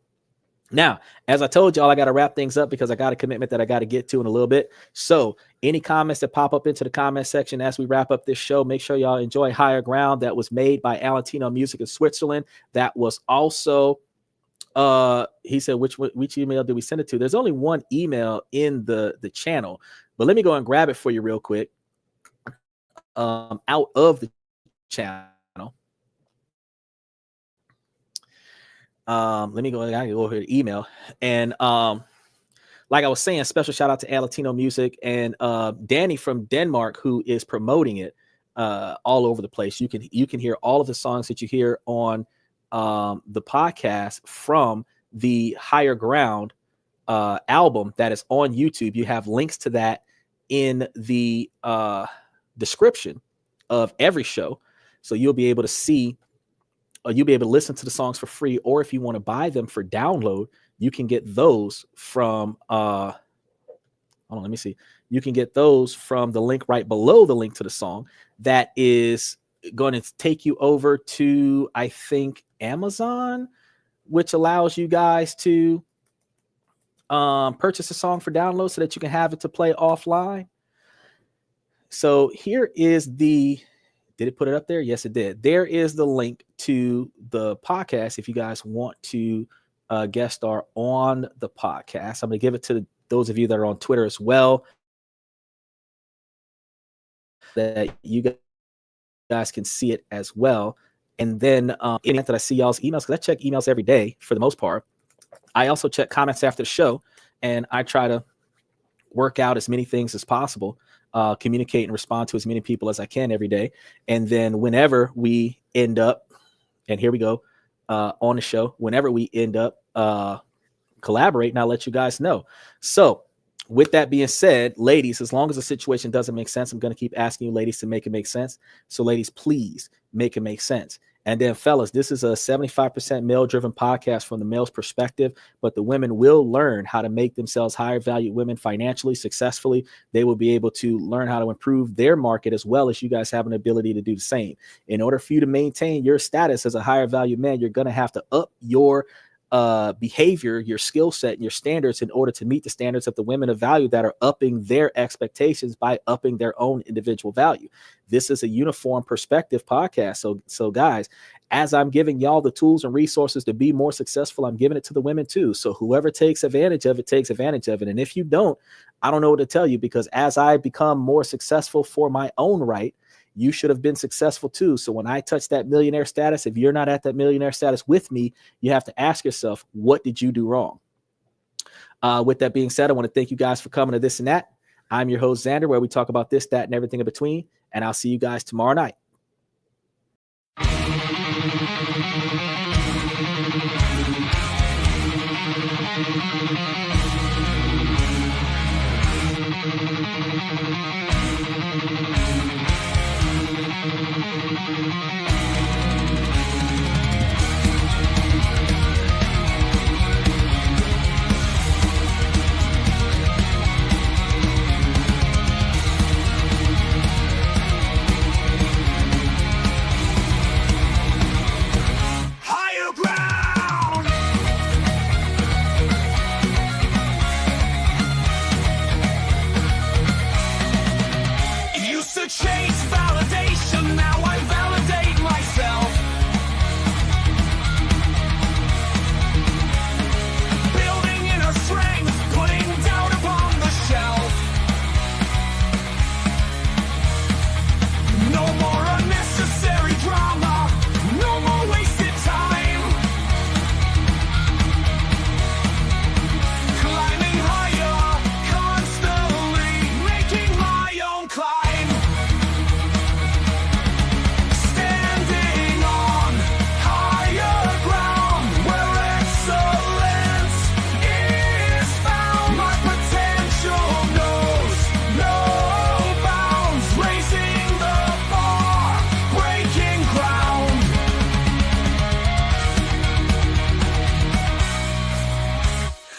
Now, as I told y'all, I got to wrap things up because I got a commitment that I got to get to in a little bit. So any comments that pop up into the comment section as we wrap up this show, make sure y'all enjoy Higher Ground. That was made by alanito.music in Switzerland. That was also, he said, which email did we send it to? There's only one email in the channel, but let me go and grab it for you real quick. Out of the channel. Let me go. I gotta go over here to email. And like I was saying, special shout out to alanito.music and Danny from Denmark, who is promoting it all over the place. You can hear all of the songs that you hear on the podcast from the Higher Ground album that is on YouTube. You have links to that in the description of every show, so you'll be able to see. You'll be able to listen to the songs for free, or if you want to buy them for download, you can get those from, hold on, let me see. You can get those from the link right below the link to the song that is going to take you over to, I think, Amazon, which allows you guys to purchase a song for download so that you can have it to play offline. So here is the... Did it put it up there? Yes, it did. There is the link to the podcast if you guys want to guest star on the podcast. I'm going to give it to those of you that are on Twitter as well, that you guys can see it as well. And then in that I see y'all's emails, because I check emails every day for the most part. I also check comments after the show, and I try to work out as many things as possible. Communicate and respond to as many people as I can every day. And then whenever we end up, and here we go, on the show, whenever we end up collaborating, I'll let you guys know. So with that being said, ladies, as long as the situation doesn't make sense, I'm going to keep asking you ladies to make it make sense. So ladies, please make it make sense. And then fellas, this is a 75% male driven podcast from the male's perspective, but the women will learn how to make themselves higher value women financially, successfully. They will be able to learn how to improve their market as well as you guys have an ability to do the same. In order for you to maintain your status as a higher value man, you're going to have to up your behavior, your skill set, and your standards in order to meet the standards of the women of value that are upping their expectations by upping their own individual value. This is a uniform perspective podcast. So guys, as I'm giving y'all the tools and resources to be more successful, I'm giving it to the women too. So whoever takes advantage of it, takes advantage of it. And if you don't, I don't know what to tell you, because as I become more successful for my own right, you should have been successful too. So when I touch that millionaire status, if you're not at that millionaire status with me, you have to ask yourself, what did you do wrong? With that being said, I want to thank you guys for coming to This and That. I'm your host, Xander, where we talk about this, that, and everything in between. And I'll see you guys tomorrow night.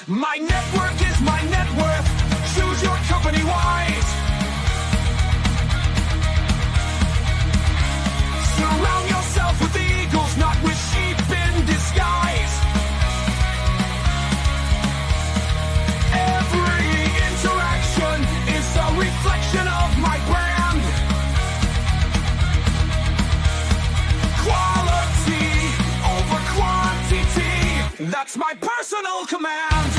My network is my net worth. Choose your company wise. Surround yourself with eagles, not with sheep in disguise. Every interaction is a reflection of my brand. Quality over quantity, that's my personal command.